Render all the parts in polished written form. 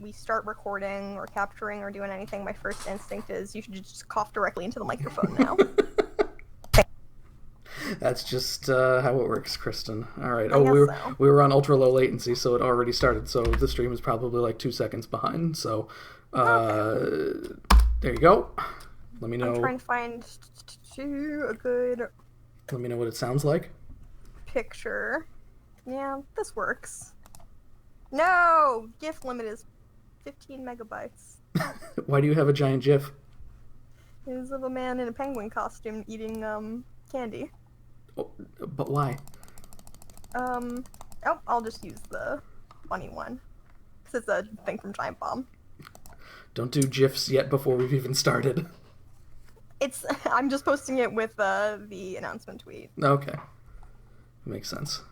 we start recording or capturing or doing anything, my first instinct is you should just cough directly into the microphone now. That's just how it works, Kristen. All right. We were on ultra low latency, so it already started. So the stream is probably like 2 seconds behind. So there you go. Let me know. I'm trying to find a good. Let me know what it sounds like. Picture. Yeah, this works. No, GIF limit is 15 megabytes. Why do you have a giant GIF? It's of a man in a penguin costume eating candy. Oh, but why? I'll just use the funny one. Because it's a thing from Giant Bomb. Don't do GIFs yet before we've even started. I'm just posting it with the announcement tweet. Okay. Makes sense.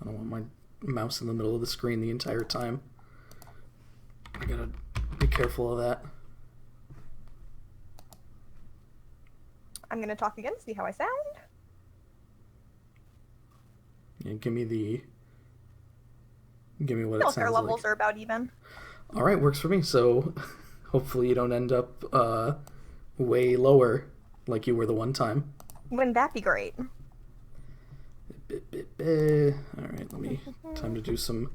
I don't want my mouse in the middle of the screen the entire time. I gotta be careful of that. I'm gonna talk again, see how I sound. Yeah, give me what it sounds like. Our levels are about even. All right, works for me. So hopefully you don't end up way lower like you were the one time. Wouldn't that be great? All right, time to do some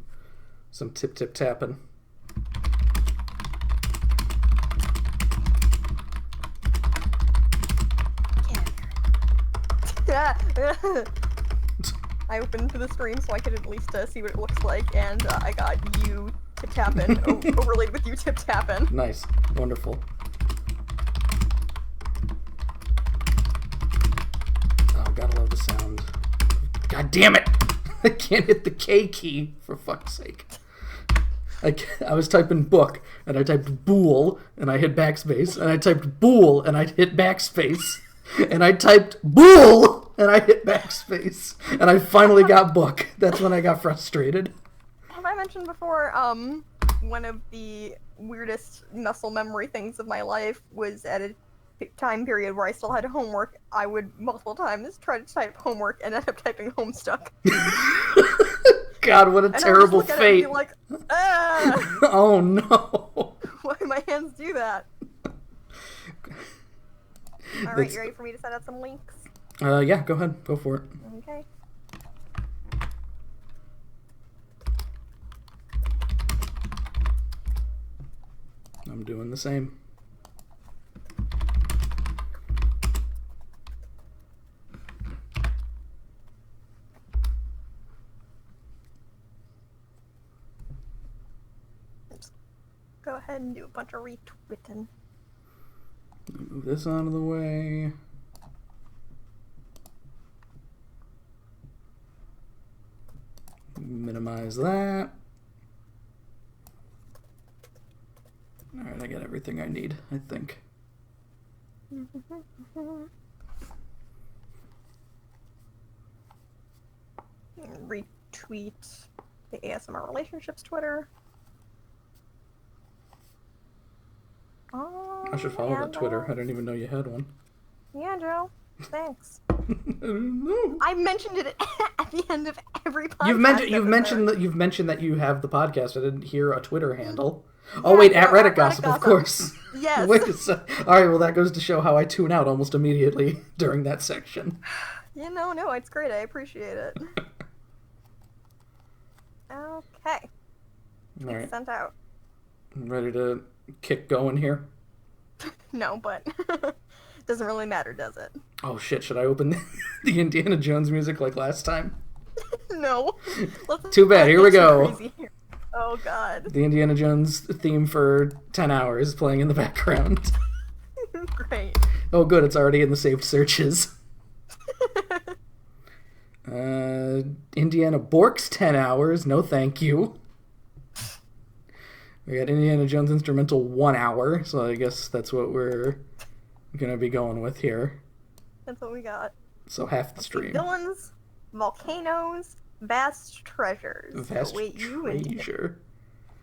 tip tapping. I opened the stream so I could at least see what it looks like, and I got you tip tapping overlaid with you tip tapping. Nice, wonderful. Oh, gotta love the sound. God damn it! I can't hit the K key, for fuck's sake. I was typing book, and I typed bool, and I hit backspace, and I typed bool, and I hit backspace, and I typed bool, and I hit backspace, and I finally got book. That's when I got frustrated. Have I mentioned before, one of the weirdest muscle memory things of my life was at a time period where I still had homework. I would multiple times try to type homework and end up typing Homestuck. God, what a terrible fate. And like, ah! Oh no. Why do my hands do that? Alright, you ready for me to send out some links? Yeah, go ahead. Go for it. Okay. I'm doing the same. Go ahead and do a bunch of retweeting. Move this out of the way. Minimize that. Alright, I got everything I need, I think. Retweet the ASMR Relationships Twitter. I should follow that Twitter. I didn't even know you had one. Yeah, Joe. Thanks. I didn't know. I mentioned it at the end of every podcast. You've mentioned that you have the podcast. I didn't hear a Twitter handle. Oh wait, at Reddit Gossip, of course. Yes. Wait a second. All right, well that goes to show how I tune out almost immediately during that section. Yeah, no, it's great. I appreciate it. Okay. All right. Sent out. Ready to kick going here? No, but doesn't really matter, does it? Oh shit! Should I open the Indiana Jones music like last time? No. Too bad. Here we go. Oh god. The Indiana Jones theme for 10 hours playing in the background. Great. Oh good, it's already in the saved searches. Indiana Bork's 10 hours. No thank you. We got Indiana Jones instrumental 1 hour, so I guess that's what we're gonna be going with here. That's what we got. So half the stream. Villains, volcanoes, vast treasures. Vast treasure.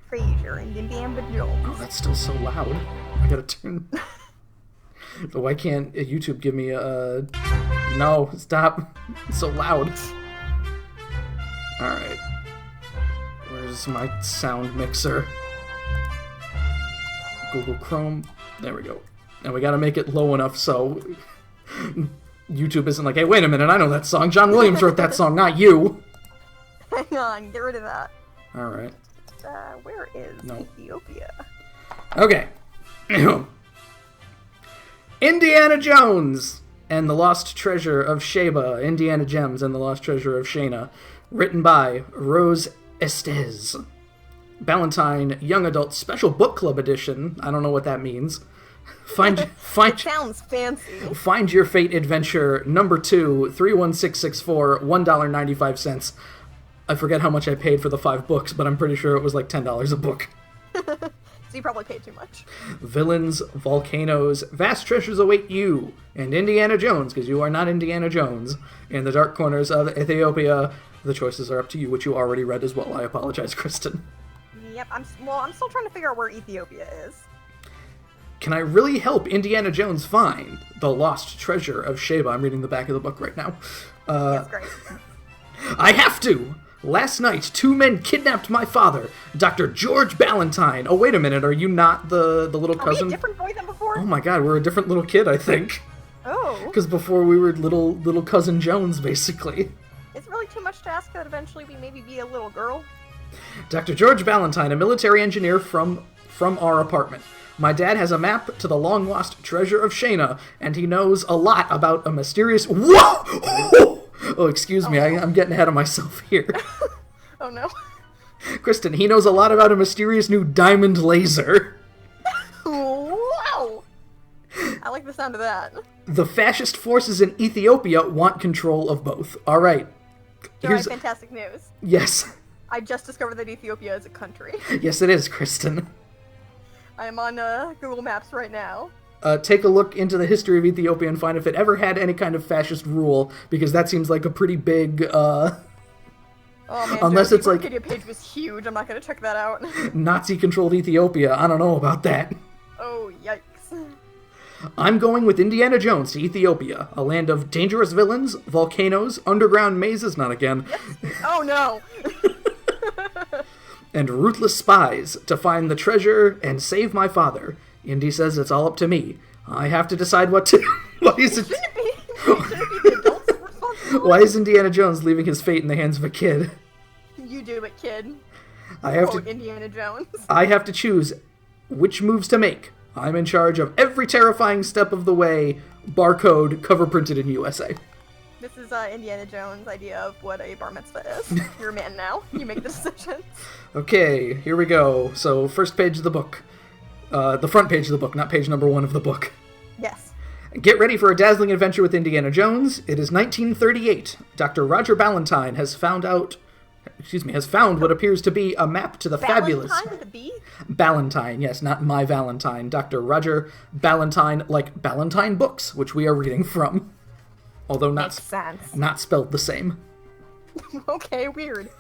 Treasure and Indiana Jones. Oh, that's still so loud. I gotta turn. Why can't YouTube give me a? No, stop! It's so loud. All right. Where's my sound mixer? Google Chrome. There we go. And we gotta make it low enough so YouTube isn't like, hey, wait a minute, I know that song. John Williams wrote that song, not you. Hang on, get rid of that. Alright. Where is Ethiopia? Okay. Indiana Jones and the Lost Treasure of Sheba. Indiana Jems and the Lost Treasure of Shana. Written by Rose Estes. Ballantine Young Adult Special Book Club Edition. I don't know what that means. It sounds fancy. Find Your Fate Adventure number 2, 31664, $1.95. I forget how much I paid for the 5 books, but I'm pretty sure it was like $10 a book. So you probably paid too much. Villains, volcanoes, vast treasures await you, and Indiana Jones, because you are not Indiana Jones, in the dark corners of Ethiopia. The choices are up to you, which you already read as well. I apologize, Kristen. Yep, I'm still trying to figure out where Ethiopia is. Can I really help Indiana Jones find the lost treasure of Sheba? I'm reading the back of the book right now. That's great. I have to! Last night, 2 men kidnapped my father, Dr. George Ballantine. Oh, wait a minute, are you not the little cousin? Are we a different boy than before? Oh my god, we're a different little kid, I think. Oh. Because before we were little cousin Jones, basically. It's really too much to ask that eventually we maybe be a little girl. Dr. George Ballantine, a military engineer from our apartment. My dad has a map to the long-lost treasure of Shana, and he knows a lot about a mysterious... Whoa! Oh, excuse me, I'm getting ahead of myself here. Oh, no. Kristen, he knows a lot about a mysterious new diamond laser. Wow! I like the sound of that. The fascist forces in Ethiopia want control of both. All right. Here's fantastic news. Yes. I just discovered that Ethiopia is a country. Yes, it is, Kristen. I am on Google Maps right now. Take a look into the history of Ethiopia and find if it ever had any kind of fascist rule, because that seems like a pretty big, Oh man, unless it's like... the Wikipedia page was huge, I'm not gonna check that out. Nazi-controlled Ethiopia, I don't know about that. Oh, yikes. I'm going with Indiana Jones to Ethiopia, a land of dangerous villains, volcanoes, underground mazes, not again. Yes. Oh no! And ruthless spies to find the treasure and save my father. Indy says it's all up to me. I have to decide what to... Why is it... Shouldn't it be the adults' responsibility? Why is Indiana Jones leaving his fate in the hands of a kid? You do it, kid. I have Quote to... Indiana Jones. I have to choose which moves to make. I'm in charge of every terrifying step of the way. Barcode, cover printed in USA. This is Indiana Jones' idea of what a bar mitzvah is. You're a man now. You make the decisions. Okay, here we go. So, first page of the book. The front page of the book, not page number 1 of the book. Yes. Get ready for a dazzling adventure with Indiana Jones. It is 1938. Dr. Roger Ballantine has found what appears to be a map to the fabulous... Valentine with a B? Ballantine, yes, not my Valentine. Dr. Roger Ballantine, like Ballantine Books, which we are reading from. Although not spelled the same. Okay, weird.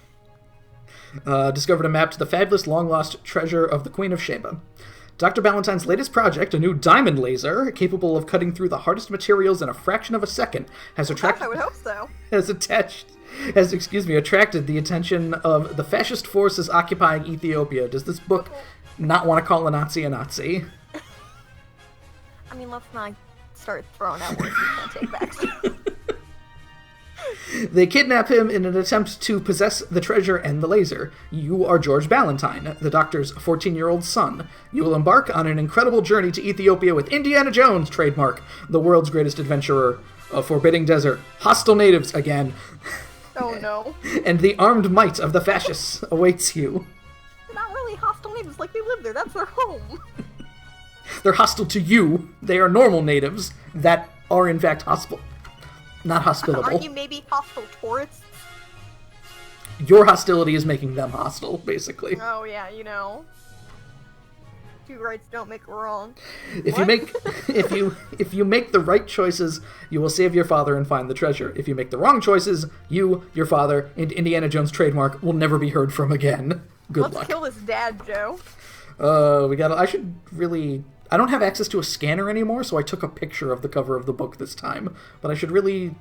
Discovered a map to the fabulous long-lost treasure of the Queen of Sheba. Dr. Ballantine's latest project, a new diamond laser, capable of cutting through the hardest materials in a fraction of a second, has attracted... I would hope so. Attracted the attention of the fascist forces occupying Ethiopia. Does this book not want to call a Nazi? I mean, let's not start throwing out words we can't take back. They kidnap him in an attempt to possess the treasure and the laser. You are George Ballantine, the doctor's 14-year-old son. You will embark on an incredible journey to Ethiopia with Indiana Jones, trademark, the world's greatest adventurer, a forbidding desert, hostile natives again. Oh no. And the armed might of the fascists awaits you. They're not really hostile natives, like they live there, that's their home. They're hostile to you. They are normal natives that are in fact not hospitable. Aren't you maybe hostile tourists? Your hostility is making them hostile, basically. Oh yeah, you know. Two rights don't make a wrong. If you make the right choices, you will save your father and find the treasure. If you make the wrong choices, you, your father, and Indiana Jones trademark will never be heard from again. Good luck. Let's kill this dad, Joe. I don't have access to a scanner anymore, so I took a picture of the cover of the book this time. But I should really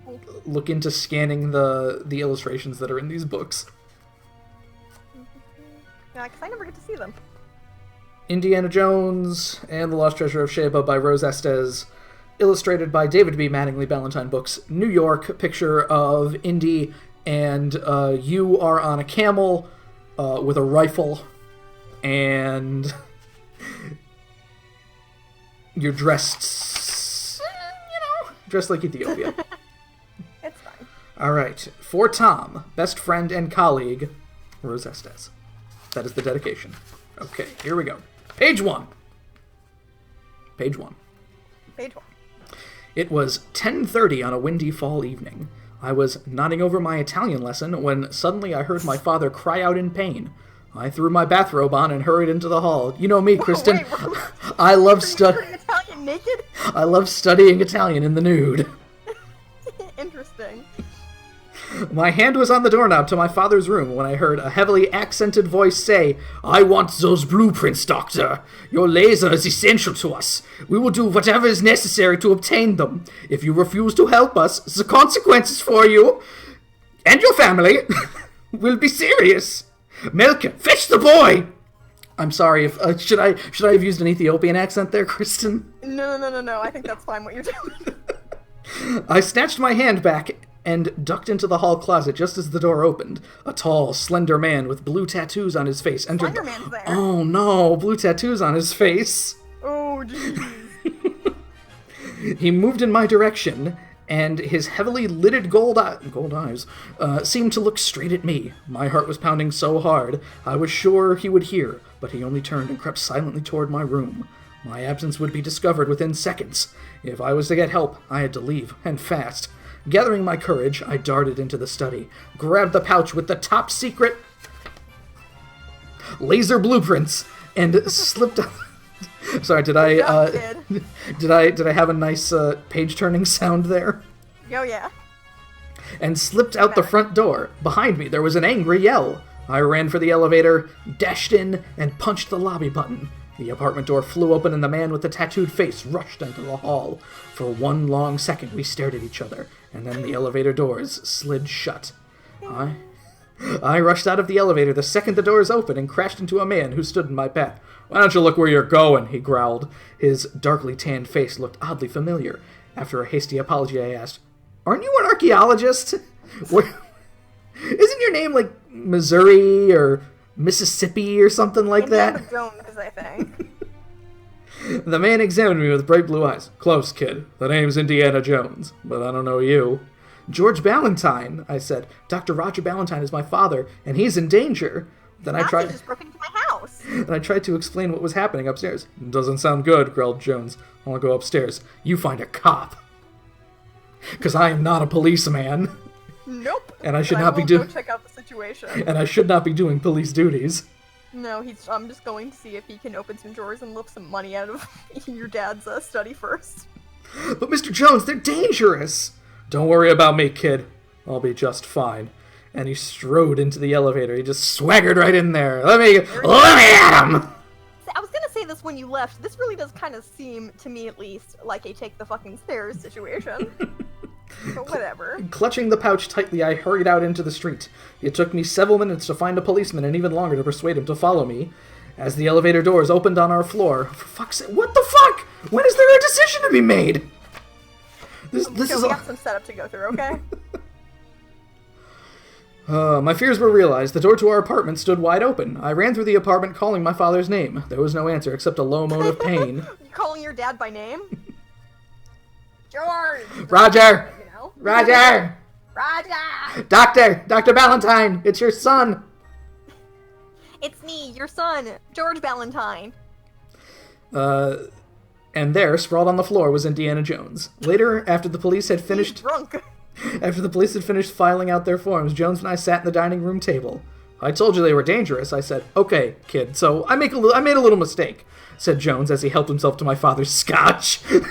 look into scanning the illustrations that are in these books. Yeah, because I never get to see them. Indiana Jones and the Lost Treasure of Sheba by Rose Estes, illustrated by David B. Mattingly Ballantine Books, New York. Picture of Indy, and you are on a camel with a rifle, and you're dressed, dressed like Ethiopia. It's fine. All right. For Tom, best friend and colleague, Rose Estes. That is the dedication. Okay, here we go. Page 1. Page 1. Page 1. It was 10:30 on a windy fall evening. I was nodding over my Italian lesson when suddenly I heard my father cry out in pain. I threw my bathrobe on and hurried into the hall. You know me, Kristen. Wait, I love Italian naked? I love studying Italian in the nude. Interesting. My hand was on the doorknob to my father's room when I heard a heavily accented voice say, "I want those blueprints, Doctor. Your laser is essential to us. We will do whatever is necessary to obtain them. If you refuse to help us, the consequences for you and your family will be serious. Melka, fetch the boy!" I'm sorry, if should I have used an Ethiopian accent there, Kristen? No. I think that's fine what you're doing. I snatched my hand back and ducked into the hall closet just as the door opened. A tall, slender man with blue tattoos on his face entered. Slender Man's there. Oh no, blue tattoos on his face. Oh jeez. He moved in my direction, and his heavily lidded gold eyes seemed to look straight at me. My heart was pounding so hard, I was sure he would hear, but he only turned and crept silently toward my room. My absence would be discovered within seconds. If I was to get help, I had to leave, and fast. Gathering my courage, I darted into the study, grabbed the pouch with the top secret laser blueprints, and slipped out. Sorry, did I have a nice page turning sound there? Oh yeah. And slipped out the front door. Behind me, there was an angry yell. I ran for the elevator, dashed in, and punched the lobby button. The apartment door flew open and the man with the tattooed face rushed into the hall. For one long second, we stared at each other, and then the elevator doors slid shut. I rushed out of the elevator the second the doors opened and crashed into a man who stood in my path. "Why don't you look where you're going?" he growled. His darkly tanned face looked oddly familiar. After a hasty apology, I asked, "Aren't you an archaeologist? Isn't your name like Missouri or Mississippi or something like that?" Indiana Jones, I think. The man examined me with bright blue eyes. "Close, kid. The name's Indiana Jones, but I don't know you." "George Ballantyne," I said. "Dr. Roger Ballantyne is my father, and he's in danger." Then I tried. Just broke into my house. Then I tried to explain what was happening upstairs. "Doesn't sound good," growled Jones. "I'll go upstairs. You find a cop, because I am not a policeman." Nope. And I should But not be will doing. go check out the situation. And I should not be doing police duties. No, I'm just going to see if he can open some drawers and lift some money out of your dad's study first. "But Mr. Jones, they're dangerous." "Don't worry about me, kid. I'll be just fine." And he strode into the elevator. He just swaggered right in there. Let me at him! I was gonna say this when you left. This really does kind of seem, to me at least, like a take the fucking stairs situation. But whatever. Clutching the pouch tightly, I hurried out into the street. It took me several minutes to find a policeman and even longer to persuade him to follow me. As the elevator doors opened on our floor, for fuck's sake, what the fuck? When is there a decision to be made? This We is got some setup to go through, okay? My fears were realized. The door to our apartment stood wide open. I ran through the apartment calling my father's name. There was no answer except a low moan of pain. You calling your dad by name? George! Roger! You know? Roger! Roger! Dr. Ballantyne, it's your son! It's me, your son, George Ballantyne. And there, sprawled on the floor, was Indiana Jones. Later, after the police had He's finished drunk. filing out their forms, Jones and I sat in the dining room table. "I told you they were dangerous," I said. "Okay, kid, so I made a little mistake," said Jones as he helped himself to my father's scotch. He's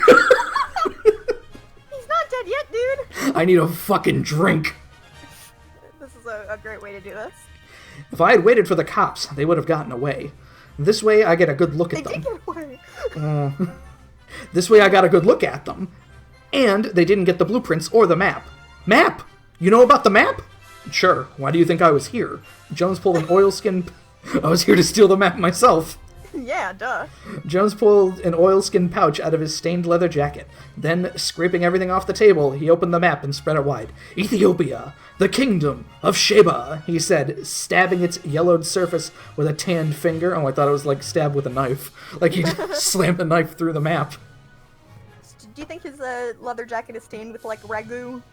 not dead yet, dude. "I need a fucking drink." This is a great way to do this. If I had waited for the cops, they would have gotten away. This way, I get a good look at They them. did get away. This way, I got a good look at them. And they didn't get the blueprints or the map. "Map? You know about the map?" "Sure. Why do you think I was here?" Jones pulled an oilskin I was here to steal the map myself. Yeah, duh. Jones pulled an oilskin pouch out of his stained leather jacket. Then, scraping everything off the table, he opened the map and spread it wide. Ethiopia, the kingdom of Sheba, he said, stabbing its yellowed surface with a tanned finger. Oh, I thought it was like stab with a knife. Like he slammed the knife through the map. Do you think his leather jacket is stained with, like, ragu?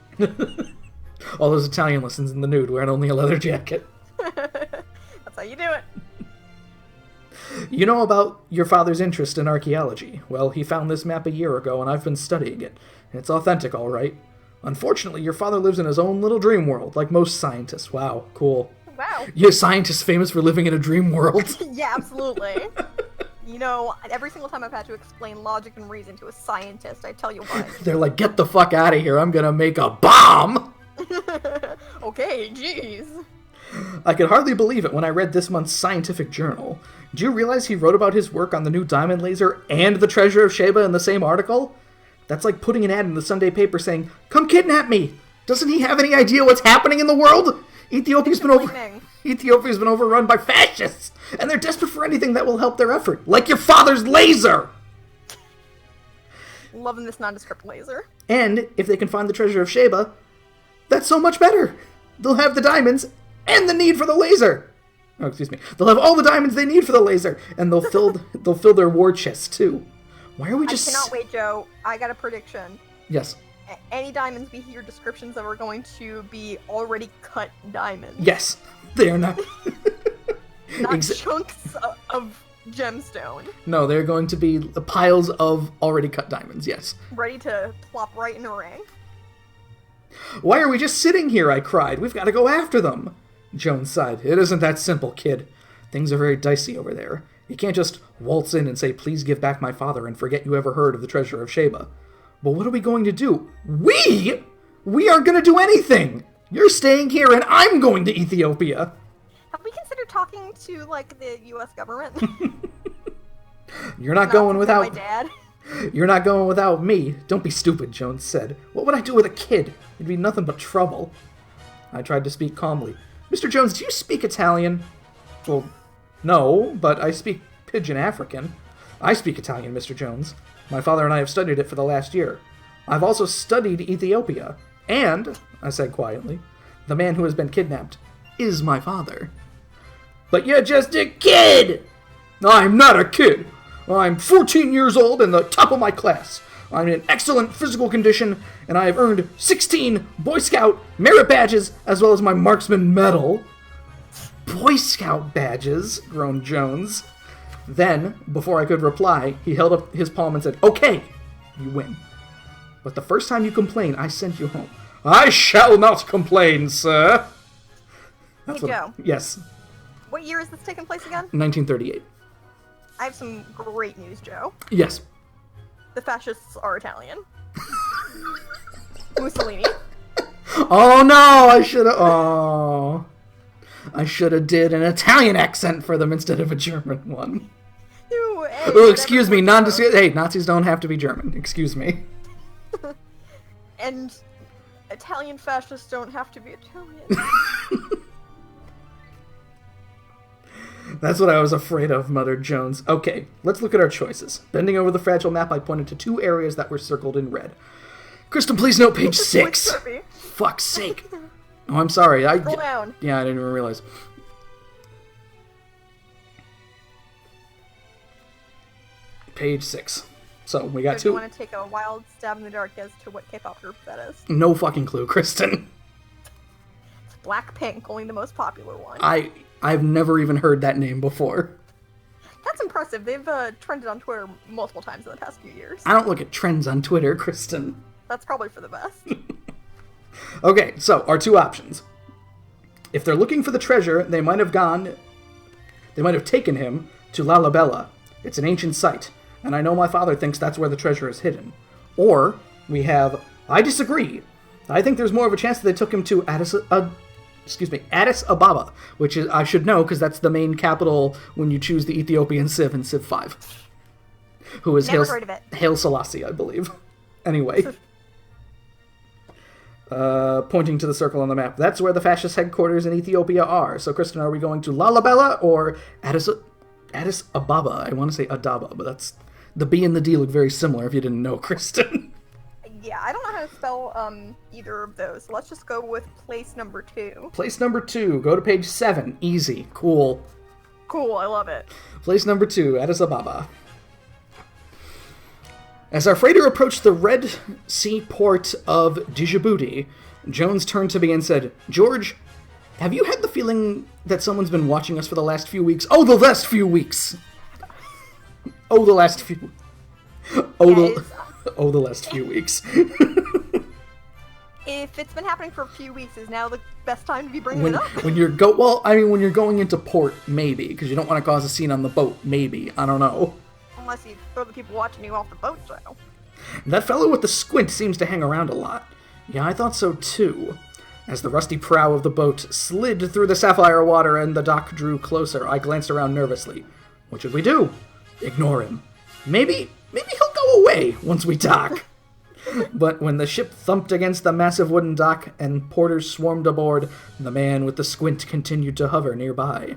All those Italian lessons in the nude wearing only a leather jacket. That's how you do it. You know about your father's interest in archaeology. Well, he found this map a year ago, and I've been studying it. It's authentic, all right. Unfortunately, your father lives in his own little dream world, like most scientists. Wow, cool. Wow. You're a scientist famous for living in a dream world. Yeah, absolutely. You know, every single time I've had to explain logic and reason to a scientist, I tell you what. They're like, get the fuck out of here, I'm gonna make a bomb! Okay, jeez. I could hardly believe it when I read this month's scientific journal. Do you realize he wrote about his work on the new diamond laser and the treasure of Sheba in the same article? That's like putting an ad in the Sunday paper saying, come kidnap me! Doesn't he have any idea what's happening in the world? Ethiopia's been overrun by fascists, and they're desperate for anything that will help their effort, like your father's laser! Loving this nondescript laser. And if they can find the treasure of Sheba, that's so much better! They'll have the diamonds and the need for the laser! Oh, excuse me. They'll have all the diamonds they need for the laser, and they'll fill their war chests too. Why are we just... I cannot wait, Joe. I got a prediction. Yes. Any diamonds we hear descriptions of are going to be already cut diamonds. Yes. They are not... Not chunks of gemstone. No, they're going to be piles of already cut diamonds, yes. Ready to plop right in a ring. Why are we just sitting here, I cried. We've got to go after them. Jones sighed. It isn't that simple, kid. Things are very dicey over there. You can't just waltz in and say, please give back my father, and forget you ever heard of the treasure of Sheba. But what are we going to do? We? We aren't going to do anything! You're staying here, and I'm going to Ethiopia! Have we considered talking to, like, the U.S. government? You're not going without... my dad? You're not going without me. Don't be stupid, Jones said. What would I do with a kid? It'd be nothing but trouble. I tried to speak calmly. Mr. Jones, do you speak Italian? Well, no, but I speak Pidgin African. I speak Italian, Mr. Jones. My father and I have studied it for the last year. I've also studied Ethiopia. And, I said quietly, the man who has been kidnapped is my father. But you're just a kid! I'm not a kid! I'm 14 years old and the top of my class. I'm in excellent physical condition, and I have earned 16 Boy Scout merit badges, as well as my marksman medal. Boy Scout badges, groaned Jones. Then, before I could reply, he held up his palm and said, okay, you win. But the first time you complain, I send you home. I shall not complain, sir. Hey, Joe. Yes. What year is this taking place again? 1938. I have some great news, Joe. Yes. The fascists are Italian. Mussolini. Oh no, I should have... Oh. I should have did an Italian accent for them instead of a German one. Oh, excuse me, hey, Nazis don't have to be German. Excuse me. And Italian fascists don't have to be Italian. That's what I was afraid of, muttered Jones. Okay, let's look at our choices. Bending over the fragile map, I pointed to 2 areas that were circled in red. Kristen, please note page 6. Fuck's sake. Oh, I'm sorry. Scroll down. Yeah, I didn't even realize. Page 6. So, we got 2. Do you want to take a wild stab in the dark as to what K-pop group that is? No fucking clue, Kristen. It's Blackpink, only the most popular one. I've never even heard that name before. That's impressive. They've trended on Twitter multiple times in the past few years. I don't look at trends on Twitter, Kristen. That's probably for the best. Okay, so our 2 options. If they're looking for the treasure, they might have taken him to Lalabella. It's an ancient site, and I know my father thinks that's where the treasure is hidden. Or we have, I disagree. I think there's more of a chance that they took him to Addis Ababa, which is, I should know, because that's the main capital when you choose the Ethiopian Civ in Civ 5. Who is Never heard of it. Haile Selassie, I believe. Anyway. Pointing to the circle on the map. That's where the fascist headquarters in Ethiopia are. So, Kristen, are we going to Lalibela or Addis Ababa? I want to say Adaba, but that's... The B and the D look very similar if you didn't know, Kristen. Yeah, I don't know how to spell either of those. So let's just go with place number 2. Place number 2. Go to page 7. Easy. Cool. Cool, I love it. Place number 2. Addis Ababa. As our freighter approached the Red Sea port of Djibouti, Jones turned to me and said, "George, have you had the feeling that someone's been watching us for the last few weeks?" Oh, the last few weeks! Oh, the last few... Oh, the last few weeks. If it's been happening for a few weeks, is now the best time to be bringing it up? When you're going into port, maybe, because you don't want to cause a scene on the boat, maybe. I don't know. Unless you throw the people watching you off the boat, so. That fellow with the squint seems to hang around a lot. Yeah, I thought so too. As the rusty prow of the boat slid through the sapphire water and the dock drew closer, I glanced around nervously. What should we do? Ignore him. Maybe he'll go away once we dock. But when the ship thumped against the massive wooden dock and porters swarmed aboard, the man with the squint continued to hover nearby.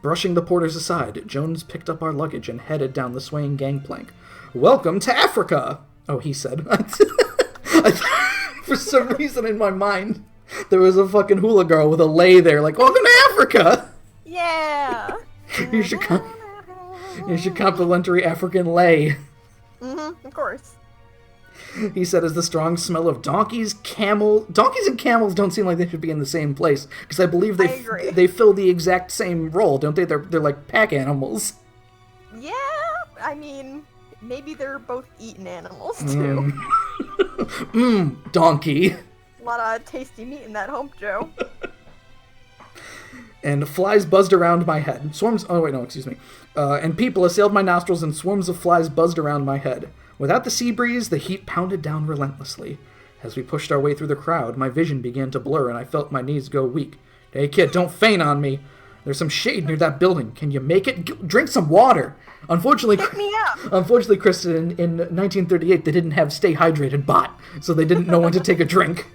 Brushing the porters aside, Jones picked up our luggage and headed down the swaying gangplank. "Welcome to Africa," oh, he said. For some reason in my mind, there was a fucking hula girl with a lei there, like, "Welcome to Africa!" Yeah! Here's your complimentary African lei. Mm-hmm, of course. He said as the strong smell of donkeys and camels don't seem like they should be in the same place, because I believe they fill the exact same role, don't they? They're like pack animals. Yeah, I mean, maybe they're both eaten animals, too. Donkey. A lot of tasty meat in that hump, Joe. And flies buzzed around my head. And people assailed my nostrils and swarms of flies buzzed around my head. Without the sea breeze, the heat pounded down relentlessly. As we pushed our way through the crowd, my vision began to blur and I felt my knees go weak. "Hey kid, don't faint on me. There's some shade near that building. Can you make it? Drink some water." Unfortunately, pick me up. Unfortunately, Kristen, in 1938, they didn't have Stay Hydrated bot, so they didn't know when to take a drink.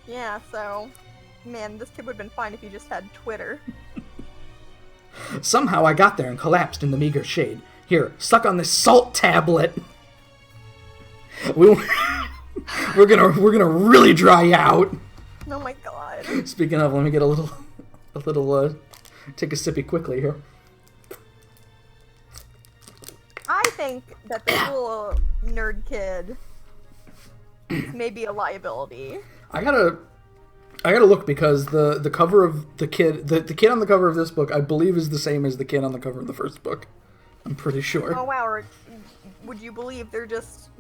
Yeah, so... Man, this kid would have been fine if he just had Twitter. Somehow I got there and collapsed in the meager shade. "Here, suck on this salt tablet. We're gonna really dry you out." Oh my god. Speaking of, let me get a little, take a sippy quickly here. I think that this little nerd kid is maybe a liability. I gotta look, because the cover of the kid on the cover of this book, I believe, is the same as the kid on the cover of the first book. I'm pretty sure. Oh wow, or would you believe they're just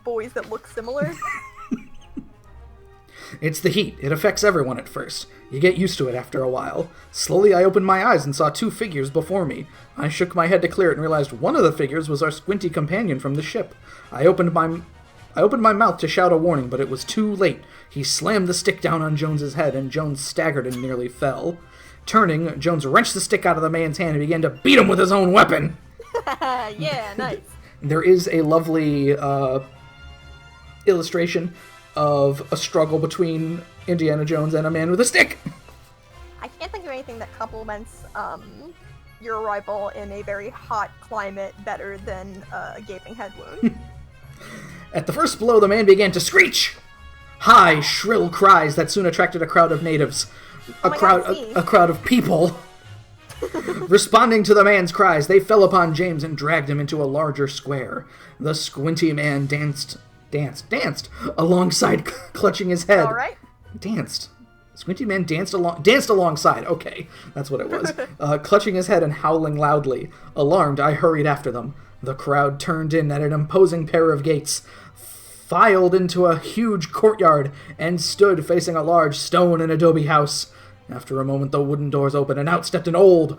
boys that look similar? It's the heat. It affects everyone at first. You get used to it after a while. Slowly I opened my eyes and saw 2 figures before me. I shook my head to clear it and realized one of the figures was our squinty companion from the ship. I opened my mouth to shout a warning, but it was too late. He slammed the stick down on Jones's head, and Jones staggered and nearly fell. Turning, Jones wrenched the stick out of the man's hand and began to beat him with his own weapon. Yeah, nice. There is a lovely illustration of a struggle between Indiana Jones and a man with a stick. I can't think of anything that complements your arrival in a very hot climate better than a gaping head wound. At the first blow, the man began to screech. High, shrill cries that soon attracted a crowd of natives. A crowd of people. Responding to the man's cries, they fell upon James and dragged him into a larger square. The squinty man danced alongside, clutching his head. All right. Danced. Squinty man danced alongside. Okay, that's what it was. Clutching his head and howling loudly. Alarmed, I hurried after them. The crowd turned in at an imposing pair of gates, filed into a huge courtyard, and stood facing a large stone and adobe house. After a moment, the wooden doors opened, and out stepped an old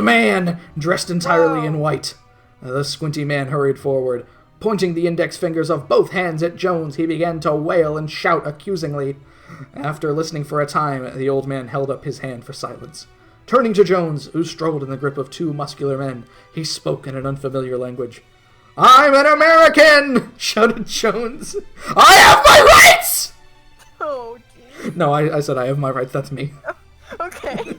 man, dressed entirely in white. The squinty man hurried forward. Pointing the index fingers of both hands at Jones, he began to wail and shout accusingly. After listening for a time, the old man held up his hand for silence. Turning to Jones, who struggled in the grip of 2 muscular men, he spoke in an unfamiliar language. "I'm an American!" shouted Jones. "I have my rights!" Oh, geez. No, I said I have my rights. That's me. Okay.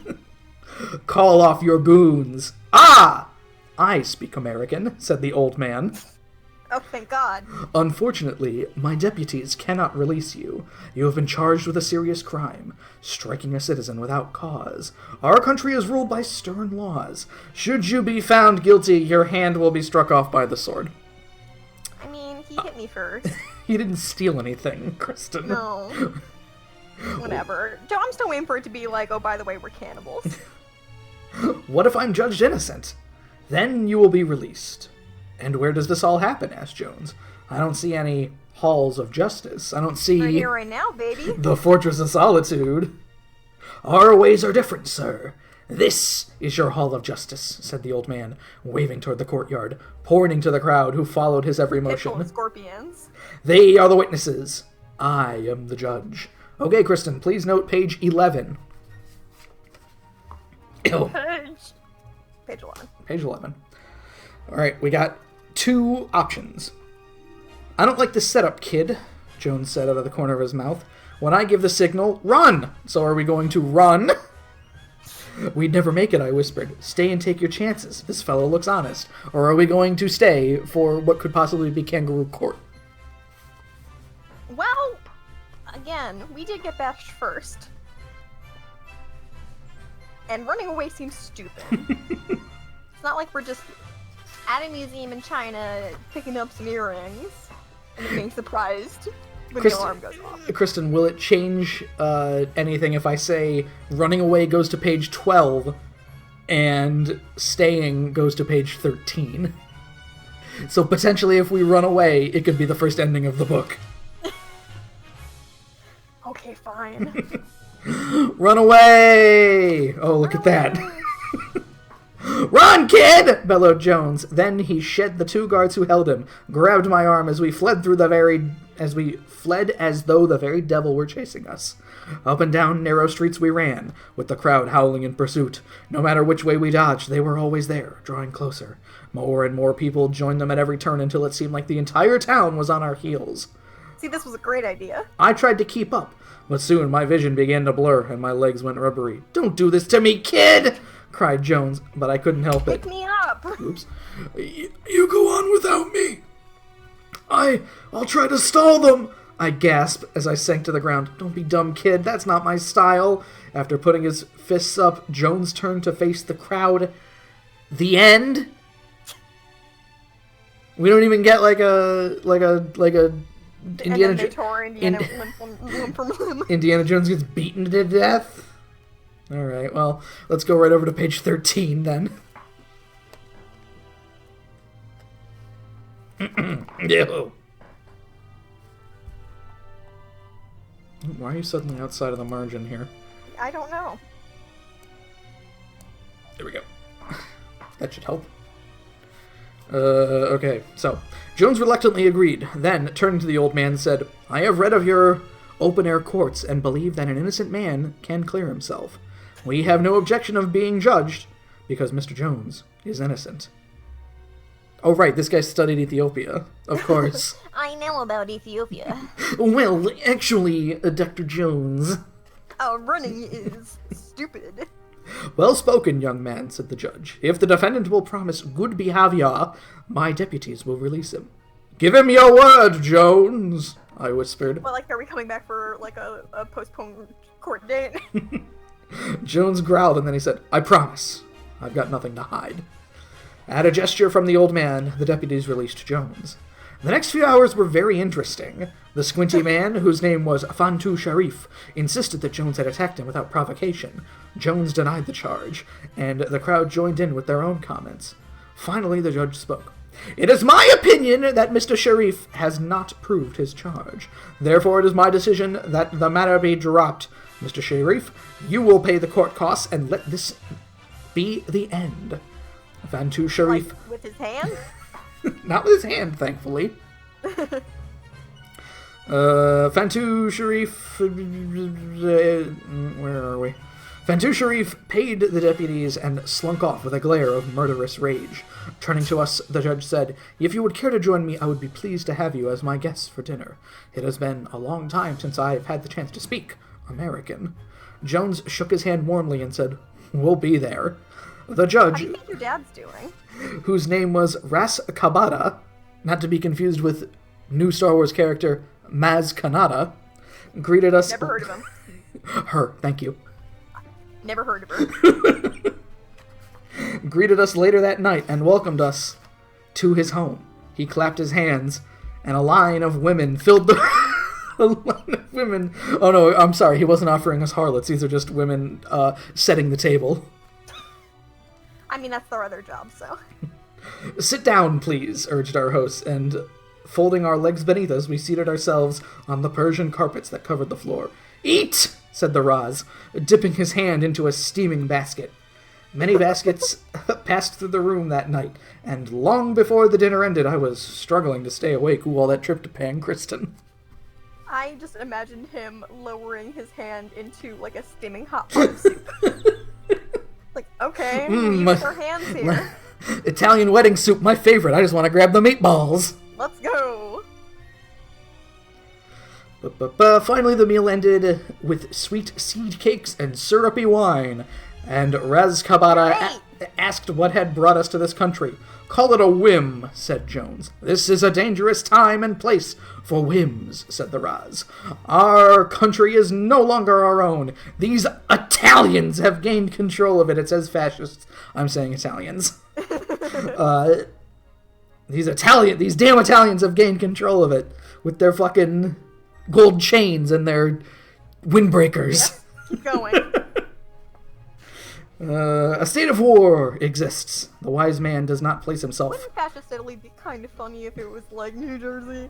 Call off your goons. Ah! I speak American, said the old man. Oh, thank God. Unfortunately, my deputies cannot release you. You have been charged with a serious crime, striking a citizen without cause. Our country is ruled by stern laws. Should you be found guilty, your hand will be struck off by the sword. I mean, he hit me first. He didn't steal anything, Kristen. No. Whatever. I'm still waiting for it to be like, oh, by the way, we're cannibals. What if I'm judged innocent? Then you will be released. And where does this all happen? Asked Jones. I don't see any halls of justice. I don't see... Right here, right now, baby. The Fortress of Solitude. Our ways are different, sir. This is your hall of justice, said the old man, waving toward the courtyard, pointing to the crowd who followed his every motion. Pitbull and scorpions. They are the witnesses. I am the judge. Okay, Kristen, please note page 11. Ew. Page 11. Page 11. Alright, we got 2 options. I don't like this setup, kid, Jones said out of the corner of his mouth. When I give the signal, run! So are we going to run? We'd never make it, I whispered. Stay and take your chances. This fellow looks honest. Or are we going to stay for what could possibly be kangaroo court? Well, again, we did get bashed first. And running away seems stupid. It's not like we're just at a museum in China picking up some earrings and being surprised when the alarm goes off. Kristen, will it change anything if I say running away goes to page 12 and staying goes to page 13? So potentially if we run away, it could be the first ending of the book. Okay, fine. Run away! Oh, look at that. Run, kid! Bellowed Jones. Then he shed the 2 guards who held him, grabbed my arm as we fled as though the very devil were chasing us. Up and down narrow streets we ran, with the crowd howling in pursuit. No matter which way we dodged, they were always there, drawing closer. More and more people joined them at every turn until it seemed like the entire town was on our heels. See, this was a great idea. I tried to keep up, but soon my vision began to blur and my legs went rubbery. Don't do this to me, kid! Cried Jones, but I couldn't help it. Pick me up! Oops. You go on without me. I'll try to stall them, I gasped as I sank to the ground. Don't be dumb, kid. That's not my style. After putting his fists up, Jones turned to face the crowd. The end? We don't even get like a Indiana and then they tore Indiana limb from limb. Indiana Jones gets beaten to death? Alright, well, let's go right over to page 13 then. Ew. Why are you suddenly outside of the margin here? I don't know. There we go. That should help. Okay, so Jones reluctantly agreed, then, turning to the old man, said, I have read of your open-air courts and believe that an innocent man can clear himself. We have no objection of being judged, because Mr. Jones is innocent. Oh, right, this guy studied Ethiopia, of course. I know about Ethiopia. Well, actually, Dr. Jones. Running is stupid. Well spoken, young man, said the judge. If the defendant will promise good behavior, my deputies will release him. Give him your word, Jones, I whispered. Well, like, are we coming back for, like, a postponed court date? Jones growled, and then he said, I promise. I've got nothing to hide. At a gesture from the old man, the deputies released Jones. The next few hours were very interesting. The squinty man, whose name was Fantu Sharif, insisted that Jones had attacked him without provocation. Jones denied the charge, and the crowd joined in with their own comments. Finally, the judge spoke. It is my opinion that Mr. Sharif has not proved his charge. Therefore, it is my decision that the matter be dropped. Mr. Sharif, you will pay the court costs, and let this be the end. Fantu Sharif... Like, with his hand? Not with his hand, thankfully. Fantu Sharif... where are we? Fantu Sharif paid the deputies and slunk off with a glare of murderous rage. Turning to us, the judge said, "If you would care to join me, I would be pleased to have you as my guests for dinner. It has been a long time since I have had the chance to speak American." Jones shook his hand warmly and said, "We'll be there." The judge, How do you think your dad's doing? whose name was Ras Kabada, not to be confused with new Star Wars character Maz Kanata, greeted us... Never heard of him. Her, thank you. Never heard of her. Greeted us later that night and welcomed us to his home. He clapped his hands, and a line of women filled the... a line of women... Oh no, I'm sorry, he wasn't offering us harlots. These are just women setting the table. I mean, that's their other job, so... "Sit down, please," urged our host, and folding our legs beneath us, we seated ourselves on the Persian carpets that covered the floor. "Eat!" said the Raz, dipping his hand into a steaming basket. Many baskets passed through the room that night, and long before the dinner ended, I was struggling to stay awake. Ooh, all that tryptophan, Kristen. I just imagined him lowering his hand into, like, a steaming hot pot of soup. Like, okay, we use our hands here. Italian wedding soup, my favorite. I just want to grab the meatballs. Let's go. Finally, the meal ended with sweet seed cakes and syrupy wine, and Raz Kabara asked what had brought us to this country. "Call it a whim," said Jones. "This is a dangerous time and place for whims," said the Raz. "Our country is no longer our own. These Italians have gained control of it." It says fascists. I'm saying Italians. These damn Italians have gained control of it with their fucking gold chains and their windbreakers. Yes, keep going. A state of war exists. The wise man does not place himself... Wouldn't fascist Italy be kind of funny if it was like New Jersey?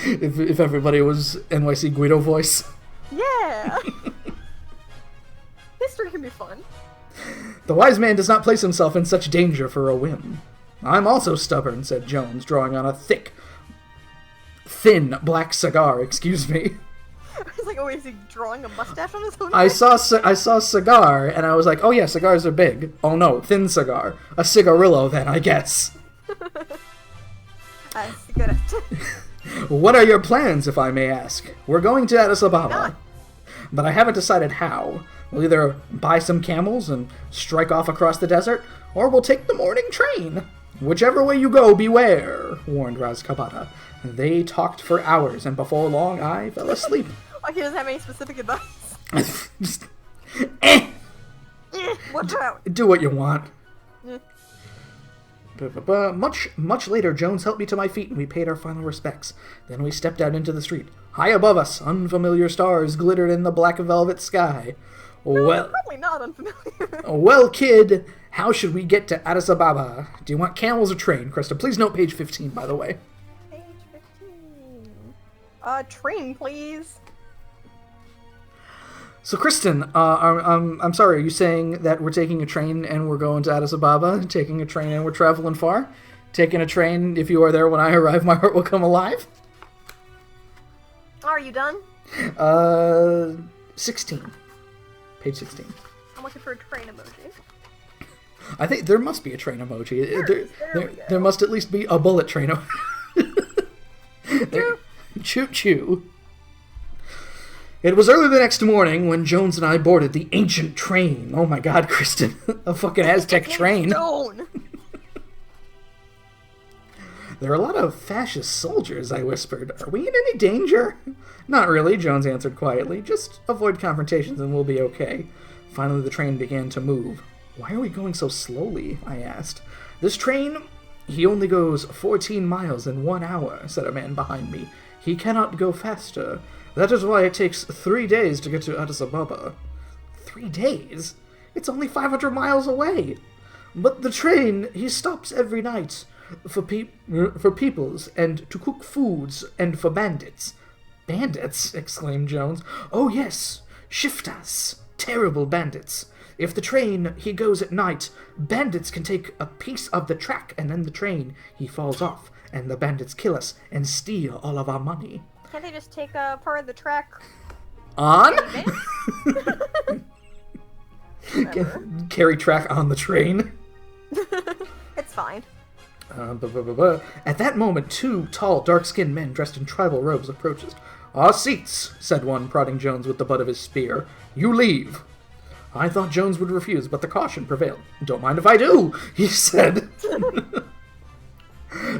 if everybody was NYC Guido voice. Yeah! History can be fun. The wise man does not place himself in such danger for a whim. "I'm also stubborn," said Jones, drawing on a thin black cigar, excuse me. I was like, oh, is he drawing a mustache on his own? I saw cigar, and I was like, oh yeah, cigars are big. Oh no, thin cigar. A cigarillo, then, I guess. Cigarette. "What are your plans, if I may ask?" "We're going to Addis Ababa, Not. but I haven't decided how. We'll either buy some camels and strike off across the desert, or we'll take the morning train. Whichever way you go, beware," warned Raz Kabata. They talked for hours, and before long, I fell asleep. Like, he doesn't have any specific advice. Just, Watch out. do what you want. Eh. Much later, Jones helped me to my feet, and we paid our final respects. Then we stepped out into the street. High above us, unfamiliar stars glittered in the black velvet sky. No, probably not unfamiliar. Well, kid, how should we get to Addis Ababa? Do you want camels or train, Krista? Please note page 15, by the way. Page 15. Train, please. So, Kristen, I'm sorry, are you saying that we're taking a train and we're going to Addis Ababa? Taking a train and we're traveling far? Taking a train, if you are there when I arrive, my heart will come alive? Are you done? 16. Page 16. I'm looking for a train emoji. I think there must be a train emoji. There we go. There must at least be a bullet train emoji. Choo-choo. It was early the next morning when Jones and I boarded the ancient train. Oh my god, Kristen. A fucking Aztec train. Stone. There are a lot of fascist soldiers, I whispered. Are we in any danger? Not really, Jones answered quietly. Just avoid confrontations and we'll be okay. Finally, the train began to move. Why are we going so slowly? I asked. This train, he only goes 14 miles in 1 hour, said a man behind me. He cannot go faster. That is why it takes 3 days to get to Addis Ababa. 3 days? It's only 500 miles away. But the train, he stops every night. For peoples, and to cook foods, and for bandits. Bandits? Exclaimed Jones. Oh yes, shiftas. Terrible bandits. If the train, he goes at night, bandits can take a piece of the track, and then the train, he falls off, and the bandits kill us, and steal all of our money. Can't they just take a part of the track On? Whatever. Carry track on the train. It's fine. At that moment, two tall, dark-skinned men dressed in tribal robes approached. "Our seats," said one, prodding Jones with the butt of his spear. "You leave." I thought Jones would refuse, but the caution prevailed. "Don't mind if I do," he said.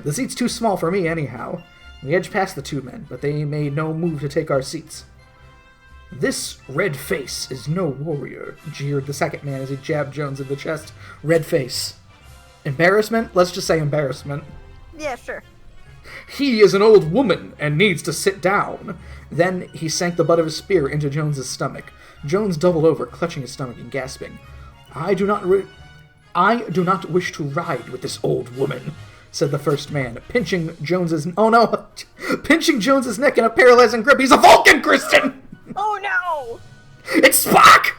"The seat's too small for me, anyhow." We edged past the two men, but they made no move to take our seats. "This red face is no warrior," jeered the second man as he jabbed Jones in the chest. Red face. Embarrassment? Let's just say embarrassment. Yeah, sure. "He is an old woman and needs to sit down." Then he sank the butt of his spear into Jones's stomach. Jones doubled over, clutching his stomach and gasping. I do not wish to ride with this old woman," said the first man, pinching Jones's neck in a paralyzing grip. "He's a Vulcan, Kristen!" Oh no! "It's Spock!"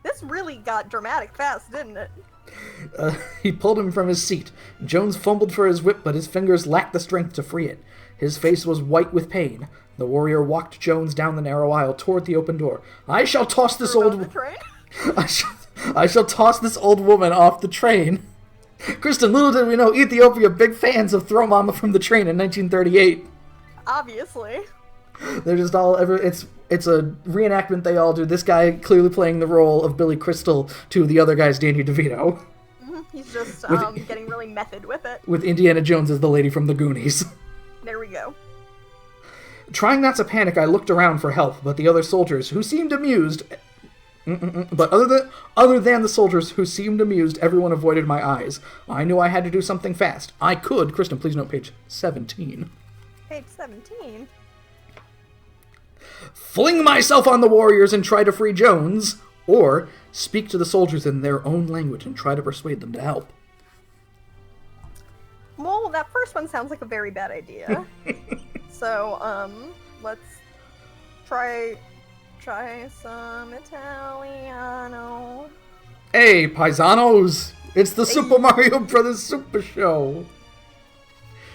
This really got dramatic fast, didn't it? He pulled him from his seat. Jones fumbled for his whip, but his fingers lacked the strength to free it. His face was white with pain. The warrior walked Jones down the narrow aisle toward the open door. I shall toss this old woman off the train. Kristen, little did we know Ethiopia big fans of Throw Mama from the Train in 1938. Obviously. They're just all it's a reenactment they all do. This guy clearly playing the role of Billy Crystal to the other guy's Danny DeVito. Mm-hmm. He's just getting really method with it. With Indiana Jones as the lady from the Goonies. There we go. Trying not to panic, I looked around for help, but the other soldiers, who seemed amused... But other than the soldiers who seemed amused, everyone avoided my eyes. I knew I had to do something fast. I could... Kristen, please note page 17. Page 17? Fling myself on the warriors and try to free Jones, or speak to the soldiers in their own language and try to persuade them to help. Well, that first one sounds like a very bad idea. So, let's try some Italiano. Hey, paisanos! It's the Super Mario Brothers Super Show!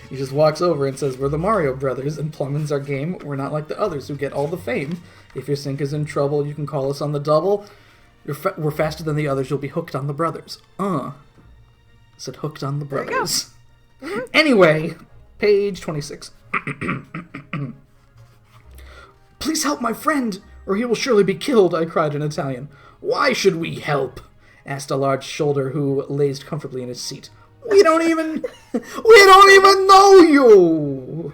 He just walks over and says, "We're the Mario Brothers, and plumbing's our game. We're not like the others who get all the fame. If your sink is in trouble, you can call us on the double. We're faster than the others. You'll be hooked on the brothers." Said hooked on the brothers. Anyway, page 26. "Please help my friend, or he will surely be killed," I cried in Italian. "Why should we help?" asked a large shoulder who lazed comfortably in his seat. We don't even know you!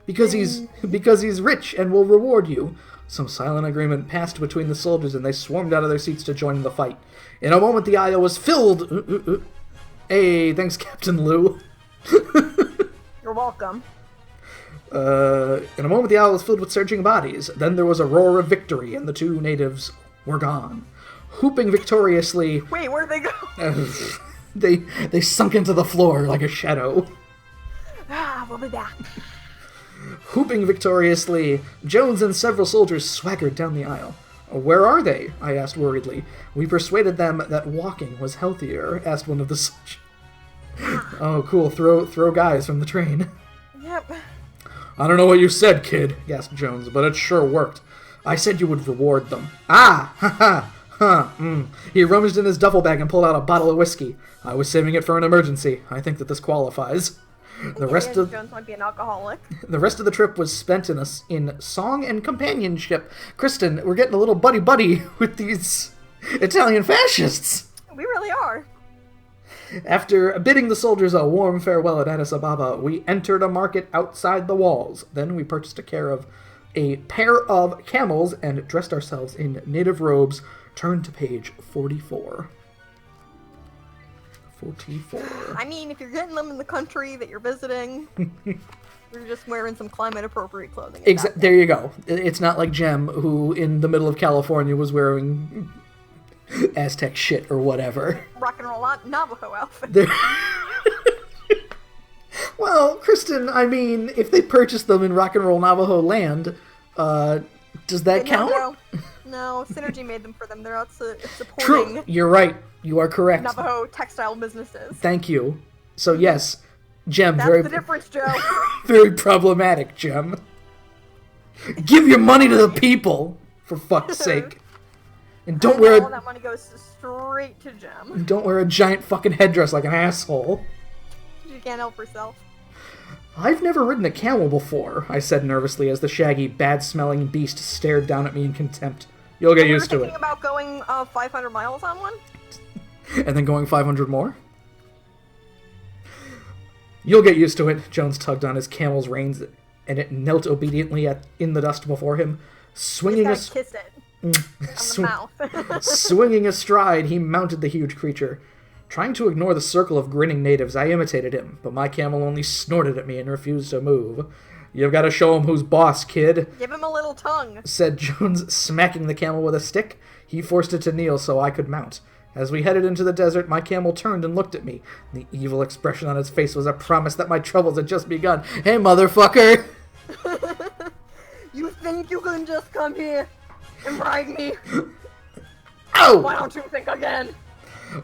Because he's rich and will reward you." Some silent agreement passed between the soldiers, and they swarmed out of their seats to join in the fight. In a moment, the aisle was filled... Hey, thanks, Captain Lou. You're welcome. In a moment, the aisle was filled with surging bodies. Then there was a roar of victory, and the two natives were gone. Whooping victoriously... Wait, where'd they go? They sunk into the floor like a shadow. We'll be back. Whooping victoriously, Jones and several soldiers swaggered down the aisle. "Where are they?" I asked worriedly. "We persuaded them that walking was healthier," asked one of the soldiers. "Oh, cool. Throw guys from the train." Yep. "I don't know what you said, kid," gasped Jones, "but it sure worked. I said you would reward them." "Ah! Ha ha! Huh, He rummaged in his duffel bag and pulled out a bottle of whiskey. "I was saving it for an emergency. I think that this qualifies." Jones might be an alcoholic. The rest of the trip was spent in song and companionship. Kristen, we're getting a little buddy-buddy with these Italian fascists. We really are. After bidding the soldiers a warm farewell at Addis Ababa, we entered a market outside the walls. Then we purchased a pair of camels and dressed ourselves in native robes. Turn to page 44. 44. I mean, if you're getting them in the country that you're visiting, you're just wearing some climate-appropriate clothing. There you go. It's not like Jem, who in the middle of California was wearing Aztec shit or whatever. Rock and roll Navajo outfit. Well, Kristen, I mean, if they purchased them in rock and roll Navajo land, does that count? No, Synergy made them for them. They're out supporting... True, you're right. You are correct. Navajo textile businesses. Thank you. So yes, Jem, That's the difference, Joe. Very problematic, Jem. Give your money to the people. for fuck's sake. And All don't wear that money goes straight to Jem. and don't wear a giant fucking headdress like an asshole. She can't help herself. I've never ridden a camel before, I said nervously as the shaggy, bad-smelling beast stared down at me in contempt. You'll get used to it. Thinking about going 500 miles on one? And then going 500 more? You'll get used to it. Jones tugged on his camel's reins, and it knelt obediently in the dust before him, swinging He's gotta kiss it on the mouth. Swinging astride, he mounted the huge creature. Trying to ignore the circle of grinning natives, I imitated him, but my camel only snorted at me and refused to move. You've got to show him who's boss, kid. Give him a little tongue, said Jones, smacking the camel with a stick. He forced it to kneel so I could mount. As we headed into the desert, my camel turned and looked at me. The evil expression on its face was a promise that my troubles had just begun. Hey, motherfucker! You think you can just come here and ride me? Ow! Why don't you think again?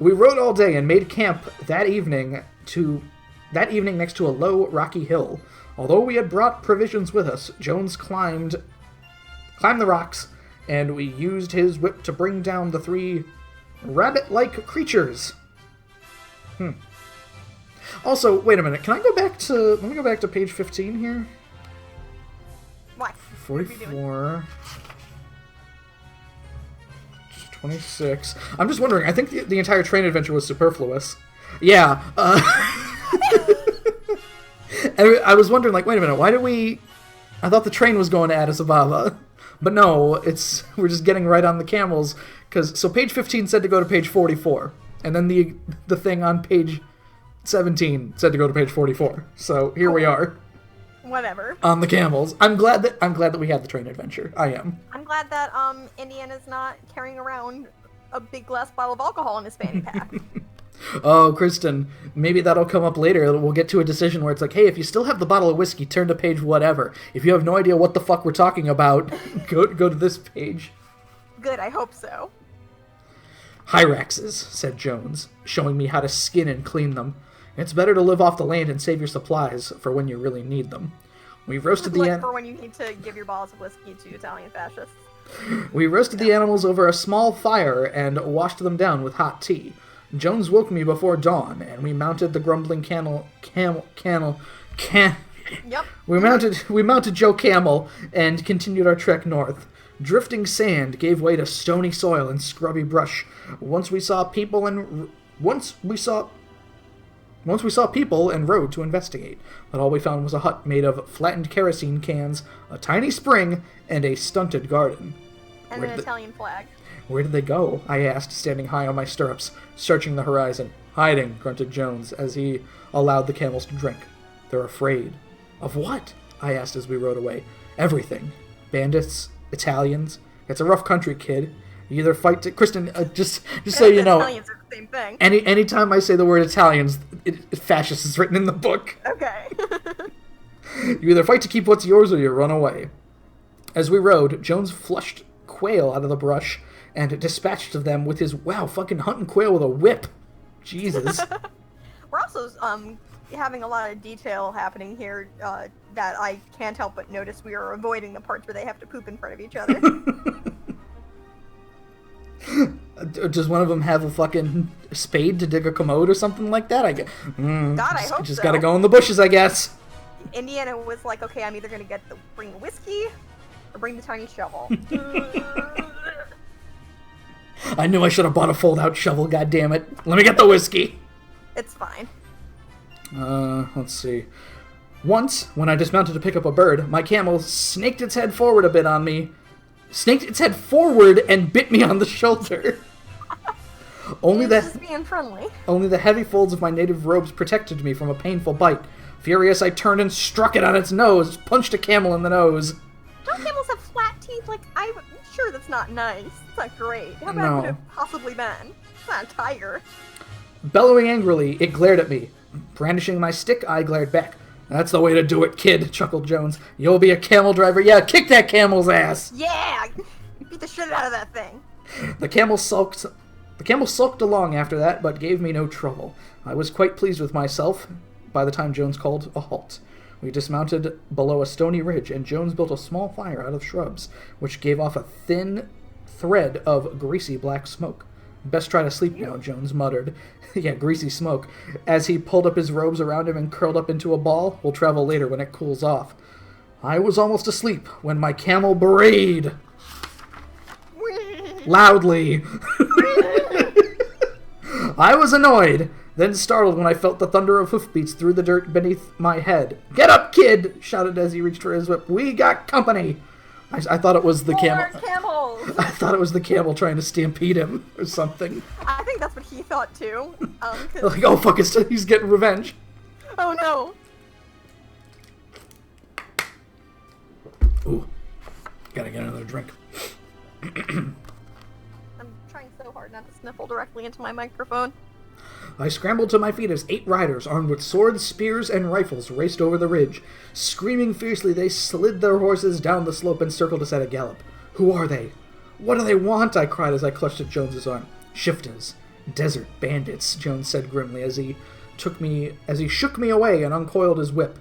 We rode all day and made camp that evening next to a low, rocky hill. Although we had brought provisions with us, Jones climbed the rocks, and we used his whip to bring down the 3 rabbit-like creatures. Also, wait a minute. Can I go back to... Let me go back to page 15 here. What? 44... 26. I'm just wondering, I think the entire train adventure was superfluous. Yeah. And I was wondering, like, wait a minute, why did we... I thought the train was going to Addis Ababa. But no, we're just getting right on the camels. So page 15 said to go to page 44. And then the thing on page 17 said to go to page 44. So here we are. Whatever. On the camels. I'm glad that we had the train adventure. I am. I'm glad that Indiana's not carrying around a big glass bottle of alcohol in his fanny pack. Oh, Kristen, maybe that'll come up later. We'll get to a decision where it's like, hey, if you still have the bottle of whiskey, turn to page whatever. If you have no idea what the fuck we're talking about, go to this page. Good, I hope so. Hyraxes, said Jones, showing me how to skin and clean them. It's better to live off the land and save your supplies for when you really need them. We roasted the for when you need to give your bottles of whiskey to Italian fascists. We roasted the animals over a small fire and washed them down with hot tea. Jones woke me before dawn, and we mounted the grumbling Yep. We mounted Joe Camel and continued our trek north. Drifting sand gave way to stony soil and scrubby brush. Once we saw people and rode to investigate, but all we found was a hut made of flattened kerosene cans, a tiny spring, and a stunted garden. And an Italian flag. Where did they go? I asked, standing high on my stirrups, searching the horizon. Hiding, grunted Jones, as he allowed the camels to drink. They're afraid. Of what? I asked as we rode away. Everything. Bandits, Italians. It's a rough country, kid. You either fight to... Kristen, just so you know... Italians are the same thing. Anytime I say the word Italians, fascist is written in the book. Okay. You either fight to keep what's yours or you run away. As we rode, Jones flushed quail out of the brush and dispatched of them with his, fucking hunting quail with a whip. Jesus. We're also having a lot of detail happening here that I can't help but notice. We are avoiding the parts where they have to poop in front of each other. Does one of them have a fucking spade to dig a commode or something like that? God, I hope just so. Gotta go in the bushes, I guess. Indiana was like, okay, I'm either gonna bring the whiskey or bring the tiny shovel. I knew I should have bought a fold-out shovel, goddammit. Let me get the whiskey. It's fine. Let's see. Once, when I dismounted to pick up a bird, my camel snaked its head forward a bit on me. Snaked its head forward and bit me on the shoulder. Just being friendly. Only the heavy folds of my native robes protected me from a painful bite. Furious, I turned and struck it on its nose, punched a camel in the nose. Don't camels have flat teeth? I'm sure that's not nice. It's not great. How bad could it have possibly been? It's not a tiger. Bellowing angrily, it glared at me. Brandishing my stick, I glared back. That's the way to do it, kid, chuckled Jones. You'll be a camel driver. Yeah, kick that camel's ass. Yeah! Beat the shit out of that thing. The camel sulked along after that, but gave me no trouble. I was quite pleased with myself by the time Jones called a halt. We dismounted below a stony ridge, and Jones built a small fire out of shrubs, which gave off a thin thread of greasy black smoke. Best try to sleep now, Jones muttered. Yeah, greasy smoke. As he pulled up his robes around him and curled up into a ball. We'll travel later when it cools off. I was almost asleep when my camel brayed loudly. I was annoyed, then startled when I felt the thunder of hoofbeats through the dirt beneath my head. Get up, kid! Shouted as he reached for his whip. We got company! I thought it was the camel. Camels! I thought it was the camel trying to stampede him or something. I think that's what he thought too. Like, oh fuck, he's getting revenge. Oh no! Ooh, gotta get another drink. I'm trying so hard not to sniffle directly into my microphone. I scrambled to my feet as 8 riders, armed with swords, spears, and rifles, raced over the ridge. Screaming fiercely, they slid their horses down the slope and circled us at a gallop. Who are they? What do they want? I cried as I clutched at Jones's arm. Shiftas. Desert bandits, Jones said grimly as he shook me away and uncoiled his whip.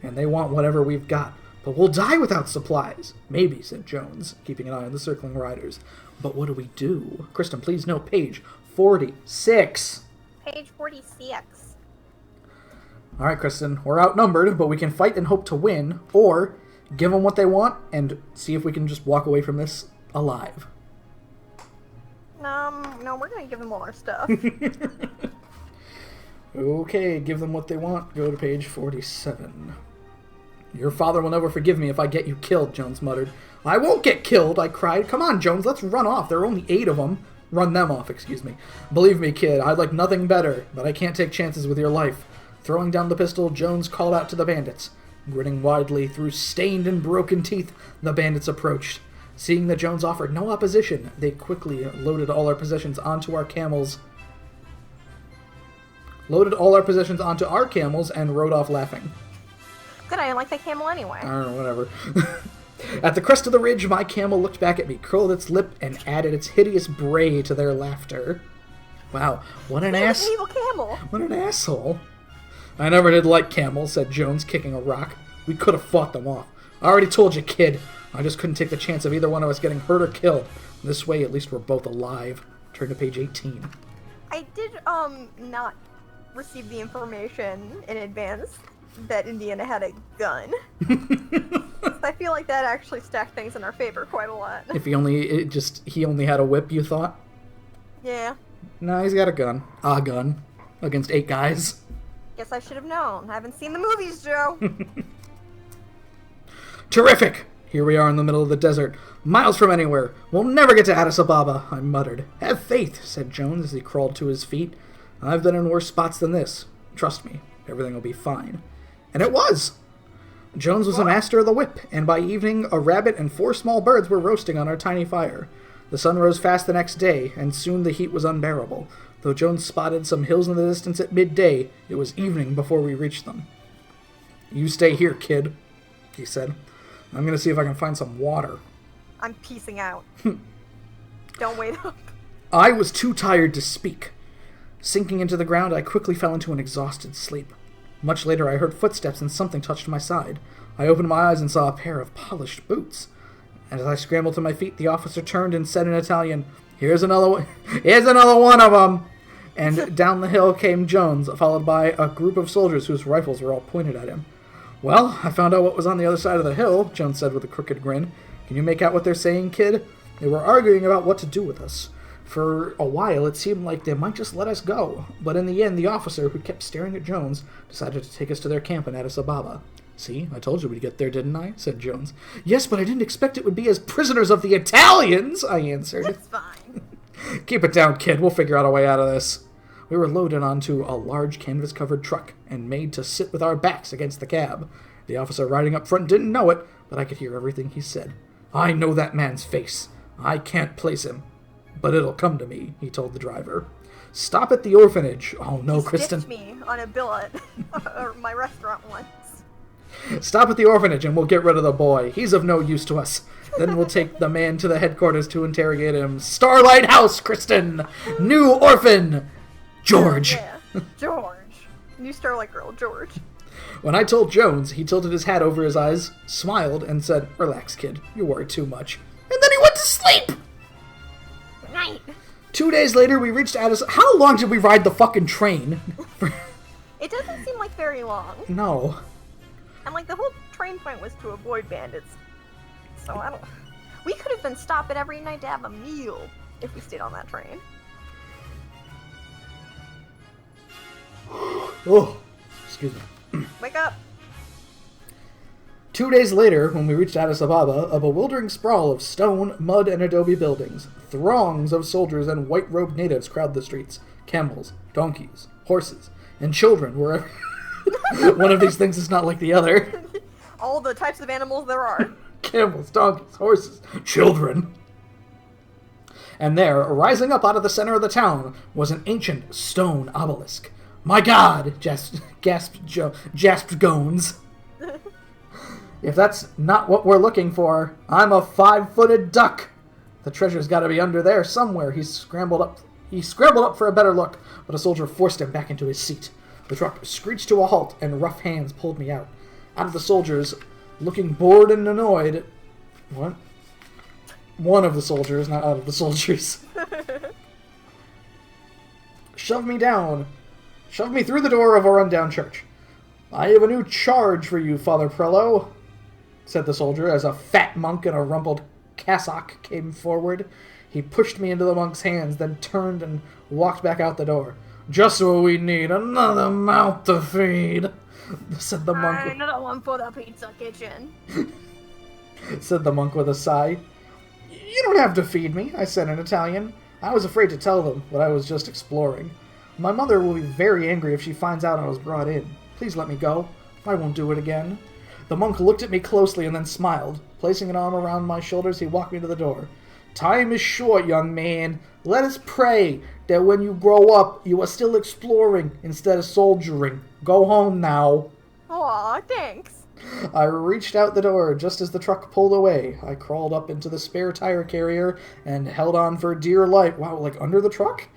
And they want whatever we've got. But we'll die without supplies. Maybe, said Jones, keeping an eye on the circling riders. But what do we do? Kristen, please note page 46. Page 46. All right, Kristen, we're outnumbered, but we can fight and hope to win, or give them what they want and see if we can just walk away from this alive. No, we're gonna give them all our stuff. Okay, give them what they want. Go to page 47. Your father will never forgive me if I get you killed, Jones muttered. I won't get killed, I cried. Come on, Jones, let's run off. There are only 8 of them. Run them off, excuse me. Believe me, kid, I'd like nothing better, but I can't take chances with your life. Throwing down the pistol, Jones called out to the bandits. Grinning widely through stained and broken teeth, the bandits approached. Seeing that Jones offered no opposition, they quickly loaded all our possessions onto our camels. And rode off laughing. Good, I didn't like that camel anyway. I don't know, whatever. At the crest of the ridge, my camel looked back at me, curled its lip, and added its hideous bray to their laughter. Wow, what an ass! An evil camel. What an asshole! I never did like camels, said Jones, kicking a rock. We could have fought them off. I already told you, kid. I just couldn't take the chance of either one of us getting hurt or killed. This way, at least we're both alive. Turn to page 18. I did not receive the information in advance that Indiana had a gun. I feel like that actually stacked things in our favor quite a lot. If he only had a whip, you thought? Yeah. No, he's got a gun. A gun. Against 8 guys. Guess I should have known. I haven't seen the movies, Joe. Terrific! Here we are in the middle of the desert, miles from anywhere. We'll never get to Addis Ababa, I muttered. Have faith, said Jones as he crawled to his feet. I've been in worse spots than this. Trust me, everything will be fine. And it was! Jones was a master of the whip, and by evening a rabbit and 4 small birds were roasting on our tiny fire. The sun rose fast the next day, and soon the heat was unbearable. Though Jones spotted some hills in the distance at midday, it was evening before we reached them. You stay here, kid, he said. I'm going to see if I can find some water. I'm peacing out. Don't wait up. I was too tired to speak. Sinking into the ground, I quickly fell into an exhausted sleep. Much later, I heard footsteps and something touched my side. I opened my eyes and saw a pair of polished boots. And as I scrambled to my feet, the officer turned and said in Italian, Here's another one of them! And down the hill came Jones, followed by a group of soldiers whose rifles were all pointed at him. Well, I found out what was on the other side of the hill, Jones said with a crooked grin. Can you make out what they're saying, kid? They were arguing about what to do with us. For a while, it seemed like they might just let us go. But in the end, the officer, who kept staring at Jones, decided to take us to their camp in Addis Ababa. See, I told you we'd get there, didn't I? Said Jones. Yes, but I didn't expect it would be as prisoners of the Italians, I answered. It's fine. Keep it down, kid. We'll figure out a way out of this. We were loaded onto a large canvas-covered truck and made to sit with our backs against the cab. The officer riding up front didn't know it, but I could hear everything he said. I know that man's face. I can't place him. But it'll come to me, he told the driver. Stop at the orphanage. Oh no, Kristen. He me on a billet at my restaurant once. Stop at the orphanage and we'll get rid of the boy. He's of no use to us. Then we'll take the man to the headquarters to interrogate him. Starlight House, Kristen! New orphan! George! Yeah, George. New Starlight Girl, George. When I told Jones, he tilted his hat over his eyes, smiled, and said, "Relax, kid. You worry too much." And then he went to sleep! Good night. 2 days later, we reached Addis. How long did we ride the fucking train? It doesn't seem like very long. No. And like the whole train point was to avoid bandits. So I don't... We could have been stopping every night to have a meal if we stayed on that train. Oh, excuse me. Wake up! 2 days later, when we reached Addis Ababa, a bewildering sprawl of stone, mud, and adobe buildings. Throngs of soldiers and white-robed natives crowd the streets. Camels, donkeys, horses, and children were... One of these things is not like the other. All the types of animals there are. Camels, donkeys, horses, children. And there, rising up out of the center of the town, was an ancient stone obelisk. "My God!" gasped Gones. "If that's not what we're looking for, I'm a 5-footed duck. The treasure's got to be under there somewhere." He scrambled up for a better look, but a soldier forced him back into his seat. The truck screeched to a halt, and rough hands pulled me out. Out of the soldiers, looking bored and annoyed... What? One of the soldiers, not out of the soldiers. Shoved me through the door of a rundown church. "I have a new charge for you, Father Prello," said the soldier, as a fat monk in a rumpled cassock came forward. He pushed me into the monk's hands, then turned and walked back out the door. "Just what we need, another mouth to feed," said the monk. "Another one for the pizza kitchen," said the monk with a sigh. "You don't have to feed me," I said in Italian. I was afraid to tell them, but I was just exploring. "My mother will be very angry if she finds out I was brought in. Please let me go. I won't do it again." The monk looked at me closely and then smiled. Placing an arm around my shoulders, he walked me to the door. "Time is short, young man. Let us pray that when you grow up, you are still exploring instead of soldiering. Go home now." Aw, thanks. I reached out the door just as the truck pulled away. I crawled up into the spare tire carrier and held on for dear life. Wow, like under the truck?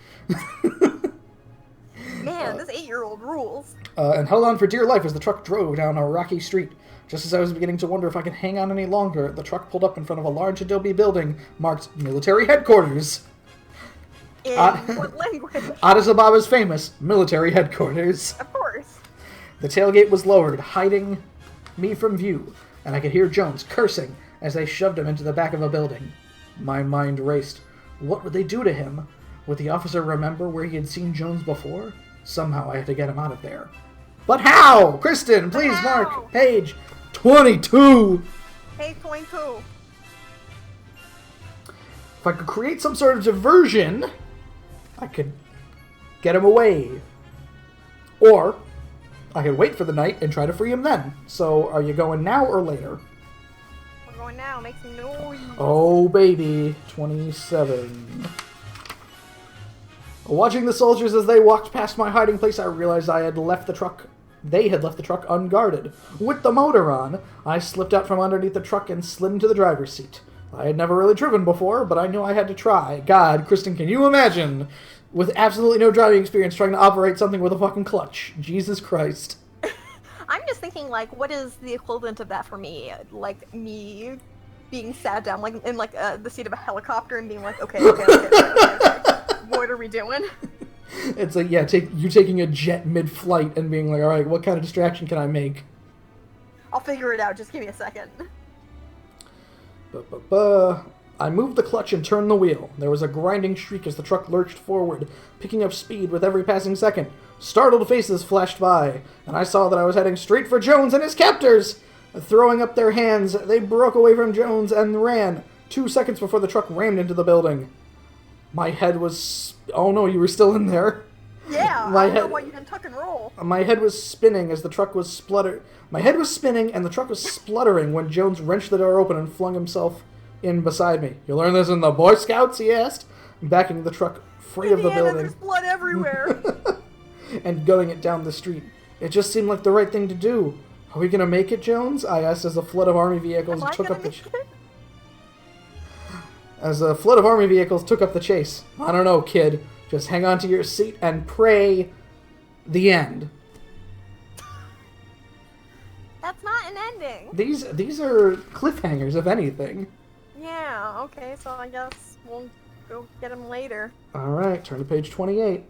Man, this 8-year-old rules. And held on for dear life as the truck drove down a rocky street. Just as I was beginning to wonder if I could hang on any longer, the truck pulled up in front of a large adobe building marked Military Headquarters. In what language? Addis Ababa's famous military headquarters. Of course. The tailgate was lowered, hiding me from view, and I could hear Jones cursing as they shoved him into the back of a building. My mind raced. What would they do to him? Would the officer remember where he had seen Jones before? Somehow I had to get him out of there. But how? Kristen, please mark page 22. Page 22. If I could create some sort of diversion, I could get him away. Or I could wait for the night and try to free him then. So, are you going now or later? We're going now. Make some noise. Oh, baby. 27. Watching the soldiers as they walked past my hiding place, I realized they had left the truck unguarded. With the motor on, I slipped out from underneath the truck and slid into the driver's seat. I had never really driven before, but I knew I had to try. God, Kristen, can you imagine? With absolutely no driving experience, trying to operate something with a fucking clutch. Jesus Christ. I'm just thinking, like, what is the equivalent of that for me? Like, me being sat down, like, in, like, the seat of a helicopter and being like, okay. What are we doing? It's like, yeah, you taking a jet mid-flight and being like, alright, what kind of distraction can I make? I'll figure it out, just give me a second. I moved the clutch and turned the wheel. There was a grinding shriek as the truck lurched forward, picking up speed with every passing second. Startled faces flashed by, and I saw that I was heading straight for Jones and his captors! Throwing up their hands, they broke away from Jones and ran, 2 seconds before the truck rammed into the building. My head was... Oh no, you were still in there. Yeah, I don't know why you didn't tuck and roll. My head was spinning as the truck was My head was spinning and the truck was spluttering when Jones wrenched the door open and flung himself in beside me. "You learned this in the Boy Scouts?" he asked, backing the truck free of the building. There's blood everywhere. And gunning it down the street. It just seemed like the right thing to do. "Are we gonna make it, Jones?" I asked as a flood of army vehicles took up the chase. "I don't know, kid. Just hang on to your seat and pray." The end. ending. These are cliffhangers, if anything. Yeah, okay, so I guess we'll go get him later. Alright, turn to page 28.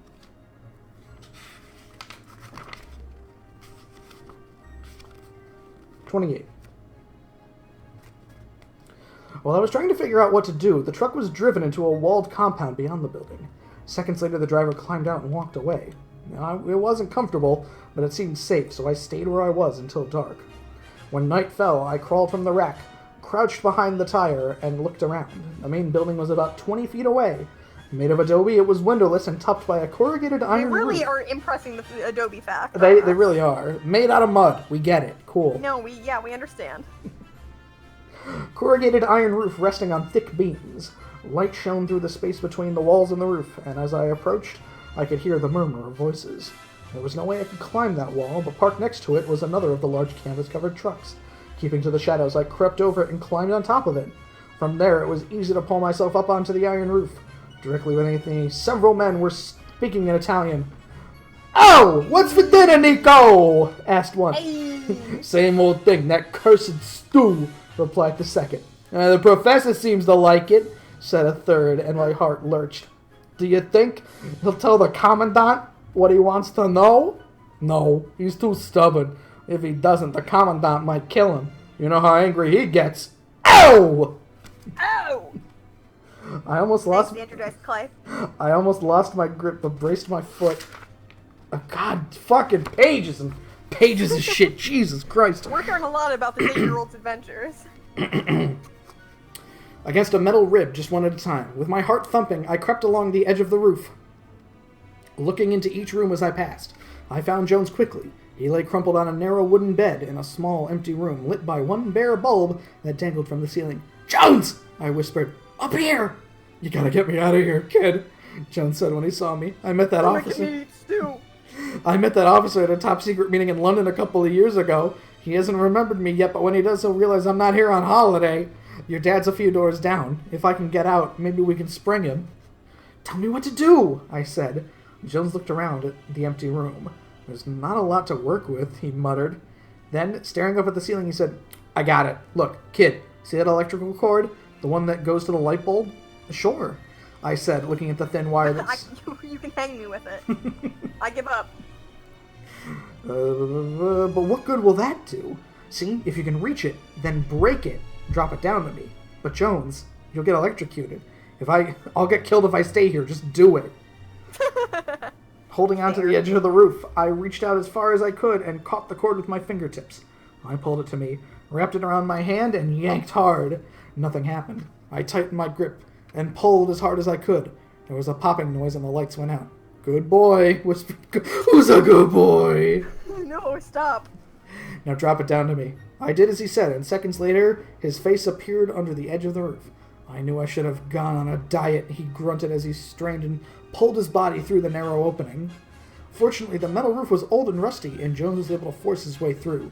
While I was trying to figure out what to do, the truck was driven into a walled compound beyond the building. Seconds later, the driver climbed out and walked away. It wasn't comfortable, but it seemed safe, so I stayed where I was until dark. When night fell, I crawled from the rack, crouched behind the tire, and looked around. The main building was about 20 feet away. Made of adobe, it was windowless and topped by a corrugated iron They really roof. are impressing the Adobe fact. They really are. Made out of mud. We get it. Cool. No, we understand. Corrugated iron roof resting on thick beams. Light shone through the space between the walls and the roof, and as I approached, I could hear the murmur of voices. There was no way I could climb that wall, but parked next to it was another of the large canvas-covered trucks. Keeping to the shadows, I crept over it and climbed on top of it. From there, it was easy to pull myself up onto the iron roof. Directly beneath me, several men were speaking in Italian. "Oh, what's for dinner, Nico?" asked one. Hey. "Same old thing, that cursed stew," replied the second. "The professor seems to like it," said a third, and my heart lurched. "Do you think he'll tell the commandant what he wants to know?" "No, he's too stubborn. If he doesn't, the commandant might kill him. You know how angry he gets." Ow! Oh! I almost lost Standardized Clay. I almost lost my grip, but braced my foot. Oh, God, fucking pages and pages of shit. Jesus Christ. We're hearing a lot about the 8-year-old's adventures. Against a metal rib, just one at a time. With my heart thumping, I crept along the edge of the roof, looking into each room as I passed. I found Jones quickly. He lay crumpled on a narrow wooden bed in a small, empty room, lit by one bare bulb that dangled from the ceiling. "Jones!" I whispered. "Up here!" "You gotta get me out of here, kid," Jones said when he saw me. I met that officer at a top-secret meeting in London a couple of years ago. He hasn't remembered me yet, but when he does, he'll realize I'm not here on holiday. Your dad's a few doors down. If I can get out, maybe we can spring him." "Tell me what to do," I said. Jones looked around at the empty room. "There's not a lot to work with," he muttered. Then, staring up at the ceiling, he said, "I got it. Look, kid, see that electrical cord? The one that goes to the light bulb?" "Sure," I said, looking at the thin wire that's... You can hang me with it. I give up. But what good will that do? See, if you can reach it, then break it. Drop it down to me. But Jones, you'll get electrocuted. I'll get killed if I stay here. Just do it." Holding onto the edge of the roof, I reached out as far as I could and caught the cord with my fingertips. I pulled it to me, wrapped it around my hand, and yanked hard. Nothing happened. I tightened my grip and pulled as hard as I could. There was a popping noise and the lights went out. "Good boy," whispered... "Who's a good boy?" No, stop. "Now drop it down to me." I did as he said, and seconds later, his face appeared under the edge of the roof. I knew I should have gone on a diet, he grunted as he strained and pulled his body through the narrow opening. Fortunately, the metal roof was old and rusty, and Jones was able to force his way through.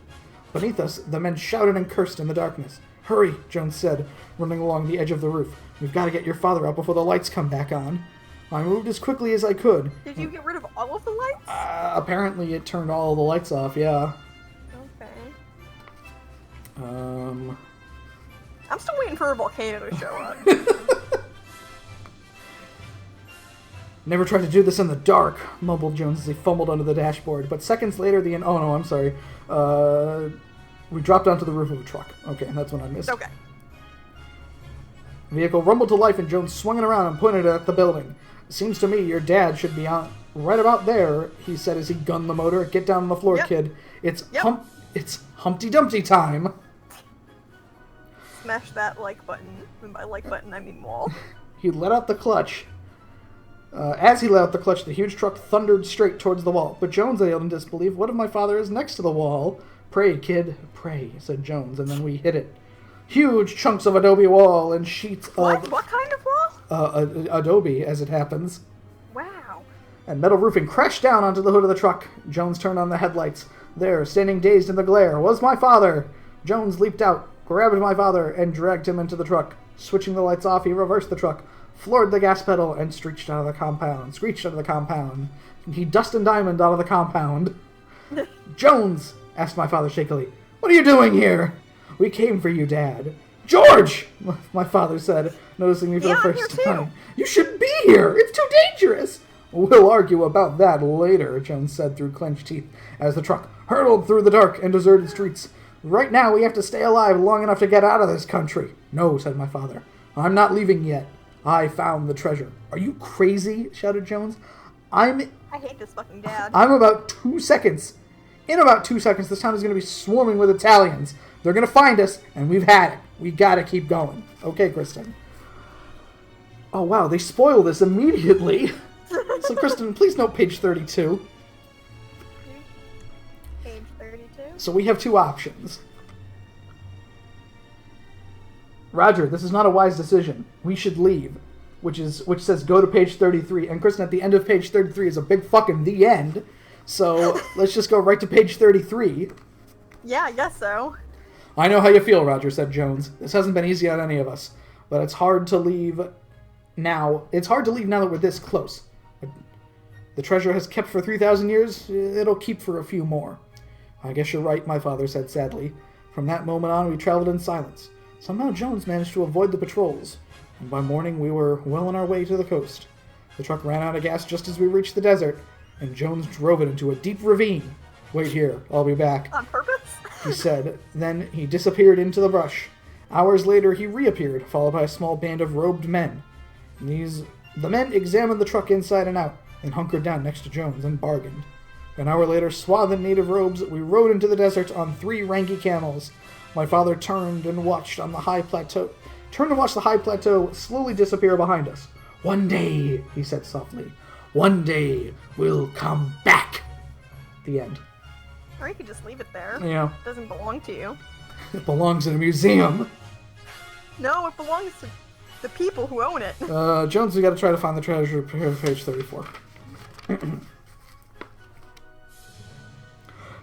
Beneath us, the men shouted and cursed in the darkness. "Hurry," Jones said, running along the edge of the roof. "We've got to get your father out before the lights come back on." I moved as quickly as I could. Did you get rid of all of the lights? Apparently it turned all the lights off, yeah. Okay. Um... I'm still waiting for a volcano to show up. "Never tried to do this in the dark," mumbled Jones as he fumbled under the dashboard. But seconds later, we dropped onto the roof of a truck. Okay, that's what I missed. Okay. The vehicle rumbled to life and Jones swung it around and pointed it at the building. "Seems to me your dad should be on right about there," he said as he gunned the motor. "Get down on the floor, kid. It's Humpty Dumpty time." Smash that like button. And by like button, I mean wall. He let out the clutch. As he let out the clutch, the huge truck thundered straight towards the wall. But Jones yelled in disbelief, "What if my father is next to the wall?" "Pray, kid, pray," said Jones, and then we hit it. Huge chunks of adobe wall and sheets of... What kind of wall? Adobe, as it happens. Wow. And metal roofing crashed down onto the hood of the truck. Jones turned on the headlights. There, standing dazed in the glare, was my father. Jones leaped out, grabbed my father, and dragged him into the truck. Switching the lights off, he reversed the truck, floored the gas pedal, and screeched out of the compound. He dust and diamond out of the compound. "Jones," asked my father shakily, What are you doing here? We came for you, Dad. George! My father said, noticing me for the first time. You shouldn't be here! It's too dangerous! We'll argue about that later, Jones said through clenched teeth as the truck hurtled through the dark and deserted streets. Right now, we have to stay alive long enough to get out of this country. No, said my father. I'm not leaving yet. I found the treasure. Are you crazy? Shouted Jones. I hate this fucking dad. I'm about 2 seconds. In about 2 seconds, this town is going to be swarming with Italians. They're going to find us, and we've had it. We got to keep going. Okay, Kristen. Oh, wow, they spoil this immediately. So, Kristen, please note page 32. Page 32? So we have two options. Roger, this is not a wise decision. We should leave. Which says go to page 33. And Kristen, at the end of page 33 is a big fucking the end. So let's just go right to page 33. Yeah, I guess so. I know how you feel, Roger, said Jones. This hasn't been easy on any of us. But it's hard to leave now. It's hard to leave now that we're this close. The treasure has kept for 3,000 years. It'll keep for a few more. I guess you're right, my father said sadly. From that moment on, we traveled in silence. Somehow Jones managed to avoid the patrols. And by morning, we were well on our way to the coast. The truck ran out of gas just as we reached the desert, and Jones drove it into a deep ravine. Wait here, I'll be back. On purpose? He said. Then he disappeared into the brush. Hours later, he reappeared, followed by a small band of robed men. The men examined the truck inside and out, and hunkered down next to Jones and bargained. An hour later, swathed in native robes, we rode into the desert on 3 ranky camels. My father turned and watched the high plateau slowly disappear behind us. One day, he said softly, one day we'll come back. The end. Or you could just leave it there. Yeah. It doesn't belong to you. It belongs in a museum. No, it belongs to the people who own it. Jones, we gotta try to find the treasure. Page 34.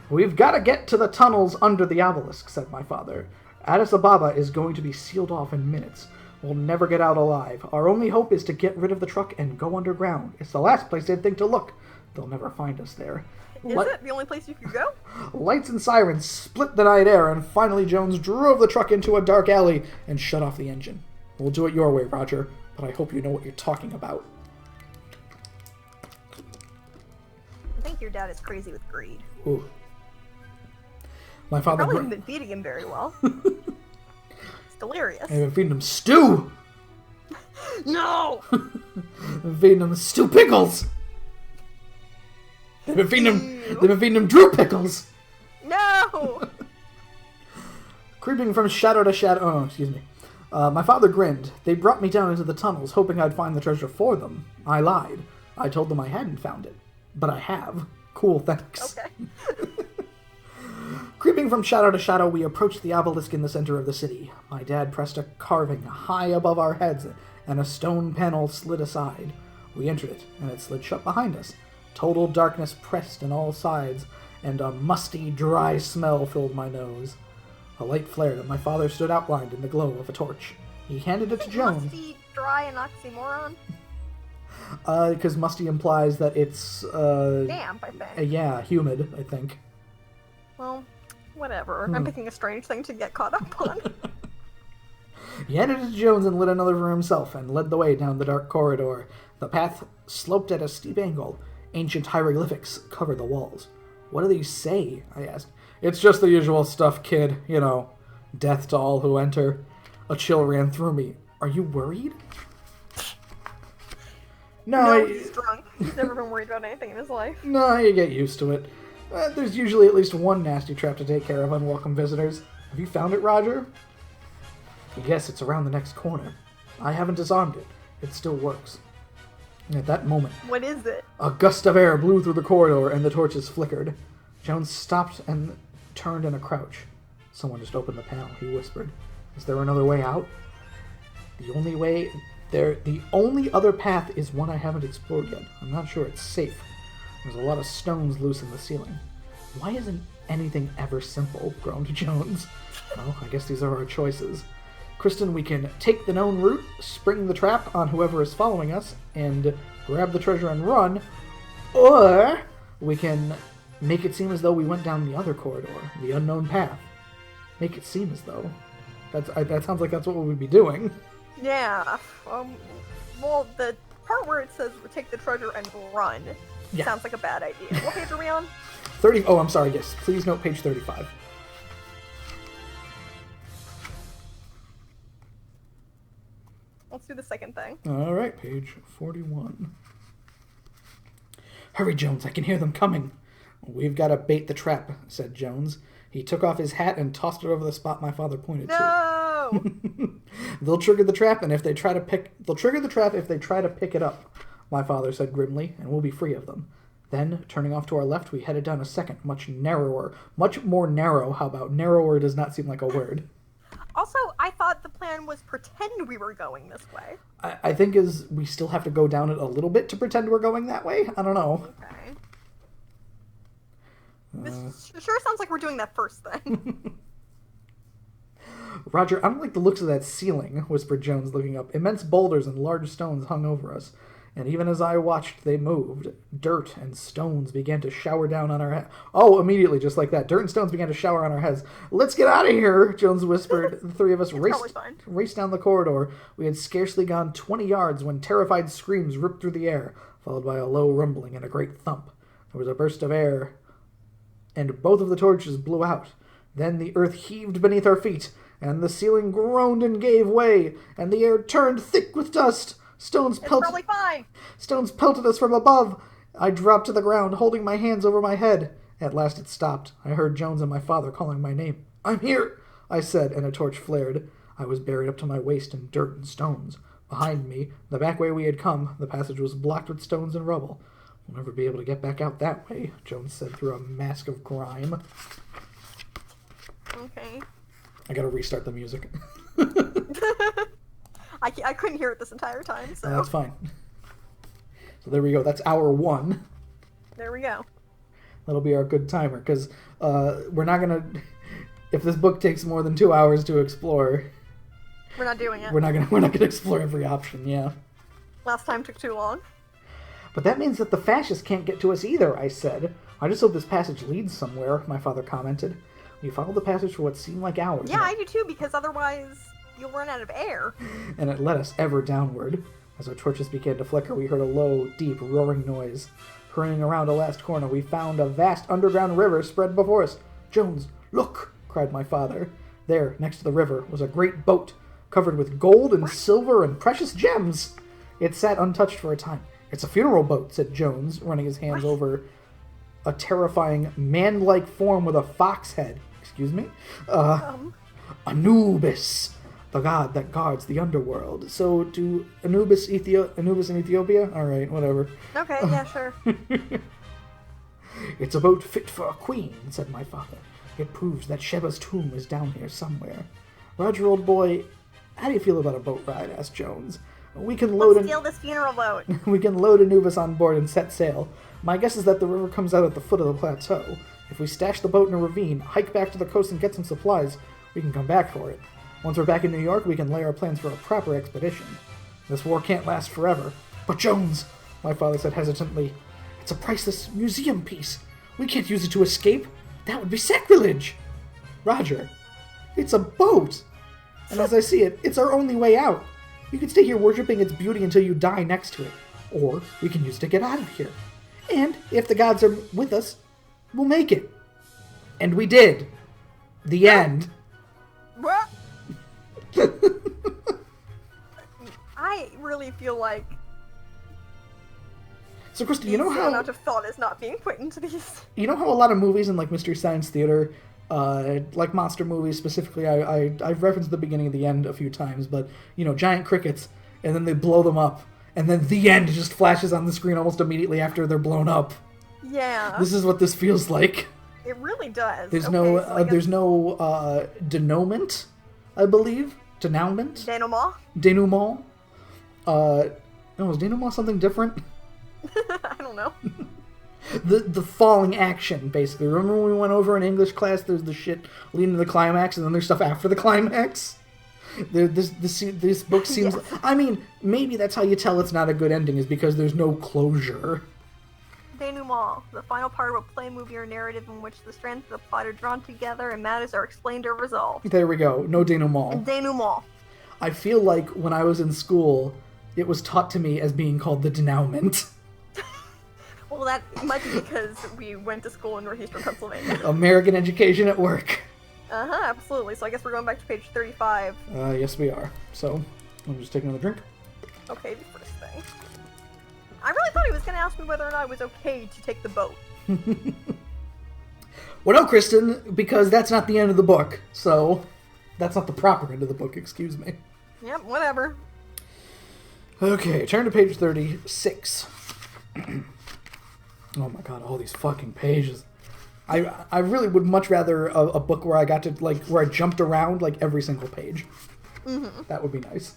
We've got to get to the tunnels under the obelisk, said my father. Addis Ababa is going to be sealed off in minutes. We'll never get out alive. Our only hope is to get rid of the truck and go underground. It's the last place they'd think to look. They'll never find us there. Is it the only place you could go? Lights and sirens split the night air, and finally Jones drove the truck into a dark alley and shut off the engine. We'll do it your way, Roger, but I hope you know what you're talking about. I think your dad is crazy with greed. Ooh. My father Probably haven't been feeding him very well. It's delirious. I've been feeding him stew! No! I've been feeding him stew pickles! They've been feeding him Drew pickles! No! Creeping from shadow to shadow. Oh, excuse me. My father grinned. They brought me down into the tunnels, hoping I'd find the treasure for them. I lied. I told them I hadn't found it. But I have. Cool, thanks. Okay. Creeping from shadow to shadow, we approached the obelisk in the center of the city. My dad pressed a carving high above our heads, and a stone panel slid aside. We entered it, and it slid shut behind us. Total darkness pressed on all sides, and a musty, dry smell filled my nose. A light flared, and my father stood outlined in the glow of a torch. He handed it to Jones. Musty, dry, and oxymoron? Because musty implies that it's, damp, I think. Yeah, humid, I think. Well, whatever. I'm picking a strange thing to get caught up on. He handed it to Jones and lit another for himself, and led the way down the dark corridor. The path sloped at a steep angle. Ancient hieroglyphics covered the walls. What do these say? I asked. It's just the usual stuff, kid. You know, death to all who enter. A chill ran through me. Are you worried? No, he's drunk. He's never been worried about anything in his life. No, you get used to it. There's usually at least one nasty trap to take care of unwelcome visitors. Have you found it, Roger? Yes, it's around the next corner. I haven't disarmed it. It still works. At that moment, what is it? A gust of air blew through the corridor and the torches flickered. Jones stopped and turned in a crouch. Someone just opened the panel, he whispered. Is there another way out? The only other path is one I haven't explored yet. I'm not sure it's safe. There's a lot of stones loose in the ceiling. Why isn't anything ever simple? Groaned Jones. Well, I guess these are our choices. Kristen, we can take the known route, spring the trap on whoever is following us, and grab the treasure and run. Or we can make it seem as though we went down the other corridor, the unknown path. make it seem as though. That sounds like that's what we would be doing. Yeah. Well, the part where it says take the treasure and run sounds like a bad idea. What page are we on? 30. Oh, I'm sorry. Yes, please note page 35. Let's do the second thing. All right, page 41. Hurry, Jones! I can hear them coming. We've got to bait the trap," said Jones. He took off his hat and tossed it over the spot my father pointed to. No! They'll trigger the trap, and if they try to they'll trigger the trap if they try to pick it up, my father said grimly, and we'll be free of them. Then, turning off to our left, we headed down a second, much more narrow. How about narrower does not seem like a word. Also, I thought the plan was pretend we were going this way. I think we still have to go down it a little bit to pretend we're going that way. I don't know. Okay. This sure sounds like we're doing that first thing. Roger, I don't like the looks of that ceiling, whispered Jones, looking up. Immense boulders and large stones hung over us, and even as I watched, they moved. Dirt and stones began to shower down on our heads. Oh, immediately, just like that. Dirt and stones began to shower on our heads. "Let's get out of here," Jones whispered. The three of us raced down the corridor. We had scarcely gone 20 yards when terrified screams ripped through the air, followed by a low rumbling and a great thump. There was a burst of air, and both of the torches blew out. Then the earth heaved beneath our feet, and the ceiling groaned and gave way, and the air turned thick with dust. Stones pelted us from above. I dropped to the ground, holding my hands over my head. At last it stopped. I heard Jones and my father calling my name. "I'm here," I said, and a torch flared. I was buried up to my waist in dirt and stones. Behind me, the back way we had come, the passage was blocked with stones and rubble. "We'll never be able to get back out that way," Jones said through a mask of grime. Okay. I gotta restart the music. I couldn't hear it this entire time, so... That's fine. So there we go. That's hour 1. There we go. That'll be our good timer, because we're not gonna... If this book takes more than 2 hours to explore... We're not doing it. We're not gonna explore every option, yeah. Last time took too long. "But that means that the fascists can't get to us either," I said. "I just hope this passage leads somewhere," my father commented. We followed the passage for what seemed like hours. Yeah, I do too, because otherwise you'll run out of air. And it led us ever downward. As our torches began to flicker, we heard a low, deep, roaring noise. Hurrying around a last corner, we found a vast underground river spread before us. "Jones, look!" cried my father. There, next to the river, was a great boat, covered with gold and silver and precious gems. It sat untouched for a time. "It's a funeral boat," said Jones, running his hands over a terrifying, man-like form with a fox head. Excuse me? Anubis, the god that guards the underworld. So, to Anubis in Ethiopia? Alright, whatever. Okay, yeah, sure. "It's a boat fit for a queen," said my father. "It proves that Sheba's tomb is down here somewhere." "Roger, old boy, how do you feel about a boat ride?" asked Jones. Let's steal this funeral boat. We can load Anubis on board and set sail. My guess is that the river comes out at the foot of the plateau. If we stash the boat in a ravine, hike back to the coast and get some supplies, we can come back for it. Once we're back in New York, we can lay our plans for a proper expedition. This war can't last forever. "But Jones," my father said hesitantly, "it's a priceless museum piece. We can't use it to escape. That would be sacrilege." "Roger, it's a boat. And as I see it, it's our only way out. You can stay here worshipping its beauty until you die next to it. Or we can use it to get out of here. And if the gods are with us, we'll make it." And we did. The end. What? I really feel like So, Kristen, you know the how... amount of thought is not being put into these. You know how a lot of movies in, like, Mystery Science Theater, like monster movies specifically, I've referenced the beginning and the end a few times, but, you know, giant crickets, and then they blow them up, and then the end just flashes on the screen almost immediately after they're blown up. Yeah. This is what this feels like. It really does. There's Okay, there's no denouement, I believe. Denouement? Denouement? Denouement. No, is denouement something different? I don't know. The falling action, basically. Remember when we went over in English class, there's the shit leading to the climax, and then there's stuff after the climax? This book seems... Yes. I mean, maybe that's how you tell it's not a good ending, is because there's no closure. denouement, the final part of a play, movie, or narrative in which the strands of the plot are drawn together and matters are explained or resolved. There we go. No denouement. Denouement. I feel like when I was in school, it was taught to me as being called the denouement. Well, that might be because we went to school in Northeastern Pennsylvania. American education at work. Uh-huh, absolutely. So I guess we're going back to page 35. Yes, we are. So, I'm just taking another drink. Okay, the first thing. I really thought he was going to ask me whether or not it was okay to take the boat. Well, no, Kristen, because that's not the end of the book. So, that's not the proper end of the book, excuse me. Yep, whatever. Okay, turn to page 36. Oh my god, all these fucking pages. I really would much rather a book where I got to, like, where I jumped around, like, every single page. Mm-hmm. That would be nice.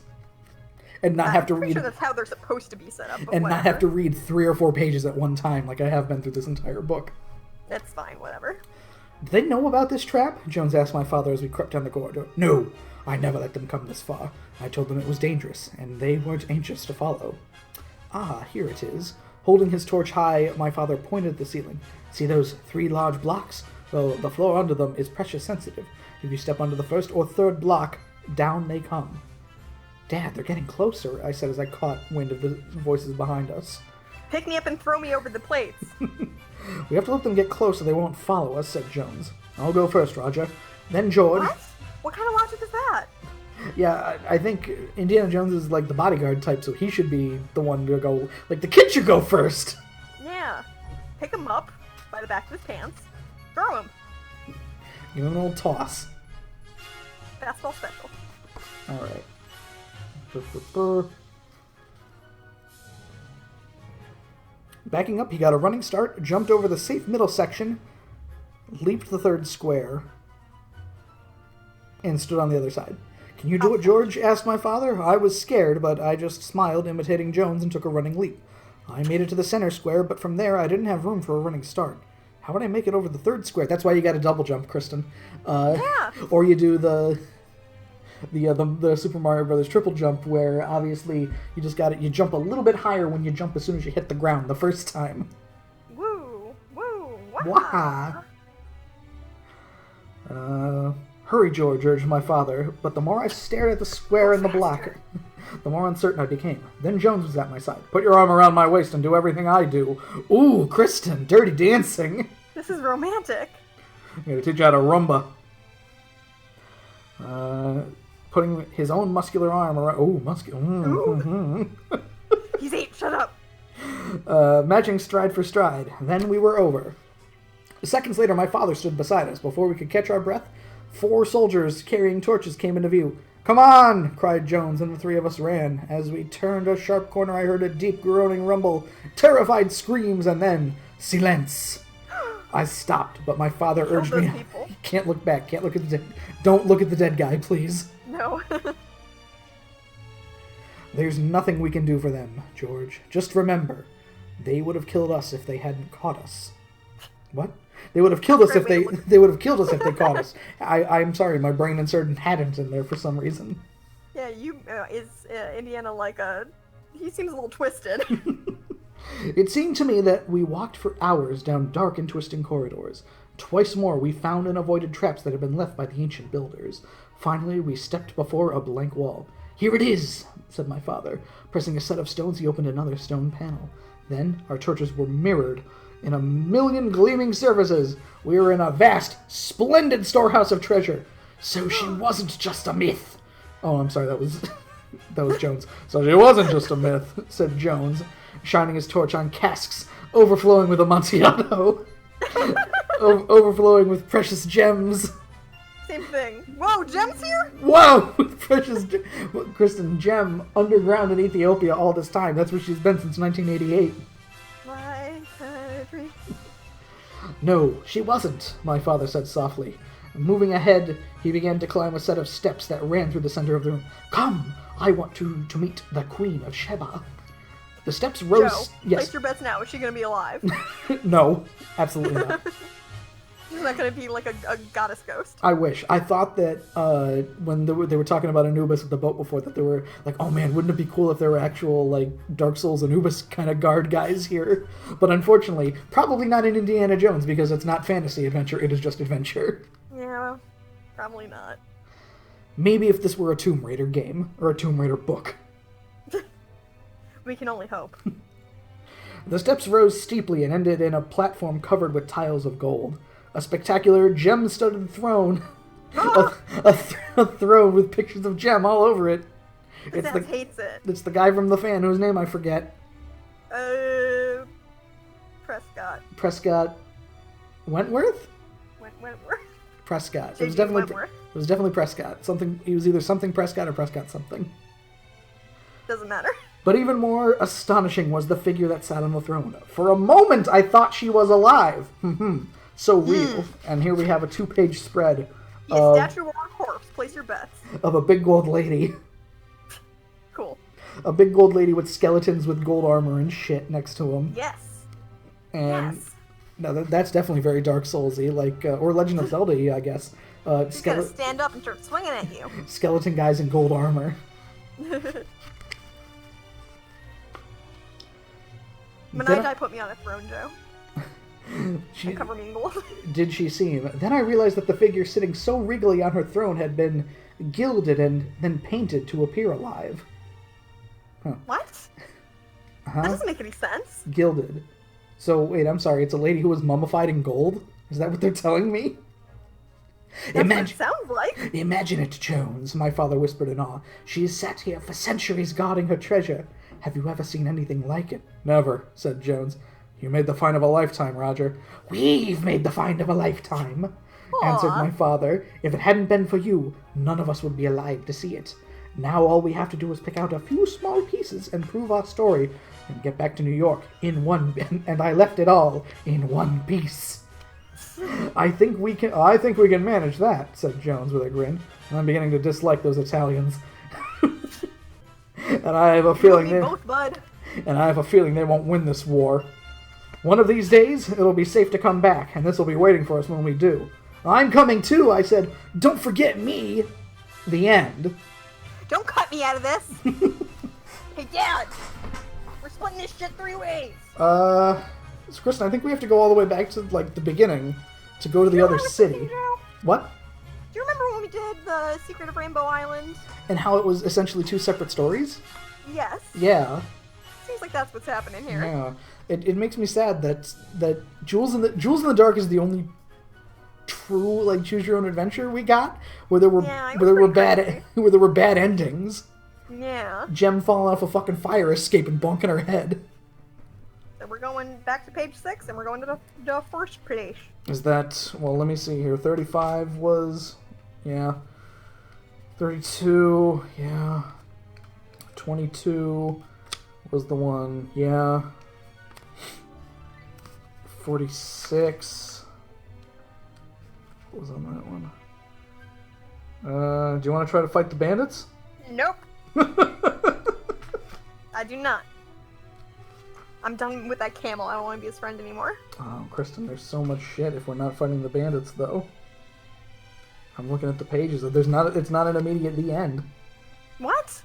And not have to read... I'm sure that's how they're supposed to be set up, but and whatever. not have to read 3 or 4 pages at one time, like I have been through this entire book. That's fine, whatever. Did they know about this trap? Jones asked my father as we crept down the corridor. No, I never let them come this far. I told them it was dangerous, and they weren't anxious to follow. Ah, here it is. Holding his torch high, my father pointed at the ceiling. See those 3 large blocks? Well, the floor under them is pressure sensitive. If you step under the first or third block, down they come. Dad, they're getting closer, I said as I caught wind of the voices behind us. Pick me up and throw me over the plates. We have to let them get close or they won't follow us, said Jones. I'll go first, Roger. Then George. What? What kind of logic is that? Yeah, I think Indiana Jones is like the bodyguard type, so he should be the one to go. Like, the kid should go first. Yeah. Pick him up by the back of his pants. Throw him. Give him an old toss. Fastball special. Alright. Backing up, he got a running start, jumped over the safe middle section, leaped the 3rd square, and stood on the other side. Can you do it, George? Asked my father. I was scared, but I just smiled, imitating Jones, and took a running leap. I made it to the center square, but from there I didn't have room for a running start. How would I make it over the 3rd square? That's why you got to double jump, Kristen. Yeah. Or you do the Super Mario Brothers triple jump, where obviously you just got it. You jump a little bit higher when you jump as soon as you hit the ground the first time. Woo, woo, Wah! Hurry, George, urged my father, but the more I stared at the square in the block, the more uncertain I became. Then Jones was at my side. Put your arm around my waist and do everything I do. Ooh, Kristen, dirty dancing. This is romantic. I'm gonna teach you how to rumba. Putting his own muscular arm around... Ooh, muscular... He's 8, shut up. Matching stride for stride. Then we were over. Seconds later, my father stood beside us. Before we could catch our breath, 4 soldiers carrying torches came into view. Come on! Cried Jones, and the 3 of us ran. As we turned a sharp corner, I heard a deep groaning rumble, terrified screams, and then... Silence! I stopped, but my father urged me... People. Can't look back. Can't look at the dead... Don't look at the dead guy, please. No. There's nothing we can do for them, George. Just remember, they would have killed us if they hadn't caught us. What? They would have killed us if they would have killed us if they caught us. I'm sorry, my brain inserted hadn't in there for some reason. Yeah, is Indiana like a... He seems a little twisted. It seemed to me that we walked for hours down dark and twisting corridors. Twice more we found and avoided traps that had been left by the ancient builders. Finally, we stepped before a blank wall. Here it is, said my father. Pressing a set of stones, he opened another stone panel. Then our torches were mirrored in 1,000,000 gleaming surfaces. We were in a vast, splendid storehouse of treasure. So she wasn't just a myth. Oh, I'm sorry, that was Jones. So she wasn't just a myth, said Jones, shining his torch on casks overflowing with Amontillado. Overflowing with precious gems. Same thing. Whoa, Jems here? Whoa! Precious Kristen, Gem, underground in Ethiopia all this time. That's where she's been since 1988. My country. No, she wasn't, my father said softly. Moving ahead, he began to climb a set of steps that ran through the center of the room. Come! I want to meet the Queen of Sheba. The steps rose... Joe, yes. place your bets now. Is she going to be alive? No, absolutely not. Isn't that gonna be like a goddess ghost? I wish. I thought that when they were talking about Anubis at the boat before, that they were like, oh man, wouldn't it be cool if there were actual, like, Dark Souls Anubis kind of guard guys here? But unfortunately, probably not in Indiana Jones, because it's not fantasy adventure, it is just adventure. Yeah, probably not. Maybe if this were a Tomb Raider game, or a Tomb Raider book. We can only hope. The steps rose steeply and ended in a platform covered with tiles of gold. A spectacular gem-studded throne. a throne with pictures of Jem all over it. Zaz hates it. It's the guy from The Fan, whose name I forget. Prescott. Wentworth? Wentworth? Prescott. It was definitely Prescott. He was either something Prescott or Prescott something. Doesn't matter. But even more astonishing was the figure that sat on the throne. For a moment, I thought she was alive. So real. And here we have a 2-page spread. Statue or corpse. Place your bets. Of a big gold lady. Cool. A big gold lady with skeletons with gold armor and shit next to him. Yes. And no, that's definitely very Dark Souls-y, like, or Legend of Zelda-y, I guess. He's gonna stand up and start swinging at you. Skeleton guys in gold armor. Menai put me on a throne, Joe. And cover me in gold. Did she seem? Then I realized that the figure sitting so regally on her throne had been gilded and then painted to appear alive. Huh. What? That doesn't make any sense. Gilded. So, wait, I'm sorry, it's a lady who was mummified in gold? Is that what they're telling me? That's what it sounds like. Imagine it, Jones, my father whispered in awe. She has sat here for centuries guarding her treasure. Have you ever seen anything like it? Never, said Jones. You made the find of a lifetime, Roger. We've made the find of a lifetime, answered my father. If it hadn't been for you, none of us would be alive to see it. Now all we have to do is pick out a few small pieces and prove our story and get back to New York in one, and I left it all in one piece. I think we can manage that, said Jones with a grin. I'm beginning to dislike those Italians. And I have a feeling they won't win this war. One of these days, it'll be safe to come back, and this will be waiting for us when we do. I'm coming too, I said. Don't forget me. The end. Don't cut me out of this. Hey, Dad. We're splitting this shit 3 ways. So Kristen, I think we have to go all the way back to, like, the beginning to go to the other city. What? Do you remember when we did the Secret of Rainbow Island? And how it was essentially 2 separate stories? Yes. Yeah. Seems like that's what's happening here. Yeah. It makes me sad that Jules in the Dark is the only true, like, choose your own adventure we got where there were bad endings. Yeah. Jem falling off a fucking fire escape and bonking her head. So we're going back to page 6 and we're going to the first page. Is that, well, let me see here. 35 was, yeah. 32, yeah. 22 was the one, yeah. 46 what was on that one? Do you want to try to fight the bandits? Nope. I do not. I'm done with that camel. I don't want to be his friend anymore. Oh, Kristen, there's so much shit if we're not fighting the bandits, though. I'm looking at the pages. It's not an immediate the end. What?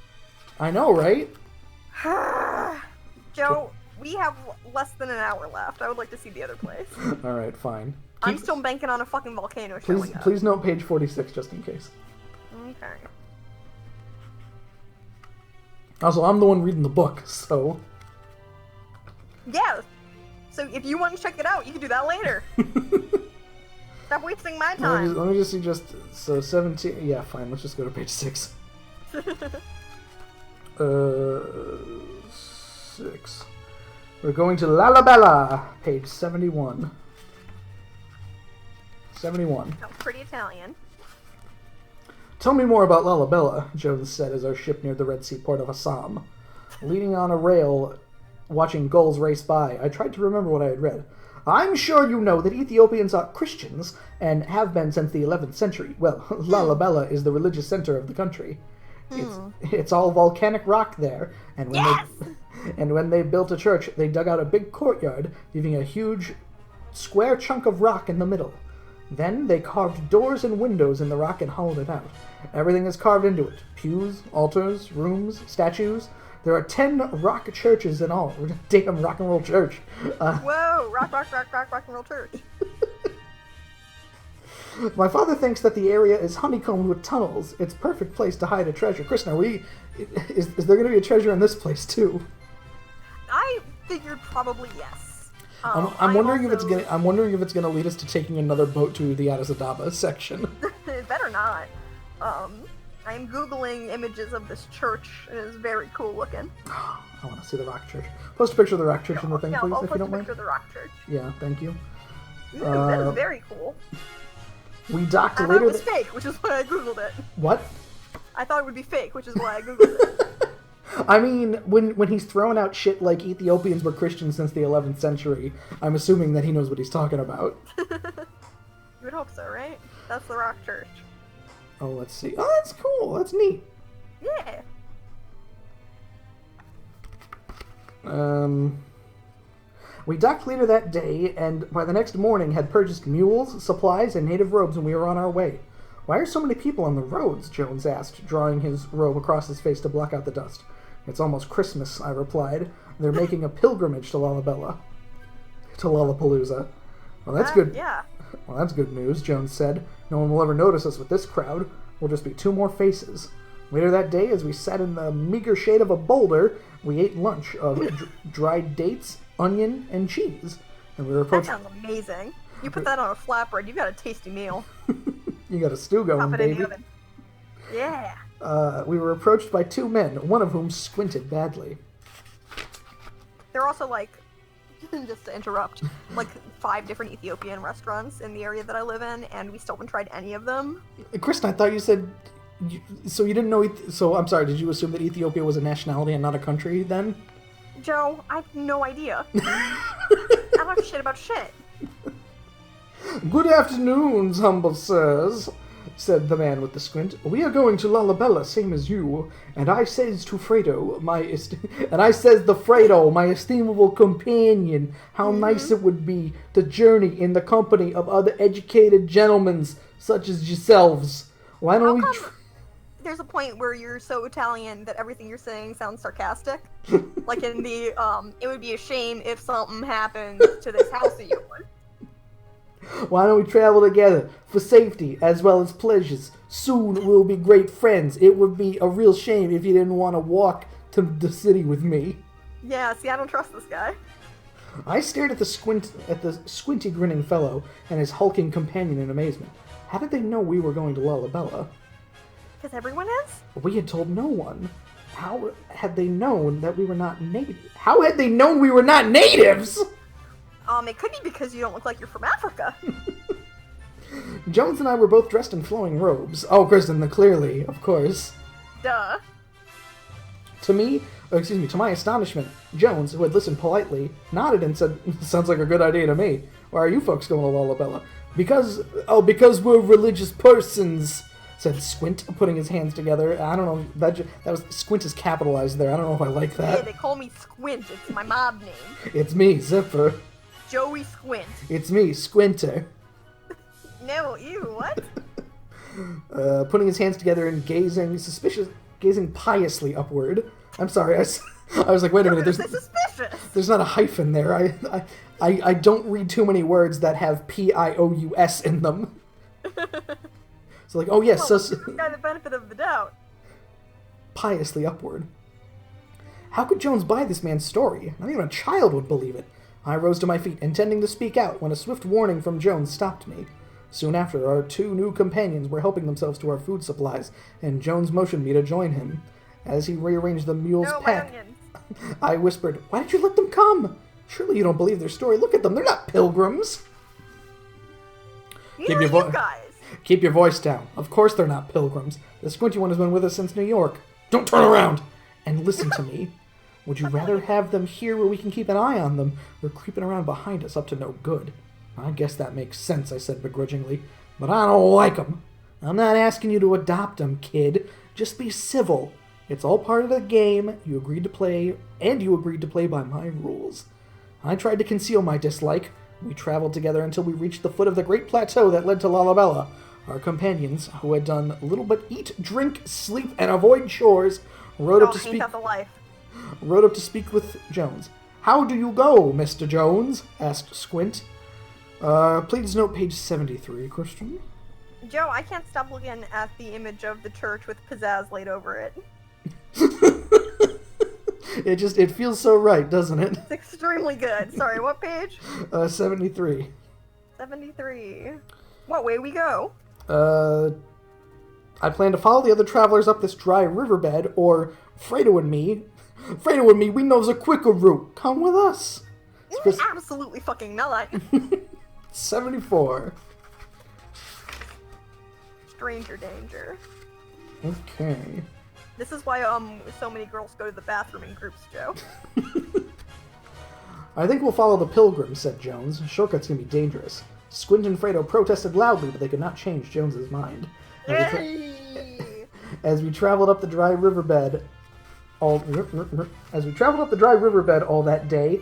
I know, right? Joe, we have less than an hour left. I would like to see the other place. Alright, fine. I'm still banking on a fucking volcano showing up. Please note page 46, just in case. Okay. Also, I'm the one reading the book, so... Yeah. So if you want to check it out, you can do that later. Stop wasting my time. Let me just see so 17... Yeah, fine, let's just go to page 6. 6. We're going to Lalabella, page 71. 71. Oh, pretty Italian. Tell me more about Lalabella, Jones said as our ship neared the Red Sea port of Assam. Leaning on a rail, watching gulls race by, I tried to remember what I had read. I'm sure you know that Ethiopians are Christians, and have been since the 11th century. Well, Lalabella is the religious center of the country. It's all volcanic rock there, and when they built a church, they dug out a big courtyard, leaving a huge square chunk of rock in the middle. Then they carved doors and windows in the rock and hollowed it out. Everything is carved into it. Pews, altars, rooms, statues. There are 10 rock churches in all. Damn, rock and roll church. Whoa, rock and roll church. My father thinks that the area is honeycombed with tunnels. It's a perfect place to hide a treasure. Kristen, is there going to be a treasure in this place too? I figured probably yes. I'm wondering if it's gonna lead us to taking another boat to the Addis Ababa section. It better not. I'm googling images of this church. It is very cool looking. I want to see the rock church. Post a picture of the rock church in the thing, please, I'll if you don't mind. post a picture of the rock church. Yeah, thank you. Ooh, that is very cool. We docked I later. thought it was fake, which is why I googled it. What? I thought it would be fake, which is why I googled it. I mean, when he's throwing out shit like Ethiopians were Christians since the 11th century, I'm assuming that he knows what he's talking about. You would hope so, right? That's the rock church. Oh, let's see. Oh, that's cool. That's neat. Yeah. We docked later that day, and by the next morning had purchased mules, supplies, and native robes, and we were on our way. Why are so many people on the roads? Jones asked, drawing his robe across his face to block out the dust. It's almost Christmas, I replied. They're making a pilgrimage to Lollapalooza. Well, that's good. Yeah. Well, that's good news, Jones said. No one will ever notice us with this crowd. We'll just be 2 more faces. Later that day, as we sat in the meager shade of a boulder, we ate lunch of dried dates, onion, and cheese. And we were approaching... That sounds amazing. You put that on a flatbread, you've got a tasty meal. You got a stew going, Pop it baby. in the oven. Yeah. We were approached by 2 men, one of whom squinted badly. They're also like, just to interrupt, like 5 different Ethiopian restaurants in the area that I live in, and we still haven't tried any of them. Kristen, I thought you said... So you didn't know... So, I'm sorry, did you assume that Ethiopia was a nationality and not a country then? Joe, I have no idea. I don't know shit about shit. Good afternoons, humble sirs, said the man with the squint. We are going to Lollapalooza, same as you. And I says to Fredo, my estimable companion, how nice it would be to journey in the company of other educated gentlemen such as yourselves. Why don't we... There's a point where you're so Italian that everything you're saying sounds sarcastic. Like in the, it would be a shame if something happened to this house of yours. Why don't we travel together for safety as well as pleasures? Soon we'll be great friends. It would be a real shame if you didn't want to walk to the city with me. Yeah, see, I don't trust this guy. I stared at the squinty grinning fellow and his hulking companion in amazement. How did they know we were going to Lollapalooza? Because everyone is? We had told no one. How had they known that we were not native? How had they known we were not natives? It could be because you don't look like you're from Africa. Jones and I were both dressed in flowing robes. Oh, Kristen, clearly, of course. Duh. To my astonishment, Jones, who had listened politely, nodded and said, "Sounds like a good idea to me. Why are you folks going to Lollapalooza?" Because we're religious persons, said Squint, putting his hands together. I don't know, that was, Squint is capitalized there. I don't know if I like that. Yeah, they call me Squint. It's my mob name. It's me, Zipper. Joey Squint. It's me, Squinter. No, ew, what? Putting his hands together and gazing piously upward. I'm sorry, I was like, wait a minute, there's not a hyphen there. I don't read too many words that have P-I-O-U-S in them. So like, oh yes, well, so... got the benefit of the doubt. Piously upward. How could Jones buy this man's story? Not even a child would believe it. I rose to my feet, intending to speak out, when a swift warning from Jones stopped me. Soon after, our 2 new companions were helping themselves to our food supplies, and Jones motioned me to join him. As he rearranged the mule's pack, I whispered, "Why did you let them come? Surely you don't believe their story. Look at them, they're not pilgrims." Keep your guys. Keep your voice down. Of course they're not pilgrims. The squinty one has been with us since New York. Don't turn around and listen to me. Would you rather have them here where we can keep an eye on them, or creeping around behind us up to no good? I guess that makes sense, I said begrudgingly, but I don't like them. I'm not asking you to adopt them, kid. Just be civil. It's all part of the game. You agreed to play by my rules. I tried to conceal my dislike, We traveled together until we reached the foot of the great plateau that led to Lalabella. Our companions, who had done little but eat, drink, sleep, and avoid chores, rode up to speak. Ain't that the life? Rode up to speak with Jones. "How do you go, Mr. Jones?" asked Squint. Please note page 73, Christian. Joe, I can't stop looking at the image of the church with pizzazz laid over it. It feels so right, doesn't it? It's extremely good. Sorry, what page? 73. 73. What way we go? I plan to follow the other travelers up this dry riverbed, or Fredo and me, we knows a quicker route. Come with us. Absolutely fucking not. 74. Stranger danger. Okay. This is why so many girls go to the bathroom in groups, Joe. I think we'll follow the pilgrims, said Jones. Shortcuts can be dangerous. Squint and Fredo protested loudly, but they could not change Jones's mind. As we traveled up the dry riverbed all that day,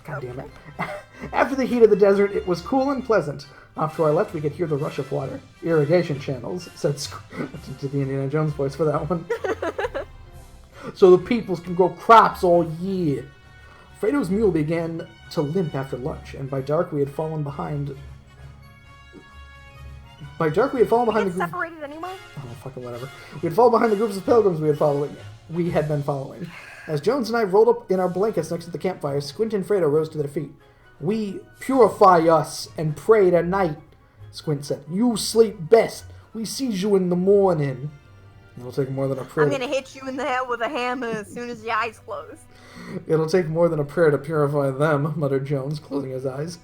God damn it. After the heat of the desert, it was cool and pleasant. Off to our left, we could hear the rush of water. Irrigation channels, said to the Indiana Jones voice for that one. So the peoples can grow crops all year. Fredo's mule began to limp after lunch, and by dark we had fallen behind. The group. Separated anyway? Oh, fucking whatever. We had fallen behind the groups of pilgrims we had been following. As Jones and I rolled up in our blankets next to the campfire, Squint and Fredo rose to their feet. "We purify us and pray tonight," Squint said. "You sleep best. We sees you in the morning." It'll take more than a prayer. I'm gonna hit you in the head with a hammer as soon as your eyes close. It'll take more than a prayer to purify them, muttered Jones, closing his eyes.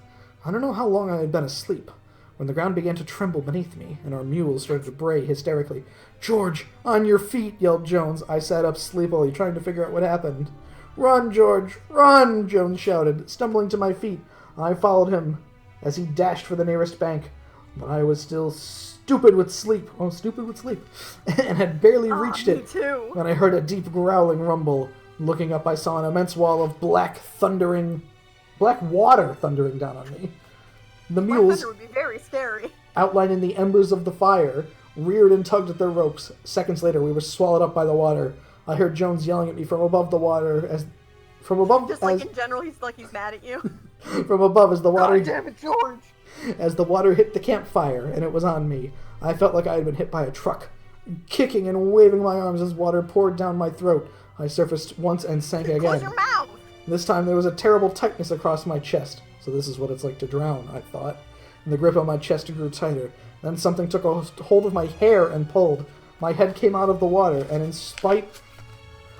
I don't know how long I had been asleep, when the ground began to tremble beneath me, and our mules started to bray hysterically. "George, on your feet!" yelled Jones. I sat up sleepily, trying to figure out what happened. "Run, George, run!" Jones shouted. Stumbling to my feet, I followed him as he dashed for the nearest bank. But I was still stupid with sleep, and had barely reached it too. when I heard a deep growling rumble. Looking up, I saw an immense wall of black water thundering down on me. The mules, would be very scary. outlining the embers of the fire, reared and tugged at their ropes. Seconds later, we were swallowed up by the water. I heard Jones yelling at me from above the water in general, he's mad at you. From above as the water. God damn it, George! As the water hit the campfire, and it was on me. I felt like I had been hit by a truck. Kicking and waving my arms as water poured down my throat, I surfaced once and sank again. Close your mouth! This time there was a terrible tightness across my chest. So this is what it's like to drown, I thought. And the grip on my chest grew tighter. Then something took a hold of my hair and pulled. My head came out of the water, and in spite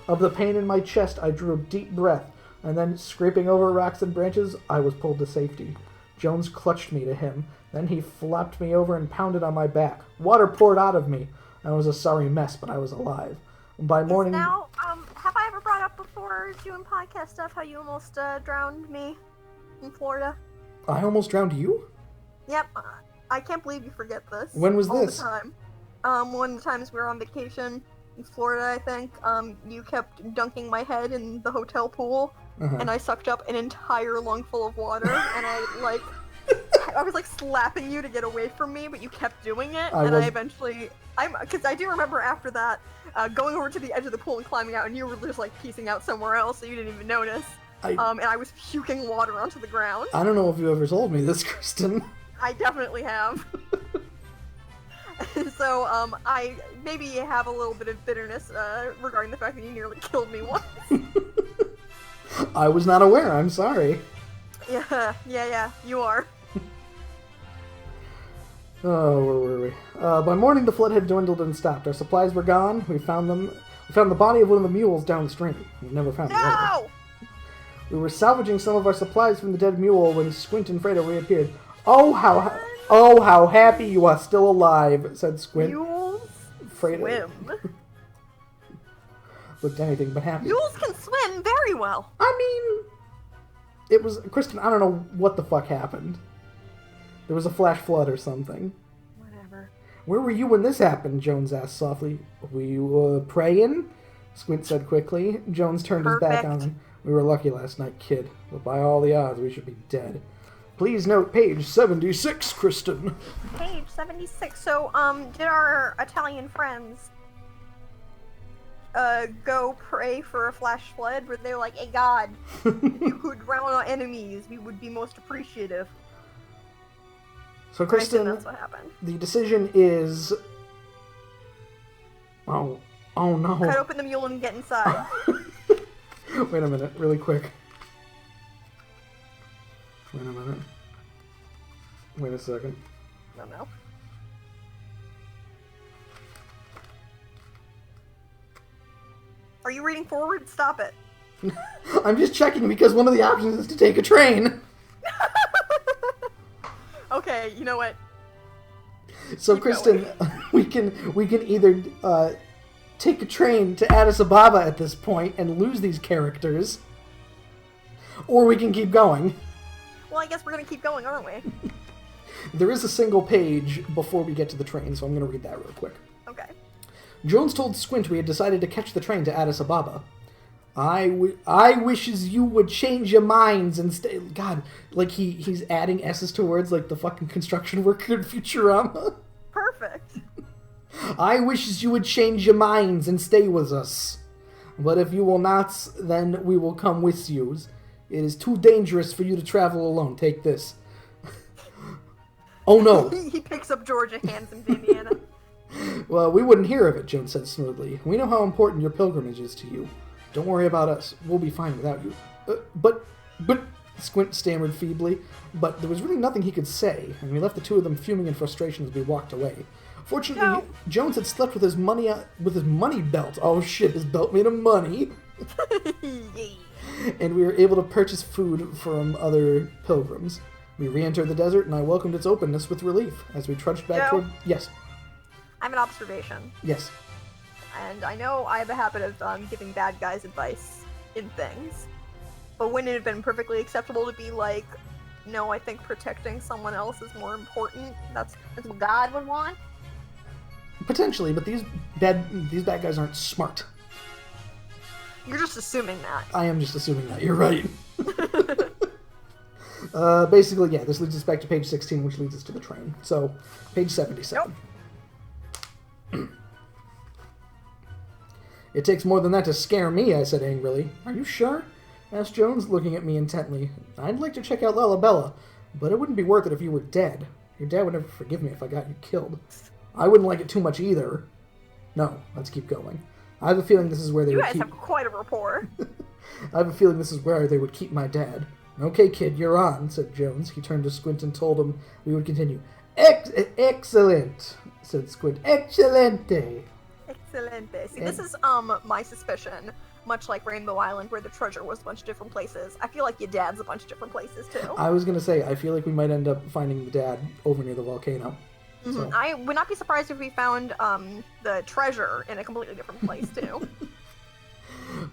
of the pain in my chest, I drew a deep breath, and then, scraping over rocks and branches, I was pulled to safety. Jones clutched me to him. Then he flopped me over and pounded on my back. Water poured out of me. I was a sorry mess, but I was alive. By morning... Now, have I ever brought up before doing podcast stuff how you almost drowned me in Florida? I almost drowned you? Yep. I can't believe you forget this. When was this? The time. One of the times we were on vacation in Florida, I think. You kept dunking my head in the hotel pool, and I sucked up an entire lungful of water, and I was slapping you to get away from me, but you kept doing it, because I do remember after that, going over to the edge of the pool and climbing out, and you were just piecing out somewhere else, so you didn't even notice. And I was puking water onto the ground. I don't know if you ever told me this, Kristen. I definitely have. So, I maybe have a little bit of bitterness regarding the fact that you nearly killed me once. I was not aware, I'm sorry. Yeah, you are. Oh, where were we? By morning, the flood had dwindled and stopped. Our supplies were gone. We found the body of one of the mules downstream. We never found the other. We were salvaging some of our supplies from the dead mule when Squint and Fredo reappeared. Oh, how happy you are still alive, said Squint. Mules Fredo swim. Looked anything but happy. Mules can swim very well. I mean, it was... Kristen, I don't know what the fuck happened. There was a flash flood or something. Whatever. Where were you when this happened? Jones asked softly. Were you, praying? Squint said quickly. Jones turned his back on him. We were lucky last night, kid. But by all the odds, we should be dead. Please note page 76, Kristen. Page 76. So, did our Italian friends go pray for a flash flood where they're like, hey God, if you could drown our enemies, we would be most appreciative. So, Kristen, that's what happened. The decision is... Oh no. Cut open the mule and get inside. Wait a minute, really quick. Wait a minute. Wait a second. No. Are you reading forward? Stop it. I'm just checking because one of the options is to take a train. Okay, you know what? So, Keep Kristen, we can either take a train to Addis Ababa at this point and lose these characters, or we can keep going. Well, I guess we're gonna keep going, aren't we? There is a single page before we get to the train, so I'm going to read that real quick. Okay. Jones told Squint we had decided to catch the train to Addis Ababa. I wishes you would change your minds and stay... God, like he's adding S's to words like the fucking construction worker in Futurama. Perfect. I wishes you would change your minds and stay with us. But if you will not, then we will come with you. It is too dangerous for you to travel alone. Take this. Oh no. He picks up Georgia, hands him to Indiana. Well, we wouldn't hear of it, Jones said smoothly. We know how important your pilgrimage is to you. Don't worry about us. We'll be fine without you. But, Squint stammered feebly. But there was really nothing he could say, and we left the two of them fuming in frustration as we walked away. Fortunately, No. Jones had slept with his money belt. Oh shit, his belt made of money. And we were able to purchase food from other pilgrims. We re-entered the desert, and I welcomed its openness with relief as we trudged back Joe? toward... Yes. I have an observation. Yes. And I know I have a habit of giving bad guys advice in things. But wouldn't it have been perfectly acceptable to be like, no, I think protecting someone else is more important? That's what God would want? Potentially, but these bad guys aren't smart. You're just assuming that. I am just assuming that. You're right. Basically, yeah, this leads us back to page 16, which leads us to the train. So, page 77. Nope. It takes more than that to scare me, I said angrily. Are you sure? Asked Jones, looking at me intently. I'd like to check out Lalabella, but it wouldn't be worth it if you were dead. Your dad would never forgive me if I got you killed. I wouldn't like it too much either. No, let's keep going. I have a feeling this is where they You would guys keep... have quite a rapport. I have a feeling this is where they would keep my dad. Okay, kid, you're on, said Jones. He turned to Squint and told him we would continue. Excellent, said Squint. Excelente. Excelente. See, this And- is, my suspicion. Much like Rainbow Island, where the treasure was a bunch of different places. I feel like your dad's a bunch of different places, too. I was going to say, I feel like we might end up finding the dad over near the volcano. So. I would not be surprised if we found, the treasure in a completely different place, too.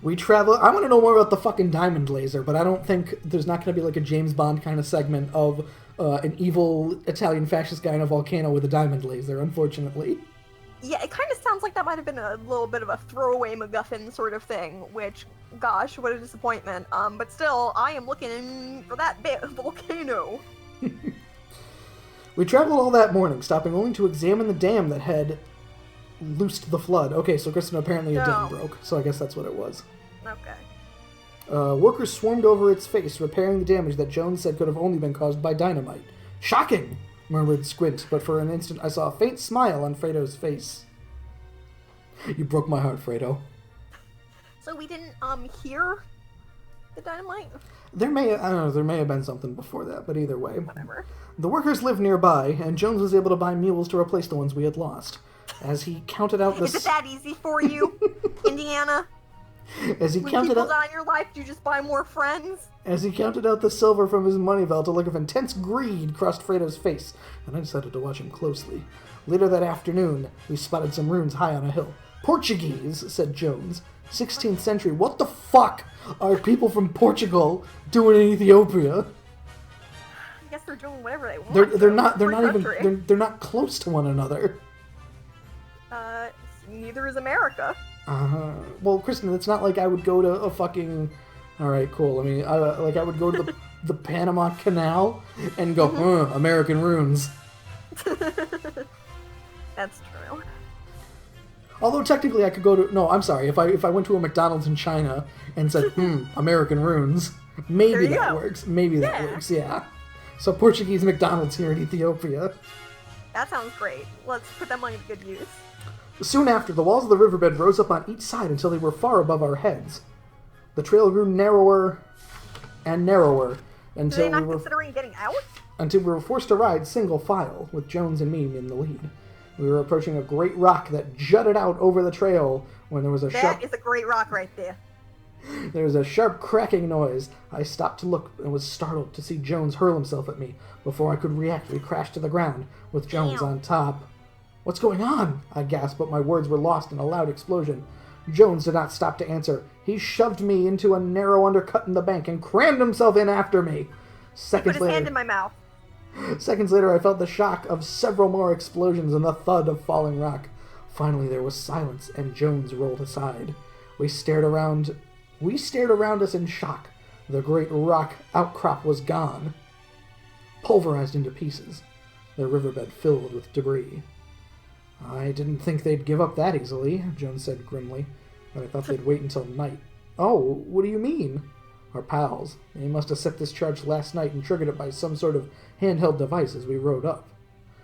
We travel... I want to know more about the fucking diamond laser, but I don't think there's not going to be like a James Bond kind of segment of an evil Italian fascist guy in a volcano with a diamond laser, unfortunately. Yeah, it kind of sounds like that might have been a little bit of a throwaway MacGuffin sort of thing, which, gosh, what a disappointment. But still, I am looking for that bit of volcano. We traveled all that morning, stopping only to examine the dam that had loosed the flood. Okay, so Kristen, apparently a dam broke, so I guess that's what it was. Okay. Workers swarmed over its face, repairing the damage that Jones said could have only been caused by dynamite. Shocking! Murmured Squint, but for an instant I saw a faint smile on Fredo's face. You broke my heart, Fredo. So we didn't, hear the dynamite? There may have been something before that, but either way. Whatever. The workers lived nearby, and Jones was able to buy mules to replace the ones we had lost. As he counted out the... Is it that easy for you, Indiana? As he When counted people out... die in your life, do you just buy more friends? As he counted out the silver from his money belt, a look of intense greed crossed Fredo's face, and I decided to watch him closely. Later that afternoon, we spotted some ruins high on a hill. Portuguese, said Jones. 16th century. What the fuck are people from Portugal doing in Ethiopia? I guess they're doing whatever they want. They're not Free even country. they're not close to one another. Neither is America. Well, Kristen, it's not like I would go to a fucking... Alright, cool. I mean, I would go to the the Panama Canal and go, American runes. That's true. Although technically I could go to... No, I'm sorry. If I went to a McDonald's in China and said, American runes, maybe that works. Maybe that works, yeah. So Portuguese McDonald's here in Ethiopia. That sounds great. Let's put that money to good use. Soon after, the walls of the riverbed rose up on each side until they were far above our heads. The trail grew narrower and narrower until considering getting out? Until we were forced to ride single file, with Jones and me in the lead. We were approaching a great rock that jutted out over the trail when there was That is a great rock right there. There was a sharp cracking noise. I stopped to look and was startled to see Jones hurl himself at me. Before I could react, we crashed to the ground, with Jones on top. "What's going on?" I gasped, but my words were lost in a loud explosion. Jones did not stop to answer. He shoved me into a narrow undercut in the bank and crammed himself in after me. Put his hand in my mouth. Seconds later, I felt the shock of several more explosions and the thud of falling rock. Finally, there was silence, and Jones rolled aside. We stared around us in shock. The great rock outcrop was gone, pulverized into pieces, the riverbed filled with debris. "I didn't think they'd give up that easily," Jones said grimly, "but I thought they'd wait until night." "Oh, what do you mean?" "Our pals. They must have set this charge last night and triggered it by some sort of handheld device as we rode up.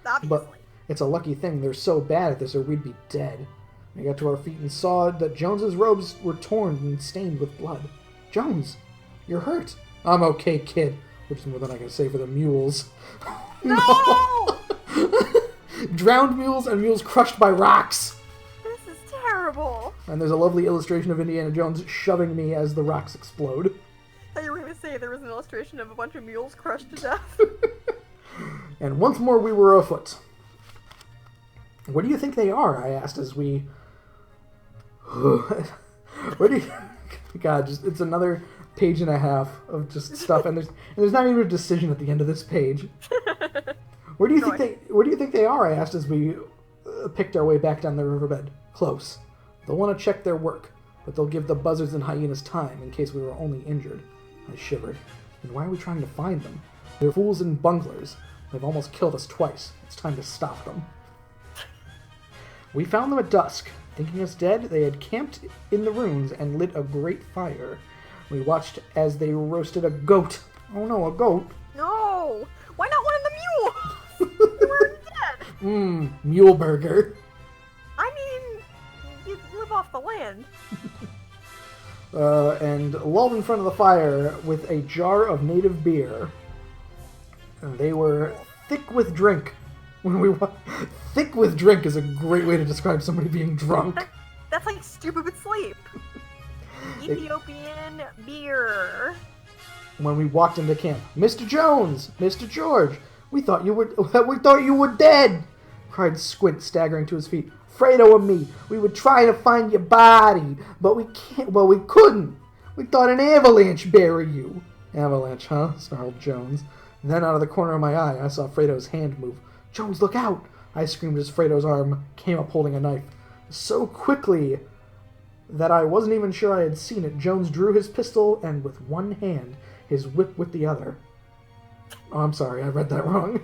Obviously. But it's a lucky thing they're so bad at this or we'd be dead." We got to our feet and saw that Jones's robes were torn and stained with blood. "Jones, you're hurt." "I'm okay, kid," which is more than I can say for the mules. No! Drowned mules and mules crushed by rocks. This is terrible. And there's a lovely illustration of Indiana Jones shoving me as the rocks explode. I thought you were going to say there was an illustration of a bunch of mules crushed to death. And once more we were afoot. "What do you think they are?" I asked as we... What do you... God, it's another page and a half of just stuff, and there's not even a decision at the end of this page. Where do you think they are? I asked as we picked our way back down the riverbed. "Close. They'll want to check their work, but they'll give the buzzards and hyenas time in case we were only injured." I shivered. "And why are we trying to find them? They're fools and bunglers. They've almost killed us twice. It's time to stop them." We found them at dusk. Thinking us dead, they had camped in the ruins and lit a great fire. We watched as they roasted a goat. Oh no, a goat. No! Why not one of the mules? They were already dead. Mule burger. I mean, you live off the land. And lulled in front of the fire with a jar of native beer. And they were thick with drink. Thick with drink is a great way to describe somebody being drunk. That's like stupid with sleep. Ethiopian beer. When we walked into camp, "Mr. Jones, Mr. George, we thought you were dead!" cried Squint, staggering to his feet. "Fredo and me, we were trying to find your body, but we couldn't. We thought an avalanche buried you." "Avalanche, huh?" snarled Jones. Then out of the corner of my eye, I saw Fredo's hand move. "Jones, look out!" I screamed as Fredo's arm came up holding a knife. So quickly that I wasn't even sure I had seen it, Jones drew his pistol and with one hand, his whip with the other. Oh, I'm sorry, I read that wrong.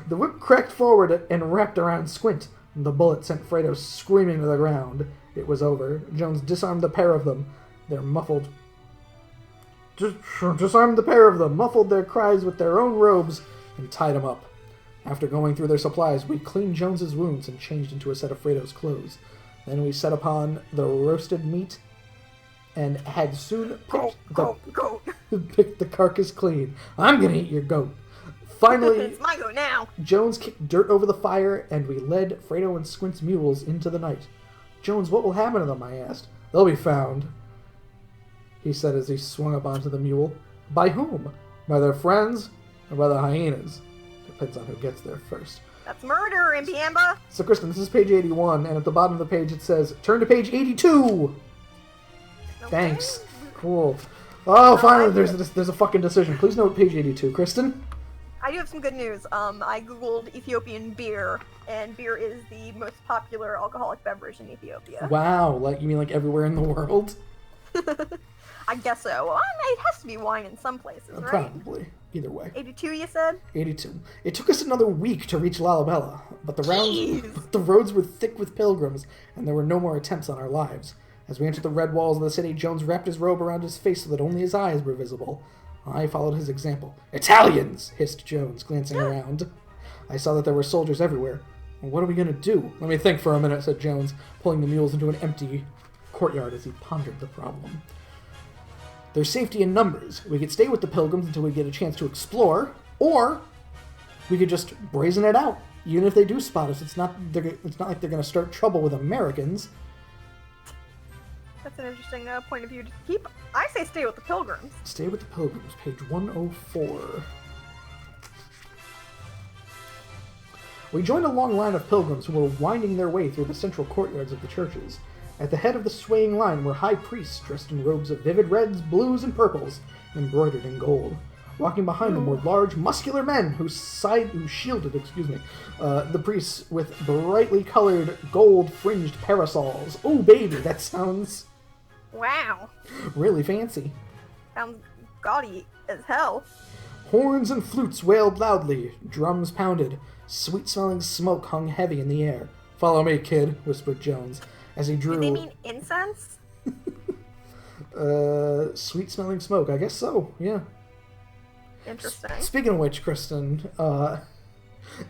The whip cracked forward and wrapped around Squint. The bullet sent Fredo screaming to the ground. It was over. Jones disarmed the pair of them. Muffled their cries with their own robes, and tied him up. After going through their supplies, we cleaned Jones's wounds and changed into a set of Fredo's clothes. Then we set upon the roasted meat and had soon picked the carcass clean. "I'm gonna eat your goat." Finally, it's my goat now. Jones kicked dirt over the fire, and we led Fredo and Squint's mules into the night. "Jones, what will happen to them?" I asked. "They'll be found," he said as he swung up onto the mule. "By whom? By their friends or by the hyenas? Depends on who gets there first." That's murder, Impiamba. So, Kristen, this is page 81, and at the bottom of the page it says, "Turn to page 82!" Okay. Thanks. Cool. Oh, finally, there's a fucking decision. Please note page 82. Kristen? I do have some good news. I googled Ethiopian beer, and beer is the most popular alcoholic beverage in Ethiopia. Wow, you mean like everywhere in the world? I guess so. Well, it has to be wine in some places, right? Probably. Either way. 82, you said? 82. It took us another week to reach Lalabella, but the roads were thick with pilgrims, and there were no more attempts on our lives. As we entered the red walls of the city, Jones wrapped his robe around his face so that only his eyes were visible. I followed his example. "Italians!" hissed Jones, glancing around. I saw that there were soldiers everywhere. "Well, what are we going to do?" "Let me think for a minute," said Jones, pulling the mules into an empty courtyard as he pondered the problem. "There's safety in numbers. We could stay with the pilgrims until we get a chance to explore, or we could just brazen it out. Even if they do spot us, it's not like they're going to start trouble with Americans." That's an interesting point of view to keep. I say stay with the pilgrims. Stay with the pilgrims, page 104. We joined a long line of pilgrims who were winding their way through the central courtyards of the churches. At the head of the swaying line were high priests dressed in robes of vivid reds, blues, and purples, embroidered in gold. Walking behind them were large, muscular men who shielded the priests with brightly colored, gold-fringed parasols. Oh, baby, that sounds... Wow. really fancy. Sounds gaudy as hell. Horns and flutes wailed loudly, drums pounded, sweet-smelling smoke hung heavy in the air. "Follow me, kid," whispered Jones, as he drew... Do they mean incense? Sweet-smelling smoke, I guess so, yeah. Interesting. Speaking of which, Kristen,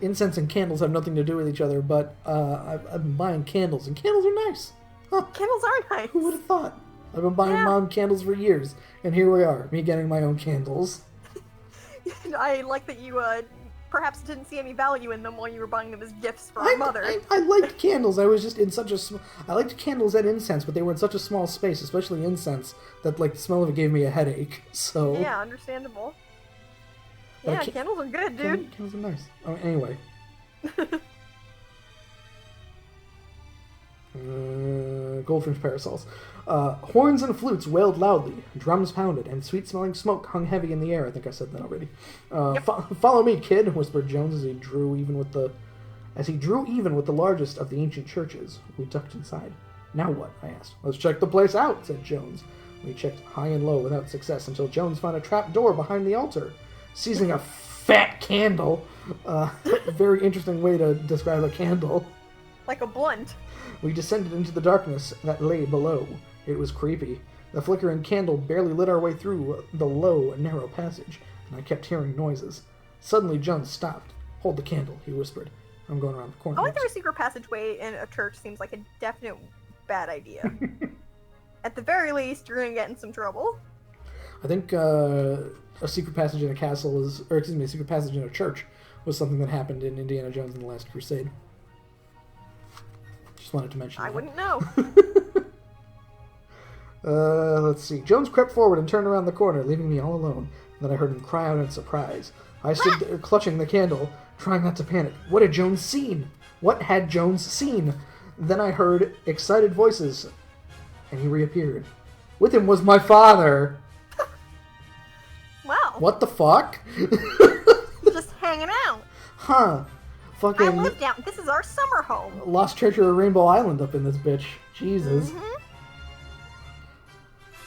incense and candles have nothing to do with each other, but I've been buying candles, and candles are nice. Huh. Candles are nice. Who would have thought? I've been buying mom candles for years, and here we are, me getting my own candles. I like that you perhaps didn't see any value in them while you were buying them as gifts for your mother. I liked candles. I was just in such a... I liked candles and incense, but they were in such a small space, especially incense, that like the smell of it gave me a headache, so... Yeah, understandable. Yeah, candles are good, dude. Candles are nice. Anyway. Goldfinch parasols. Horns and flutes wailed loudly, drums pounded, and sweet-smelling smoke hung heavy in the air. I think I said that already. Follow me, kid, whispered Jones as he drew even with the largest of the ancient churches. We ducked inside. "Now what?" I asked. "Let's check the place out," said Jones. We checked high and low without success until Jones found a trap door behind the altar. Seizing a fat candle, very interesting way to describe a candle. Like a blunt. We descended into the darkness that lay below. It was creepy. The flickering candle barely lit our way through the low, narrow passage, and I kept hearing noises. Suddenly, Jones stopped. "Hold the candle," he whispered. "I'm going around the corner." Going through a secret passageway in a church seems like a definite bad idea. At the very least, you're going to get in some trouble. I think a secret passage in a castle a secret passage in a church was something that happened in Indiana Jones and the Last Crusade. Just wanted to mention that. I wouldn't know. Let's see. Jones crept forward and turned around the corner, leaving me all alone. Then I heard him cry out in surprise. I stood there clutching the candle, trying not to panic. What had Jones seen? What had Jones seen? Then I heard excited voices, and he reappeared. With him was my father. Wow. What the fuck? Just hanging out. Huh. Fucking... I live down... This is our summer home. Lost treasure of Rainbow Island up in this bitch. Jesus. Mm-hmm.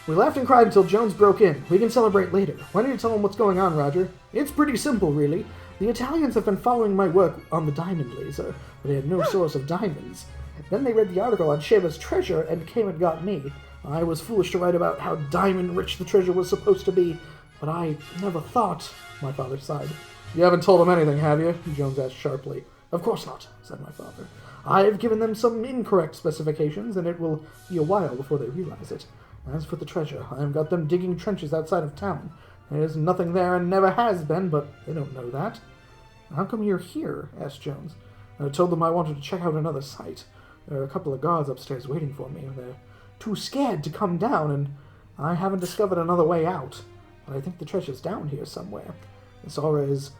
We laughed and cried until Jones broke in. "We can celebrate later. Why don't you tell him what's going on, Roger?" "It's pretty simple, really. The Italians have been following my work on the diamond laser, but they had no source of diamonds. Then they read the article on Sheba's treasure and came and got me. I was foolish to write about how diamond-rich the treasure was supposed to be, but I never thought," my father sighed. "You haven't told them anything, have you?" Jones asked sharply. "Of course not," said my father. "I've given them some incorrect specifications, and it will be a while before they realize it. As for the treasure, I have got them digging trenches outside of town. There's nothing there and never has been, but they don't know that." "How come you're here?" asked Jones. "I told them I wanted to check out another site. There are a couple of guards upstairs waiting for me, and they're too scared to come down, and I haven't discovered another way out. But I think the treasure's down here somewhere. This area is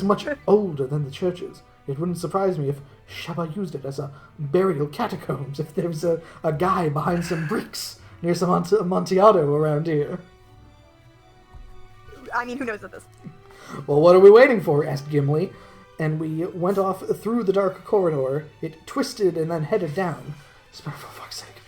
much older than the churches. It wouldn't surprise me if Sheba used it as a burial catacombs, if there was a guy behind some bricks near some Amontillado around here." I mean, who knows at this? "Well, what are we waiting for?" asked Gimli, and we went off through the dark corridor. It twisted and then headed down. For fuck's sake.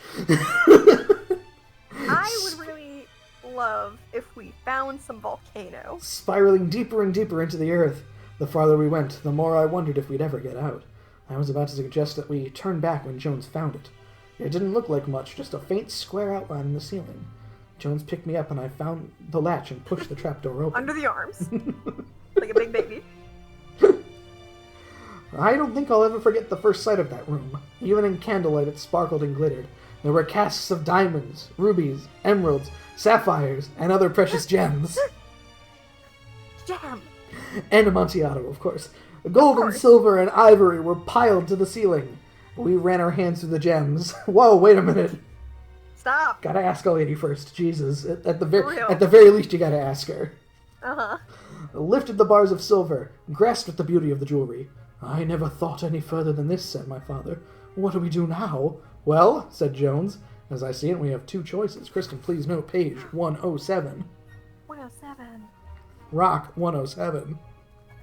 I would really love if we found some volcano. Spiraling deeper and deeper into the earth. The farther we went, the more I wondered if we'd ever get out. I was about to suggest that we turn back when Jones found it. It didn't look like much, just a faint square outline in the ceiling. Jones picked me up and I found the latch and pushed the trapdoor open. Under the arms. Like a big baby. I don't think I'll ever forget the first sight of that room. Even in candlelight it sparkled and glittered. There were casts of diamonds, rubies, emeralds, sapphires, and other precious gems. Jam! And Amontillado, of course. Gold and silver and ivory were piled to the ceiling. We ran our hands through the gems. Whoa, wait a minute. Stop. Gotta ask a lady first. Jesus. At the very least, you gotta ask her. Uh-huh. Lifted the bars of silver, grasped at the beauty of the jewelry. I never thought any further than this, said my father. What do we do now? Well, said Jones. As I see it, we have two choices. Kristen, please note page 107. 107. Rock 107.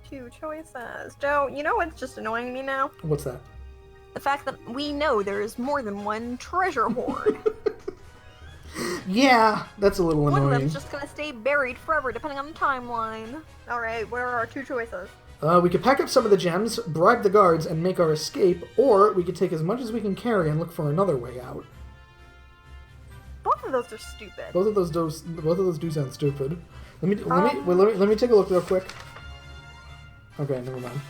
Two choices. Joe, you know what's just annoying me now? What's that? The fact that we know there is more than one treasure hoard. Yeah, that's a little annoying. One of them's just gonna stay buried forever, depending on the timeline. Alright, what are our two choices? We could pack up some of the gems, bribe the guards, and make our escape, or we could take as much as we can carry and look for another way out. Both of those are stupid. Both of those do sound stupid. Let me take a look real quick. Okay, never mind.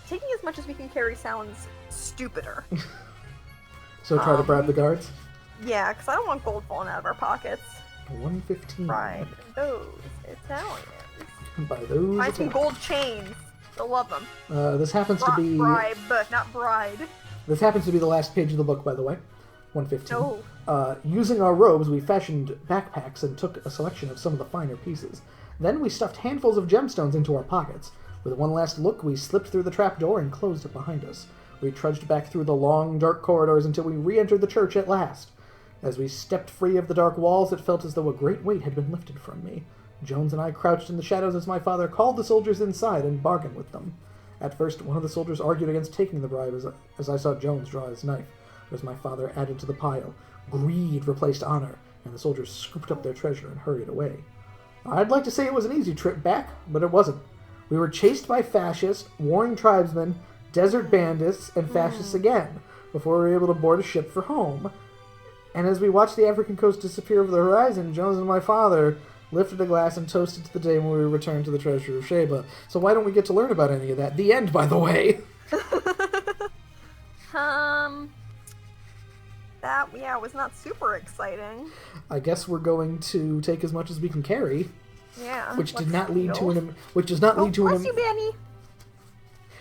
Taking as much as we can carry sounds stupider. So try to bribe the guards? Yeah, because I don't want gold falling out of our pockets. 115. Bribe those Italians. By those Find some gold chains. They'll love them. This happens to be... Bribe, but not bride. This happens to be the last page of the book, by the way. 115. Oh. Using our robes, we fashioned backpacks and took a selection of some of the finer pieces. Then we stuffed handfuls of gemstones into our pockets. With one last look, we slipped through the trapdoor and closed it behind us. We trudged back through the long, dark corridors until we re-entered the church at last. As we stepped free of the dark walls, it felt as though a great weight had been lifted from me. Jones and I crouched in the shadows as my father called the soldiers inside and bargained with them. At first, one of the soldiers argued against taking the bribe as I saw Jones draw his knife. But as my father added to the pile, greed replaced honor, and the soldiers scooped up their treasure and hurried away. I'd like to say it was an easy trip back, but it wasn't. We were chased by fascists, warring tribesmen, desert bandits, and fascists again, before we were able to board a ship for home. And as we watched the African coast disappear over the horizon, Jones and my father lifted a glass and toasted to the day when we returned to the treasure of Sheba. So why don't we get to learn about any of that? The end, by the way. That was not super exciting. I guess we're going to take as much as we can carry. Yeah. Which does not lead to an... Which does not lead to an... Bless you, Benny.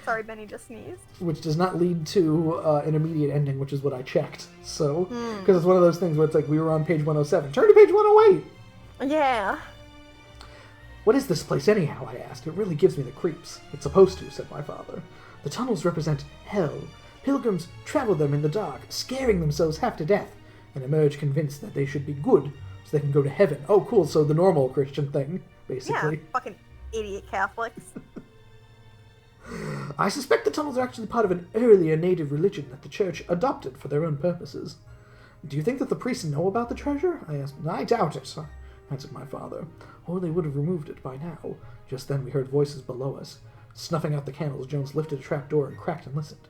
Sorry, Benny just sneezed. Which does not lead to an immediate ending, which is what I checked. So, because it's one of those things where it's like, we were on page 107. Turn to page 108! Yeah. What is this place anyhow, I asked. It really gives me the creeps. It's supposed to, said my father. The tunnels represent hell. Pilgrims travel them in the dark, scaring themselves half to death, and emerge convinced that they should be good, so they can go to heaven. Oh, cool, so the normal Christian thing, basically. Yeah, fucking idiot Catholics. I suspect the tunnels are actually part of an earlier native religion that the church adopted for their own purposes. Do you think that the priests know about the treasure? I asked. I doubt it, answered my father, or they would have removed it by now. Just then we heard voices below us. Snuffing out the candles, Jones lifted a trapdoor and cracked and listened.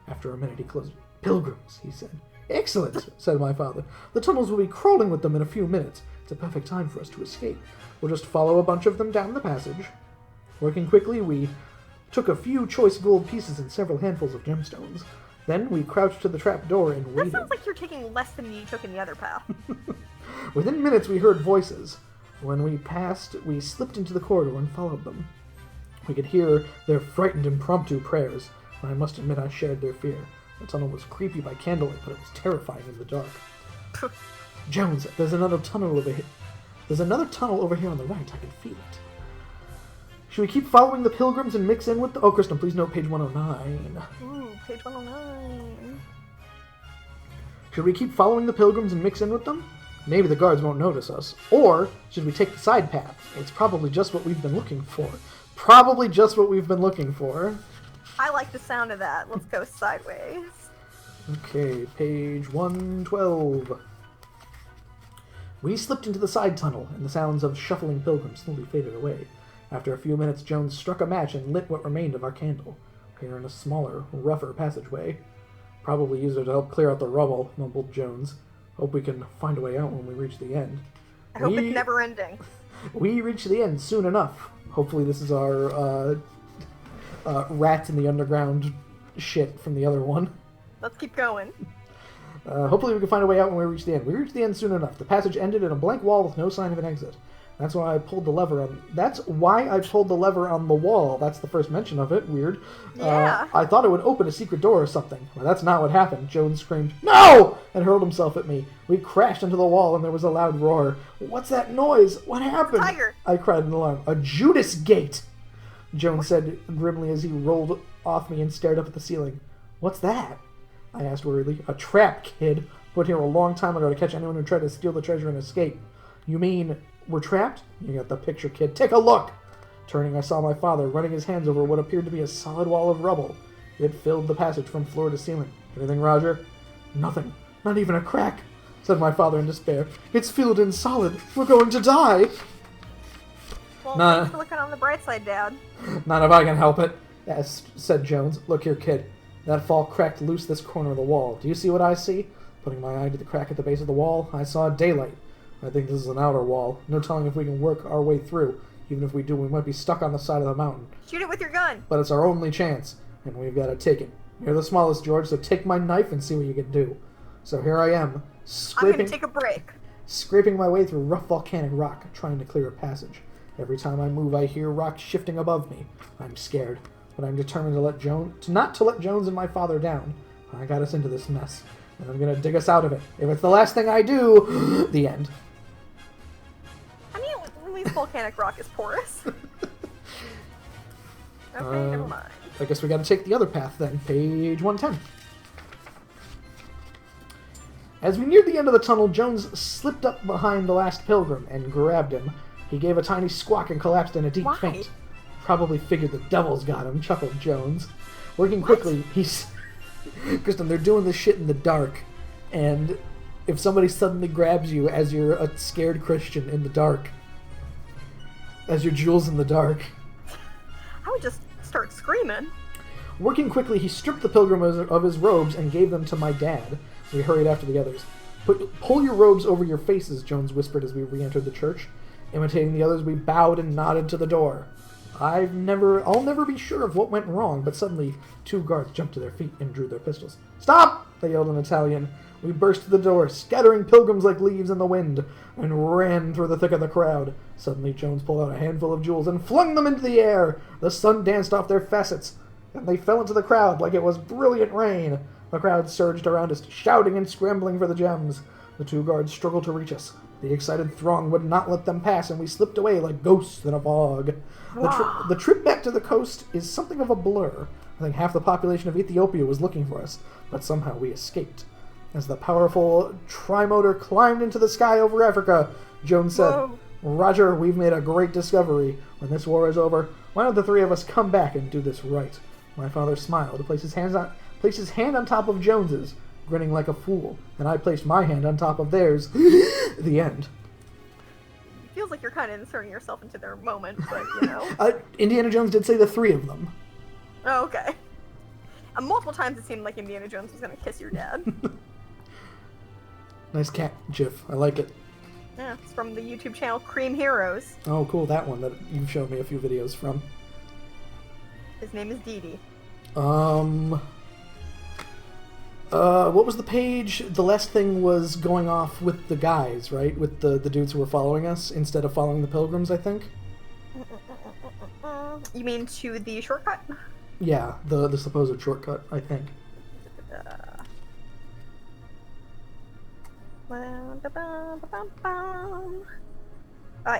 After a minute he closed it. Pilgrims, he said. Excellent, said my father. The tunnels will be crawling with them in a few minutes. It's a perfect time for us to escape. We'll just follow a bunch of them down the passage. Working quickly, we took a few choice gold pieces and several handfuls of gemstones. Then we crouched to the trap door and waited. That sounds like you're taking less than you took in the other path. Within minutes we heard voices. When we passed, we slipped into the corridor and followed them. We could hear their frightened impromptu prayers, and I must admit I shared their fear. The tunnel was creepy by candlelight, but it was terrifying in the dark. Jones, there's another tunnel over here. There's another tunnel over here on the right. I can feel it. Should we keep following the pilgrims and mix in with the... Oh, Kristen, please note page 109. Ooh, page 109. Should we keep following the pilgrims and mix in with them? Maybe the guards won't notice us. Or should we take the side path? It's probably just what we've been looking for. Probably just what we've been looking for. I like the sound of that. Let's go sideways. Okay, page 112. We slipped into the side tunnel, and the sounds of shuffling pilgrims slowly faded away. After a few minutes, Jones struck a match and lit what remained of our candle. We were in a smaller, rougher passageway. Probably used it to help clear out the rubble, mumbled Jones. Hope we can find a way out when we reach the end. I hope it's never ending. We reach the end soon enough. Hopefully this is our rats in the underground shit from the other one. Let's keep going. Hopefully we can find a way out when we reach the end. We reach the end soon enough. The passage ended in a blank wall with no sign of an exit. That's why I pulled the lever on the wall. That's the first mention of it. Weird. Yeah. I thought it would open a secret door or something. Well, that's not what happened. Jones screamed, "No!" and hurled himself at me. We crashed into the wall and there was a loud roar. What's that noise? What happened? Tiger. I cried in alarm. A Judas gate! Jones said grimly as he rolled off me and stared up at the ceiling. What's that? I asked worriedly. A trap, kid. Put here a long time ago to catch anyone who tried to steal the treasure and escape. You mean we're trapped? You got the picture, kid. Take a look! Turning, I saw my father running his hands over what appeared to be a solid wall of rubble. It filled the passage from floor to ceiling. Anything, Roger? Nothing. Not even a crack, said my father in despair. It's filled in solid. We're going to die. Well, thanks for looking on the bright side, Dad. Not if I can help it, said Jones. Look here, kid. That fall cracked loose this corner of the wall. Do you see what I see? Putting my eye to the crack at the base of the wall, I saw daylight. I think this is an outer wall. No telling if we can work our way through. Even if we do, we might be stuck on the side of the mountain. Shoot it with your gun. But it's our only chance, and we've got to take it. You're the smallest, George, so take my knife and see what you can do. So here I am, I'm gonna take a break. Scraping my way through rough volcanic rock, trying to clear a passage. Every time I move, I hear rock shifting above me. I'm scared, but I'm determined not to let Jones and my father down. I got us into this mess, and I'm gonna dig us out of it. If it's the last thing I do, the end. I mean, at least volcanic rock is porous. Okay, never mind. I guess we gotta take the other path then. Page 110. As we neared the end of the tunnel, Jones slipped up behind the last pilgrim and grabbed him. He gave a tiny squawk and collapsed in a deep faint. Probably figured the devil's got him, chuckled Jones. Working quickly, Kristen, they're doing this shit in the dark, and if somebody suddenly grabs you as you're a scared Christian in the dark, as your jewels in the dark, I would just start screaming. Working quickly, he stripped the pilgrim of his robes and gave them to my dad. We hurried after the others. Pull your robes over your faces, Jones whispered as we re-entered the church. Imitating the others, we bowed and nodded to the door. I'll never be sure of what went wrong, but suddenly 2 guards jumped to their feet and drew their pistols. Stop! They yelled in Italian. We burst through the door, scattering pilgrims like leaves in the wind, and ran through the thick of the crowd. Suddenly Jones pulled out a handful of jewels and flung them into the air. The sun danced off their facets, and they fell into the crowd like it was brilliant rain. The crowd surged around us, shouting and scrambling for the gems. The 2 guards struggled to reach us. The excited throng would not let them pass, and we slipped away like ghosts in a fog. The trip back to the coast is something of a blur. I think half the population of Ethiopia was looking for us, but somehow we escaped. As the powerful trimotor climbed into the sky over Africa, Jones said, Whoa. Roger, we've made a great discovery. When this war is over, why don't the 3 of us come back and do this right? My father smiled, placed his hand on top of Jones's, grinning like a fool, and I placed my hand on top of theirs. The end. It feels like you're kind of inserting yourself into their moment, but, you know. Indiana Jones did say the 3 of them. Oh, okay. Multiple times it seemed like Indiana Jones was going to kiss your dad. Nice cat gif. I like it. Yeah, it's from the YouTube channel Cream Heroes. Oh, cool. That one that you've shown me a few videos from. His name is Dee. What was the page? The last thing was going off with the guys, right? With the dudes who were following us instead of following the pilgrims, I think? You mean to the shortcut? Yeah, the supposed shortcut, I think.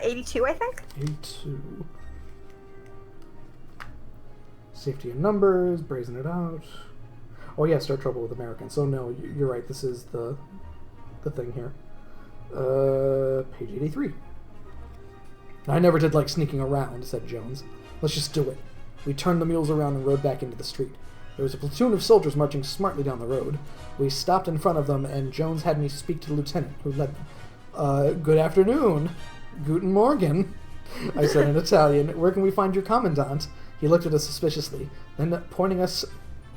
82, I think? 82. Safety in numbers, brazen it out. Oh yeah, start trouble with Americans. So no, you're right. This is the thing here. Page 83. I never did like sneaking around, said Jones. Let's just do it. We turned the mules around and rode back into the street. There was a platoon of soldiers marching smartly down the road. We stopped in front of them, and Jones had me speak to the lieutenant, who led them. Good afternoon. Guten Morgen, I said in Italian. Where can we find your commandant? He looked at us suspiciously. Then, pointing us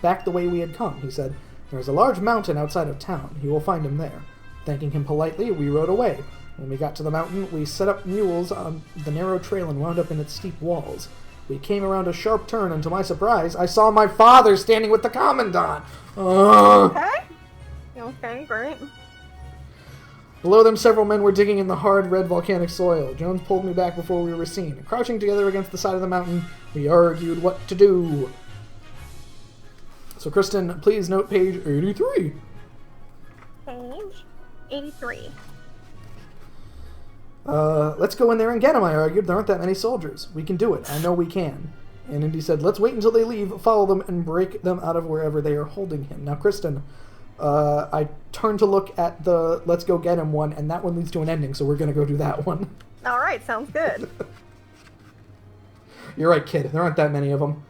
back the way we had come, he said, There is a large mountain outside of town. You will find him there. Thanking him politely, we rode away. When we got to the mountain, we set up mules on the narrow trail and wound up in its steep walls. We came around a sharp turn, and to my surprise, I saw my father standing with the commandant. Okay. Okay, great. Below them, several men were digging in the hard, red volcanic soil. Jones pulled me back before we were seen. Crouching together against the side of the mountain, we argued what to do. So, Kristen, please note page 83. Page 83. Let's go in there and get him, I argued. There aren't that many soldiers. We can do it. I know we can. And Indy said, let's wait until they leave, follow them, and break them out of wherever they are holding him. Now, Kristen, I turned to look at the let's go get him one, and that one leads to an ending, so we're going to go do that one. All right, sounds good. You're right, kid. There aren't that many of them.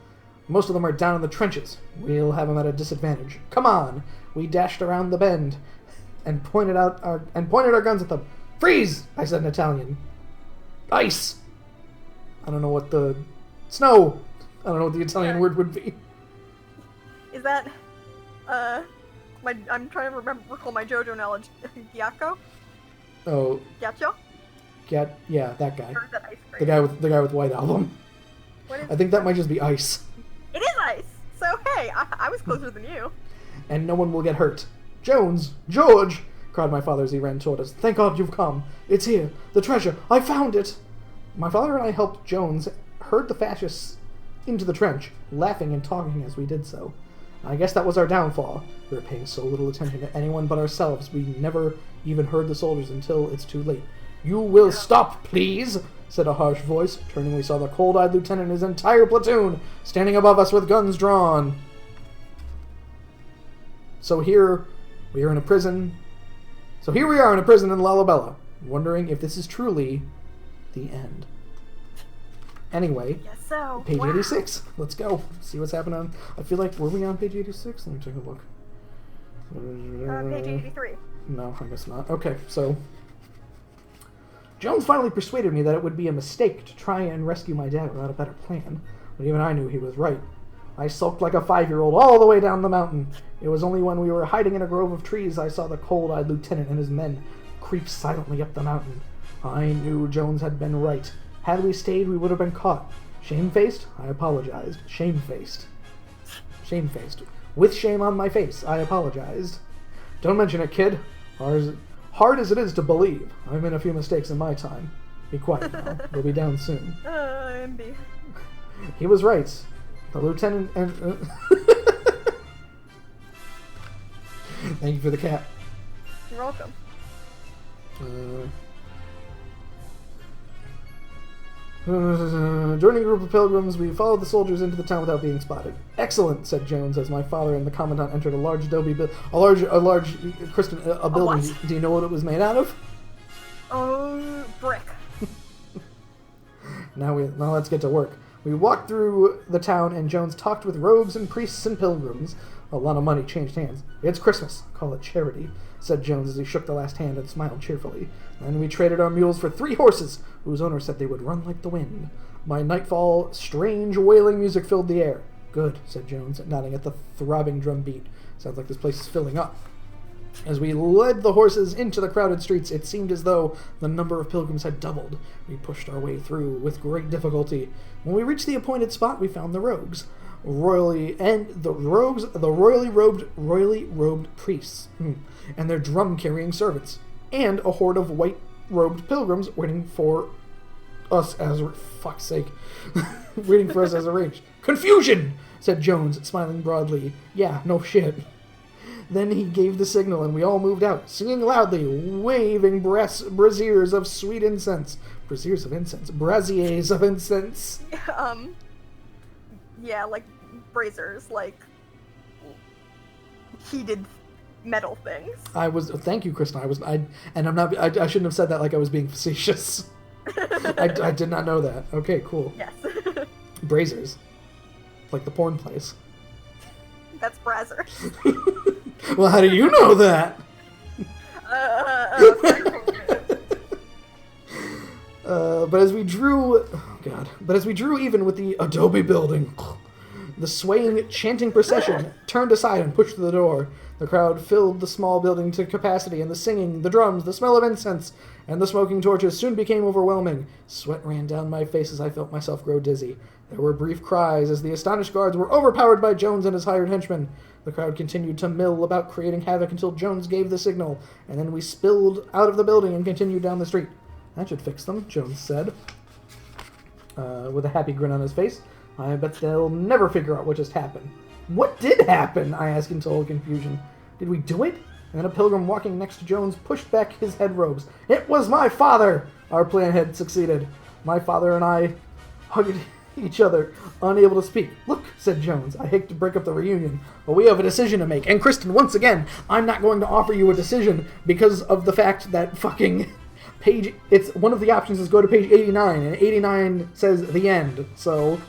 Most of them are down in the trenches. We'll have them at a disadvantage. Come on! We dashed around the bend and pointed our guns at them. Freeze! I said in Italian. Ice! I don't know what the... Snow! I don't know what the Italian word would be. Is that... I'm trying to recall my JoJo knowledge. Gyako? Oh. Gyacho? Yeah, that guy. Or is that ice cream? The guy with White Album. What is I think that might just be ice. It is ice! So, hey, I was closer than you. And no one will get hurt. Jones! George! Cried my father as he ran toward us. Thank God you've come. It's here. The treasure. I found it! My father and I helped Jones herd the fascists into the trench, laughing and talking as we did so. I guess that was our downfall. We were paying so little attention to anyone but ourselves, we never even heard the soldiers until it's too late. You will stop, please, said a harsh voice. Turning, we saw the cold-eyed lieutenant and his entire platoon standing above us with guns drawn. So here we are in a prison. So here we are in a prison in Lalabella, wondering if this is truly the end. Anyway, Yes, so. page Wow. 86. Let's go. See what's happening. I feel like, were we on page 86? Let me take a look. Page 83. No, I guess not. Okay, so... Jones finally persuaded me that it would be a mistake to try and rescue my dad without a better plan, but even I knew he was right. I sulked like a 5-year-old all the way down the mountain. It was only when we were hiding in a grove of trees I saw the cold-eyed lieutenant and his men creep silently up the mountain. I knew Jones had been right. Had we stayed, we would have been caught. Shamefaced? I apologized. Shamefaced. Shamefaced. With shame on my face, I apologized. Don't mention it, kid. Hard as it is to believe, I've made a few mistakes in my time. Be quiet now. We'll be down soon. MB. He was right. The lieutenant and... Thank you for the cat. You're welcome. Joining a group of pilgrims, we followed the soldiers into the town without being spotted. Excellent, said Jones, as my father and the commandant entered a large adobe building. A large Kristen, a building. What? Do you know what it was made out of? Oh, brick. Now let's get to work. We walked through the town, and Jones talked with rogues and priests and pilgrims. A lot of money changed hands. It's Christmas. Call it charity, said Jones as he shook the last hand and smiled cheerfully. Then we traded our mules for 3 horses, whose owner said they would run like the wind. By nightfall, strange wailing music filled the air. Good, said Jones, nodding at the throbbing drum beat. Sounds like this place is filling up. As we led the horses into the crowded streets, it seemed as though the number of pilgrims had doubled. We pushed our way through with great difficulty. When we reached the appointed spot, we found the rogues. Royally robed priests, and their drum-carrying servants, and a horde of white-robed pilgrims waiting for us as... fuck's sake. Waiting for us as arranged. Confusion! Said Jones, smiling broadly. Yeah, no shit. Then he gave the signal, and we all moved out, singing loudly, waving braziers of sweet incense. Braziers of incense. Braziers of incense. Yeah, like braziers, like heated metal things. Thank you, Kristen. I shouldn't have said that like I was being facetious. I did not know that. Okay, cool. Yes. Braziers. Like the porn place. That's Brazzer. Well, how do you know that? But as we drew, even with the adobe building, the swaying, chanting procession turned aside and pushed through the door. The crowd filled the small building to capacity, and the singing, the drums, the smell of incense, and the smoking torches soon became overwhelming. Sweat ran down my face as I felt myself grow dizzy. There were brief cries as the astonished guards were overpowered by Jones and his hired henchmen. The crowd continued to mill about creating havoc until Jones gave the signal, and then we spilled out of the building and continued down the street. That should fix them, Jones said, with a happy grin on his face. I bet they'll never figure out what just happened. What did happen? I asked in total confusion. Did we do it? And then a pilgrim walking next to Jones pushed back his head robes. It was my father! Our plan had succeeded. My father and I hugged each other, unable to speak. Look, said Jones. I hate to break up the reunion, but we have a decision to make. And Kristen, once again, I'm not going to offer you a decision because of the fact that fucking page... It's one of the options is go to page 89, and 89 says the end, so...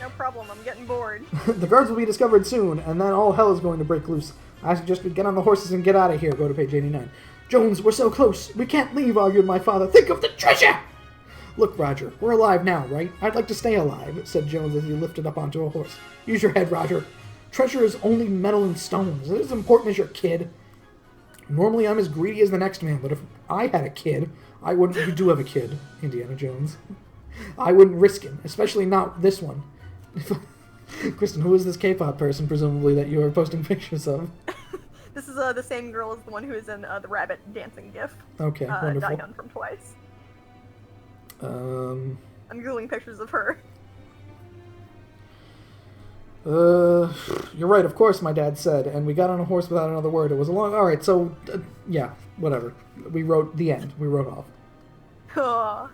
No problem, I'm getting bored. The guards will be discovered soon, and then all hell is going to break loose. I suggest we get on the horses and get out of here. Go to page 89. Jones, we're so close. We can't leave, argued my father. Think of the treasure! Look, Roger, we're alive now, right? I'd like to stay alive, said Jones as he lifted up onto a horse. Use your head, Roger. Treasure is only metal and stones. It is as important as your kid. Normally I'm as greedy as the next man, but if I had a kid, I wouldn't... You do have a kid, Indiana Jones. I wouldn't risk him, especially not this one. Kristen, who is this K-pop person, presumably, that you are posting pictures of? This is the same girl as the one who is in the rabbit dancing gif. Okay, wonderful. Daehyun from Twice. I'm Googling pictures of her. You're right, of course, my dad said, and we got on a horse without another word. It was a long... Alright, so, yeah, whatever. We wrote the end. We wrote off.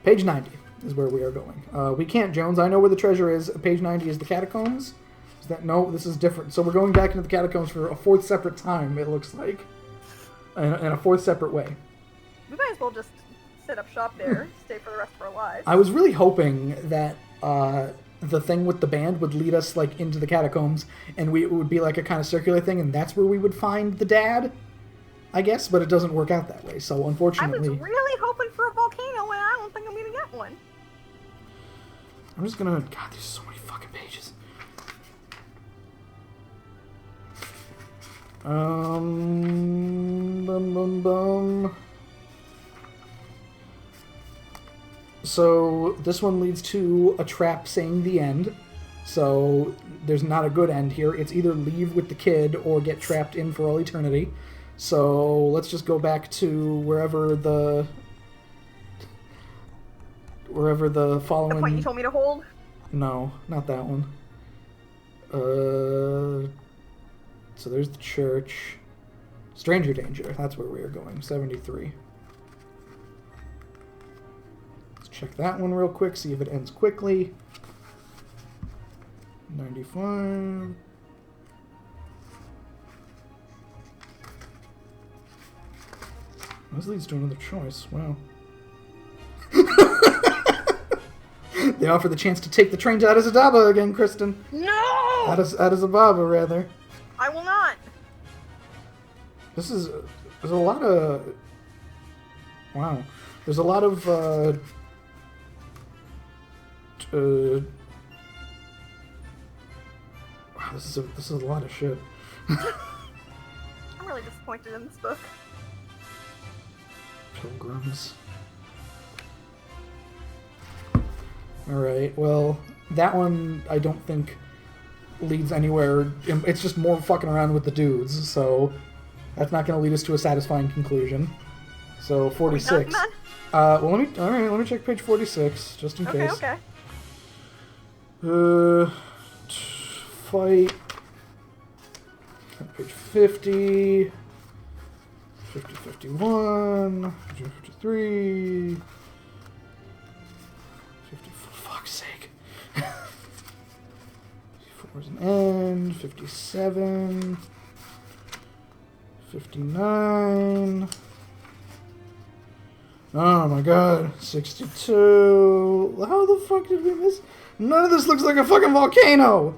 Page 90 is where we are going. We can't, Jones. I know where the treasure is. Page 90 is the catacombs. Is that... No, this is different. So we're going back into the catacombs for a fourth separate time, it looks like. In a fourth separate way. We might as well just set up shop there, stay for the rest of our lives. I was really hoping that the thing with the band would lead us like into the catacombs, and it would be like a kind of circular thing, and that's where we would find the dad, I guess, but it doesn't work out that way, so unfortunately... I was really hoping for a volcano, and I don't think I'm gonna get one. I'm just gonna... God, there's so many fucking pages. So this one leads to a trap saying the end. So there's not a good end here. It's either leave with the kid or get trapped in for all eternity. So let's just go back to wherever the following... The point you told me to hold? No, not that one. So there's the church. Stranger danger. That's where we are going. 73. Let's check that one real quick. See if it ends quickly. 95. This leads to another choice. Wow. They offer the chance to take the train to Addis-Ababa again, Kristen. No! Addis-Ababa, rather. I will not. There's a lot of... Wow. There's a lot of, wow, this is a lot of shit. I'm really disappointed in this book. Pilgrims. Alright, well, that one I don't think leads anywhere. It's just more fucking around with the dudes, so that's not going to lead us to a satisfying conclusion. So 46. Well, let me check page 46 just in case. Okay. Fight. Page 50. 50, 51. 53. 50, for fuck's sake. 54 is an end. 57. 59. Oh my god. 62. How the fuck did we miss? None of this looks like a fucking volcano!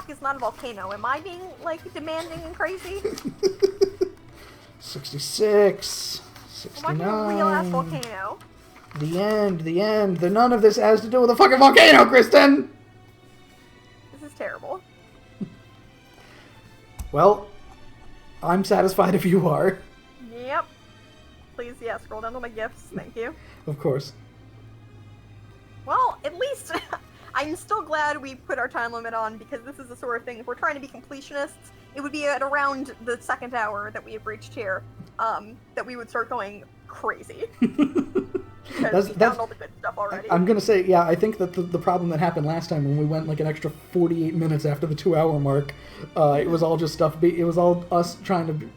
rock is not a volcano. Am I being, like, demanding and crazy? 66, Why do a real-ass 69. volcano? The end. None of this has to do with a fucking volcano, Kristen! This is terrible. Well, I'm satisfied if you are. Yep. Please, yeah, scroll down to my gifts. Thank you. Of course. Well, at least I'm still glad we put our time limit on, because this is the sort of thing, if we're trying to be completionists, it would be at around the second hour that we have reached here, that we would start going crazy. Because we found all the good stuff already. I'm gonna say, yeah, I think that the problem that happened last time when we went like an extra 48 minutes after the 2-hour mark, it was all just stuff, it was all us trying to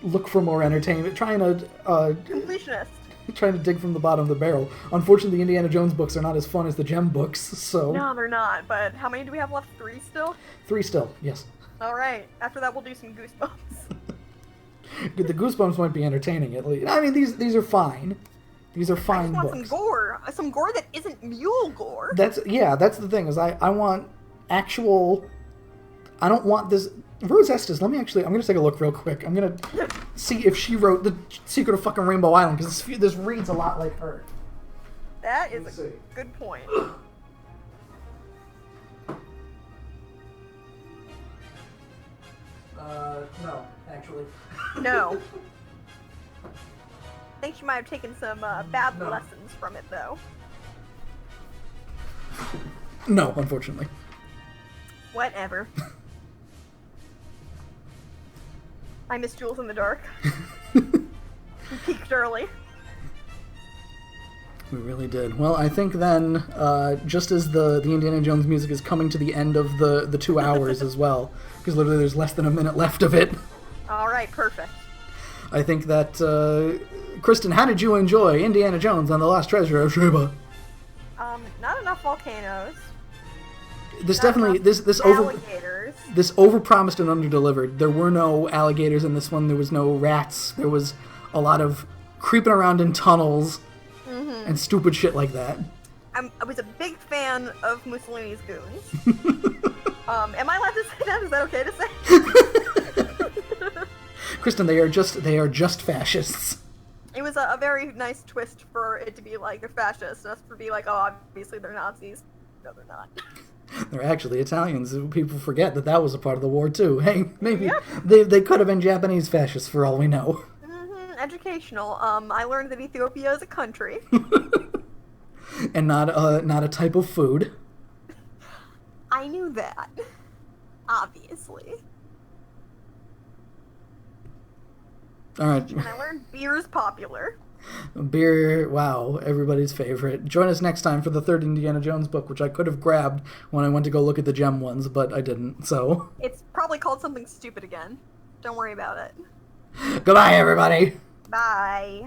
look for more entertainment, trying to Completionist. trying to dig from the bottom of the barrel. Unfortunately, the Indiana Jones books are not as fun as the Gem books, so... No, they're not, but how many do we have left? 3 still? 3 still, yes. Alright, after that we'll do some Goosebumps. The Goosebumps might be entertaining, at least. I mean, these are fine. These are fine I just books. want some gore that isn't mule gore. That's the thing, is I want actual... I don't want this... Rose Estes, I'm gonna take a look real quick. I'm gonna see if she wrote The Secret of fucking Rainbow Island, because this reads a lot like her. That is a good point. No, actually. No. I think she might have taken some bad lessons from it, though. No, unfortunately. Whatever. I miss Jules in the Dark. We peaked early. We really did. Well, I think then, just as the Indiana Jones music is coming to the end of the 2 hours as well, because literally there's less than a minute left of it. Alright, perfect. I think that, Kristen, how did you enjoy Indiana Jones and the Lost Treasure of Sheba? Not enough volcanoes. This Not definitely, enough this alligators. This overpromised and underdelivered. There were no alligators in this one. There was no rats. There was a lot of creeping around in tunnels and stupid shit like that. I was a big fan of Mussolini's goons. Am I allowed to say that? Is that okay to say? Kristen, they are just fascists. It was a very nice twist for it to be like they're fascists, and us to be like, oh, obviously they're Nazis. No, they're not. They're actually Italians. People forget that was a part of the war too. Hey, maybe they could have been Japanese fascists for all we know. Educational. I learned that Ethiopia is a country. And not a type of food. I knew that. Obviously. Alright. And I learned beer's popular. Beer, wow, everybody's favorite. Join us next time for the 3rd Indiana Jones book, which I could have grabbed when I went to go look at the Gem ones, but I didn't, so... It's probably called something stupid again. Don't worry about it. Goodbye, everybody! Bye.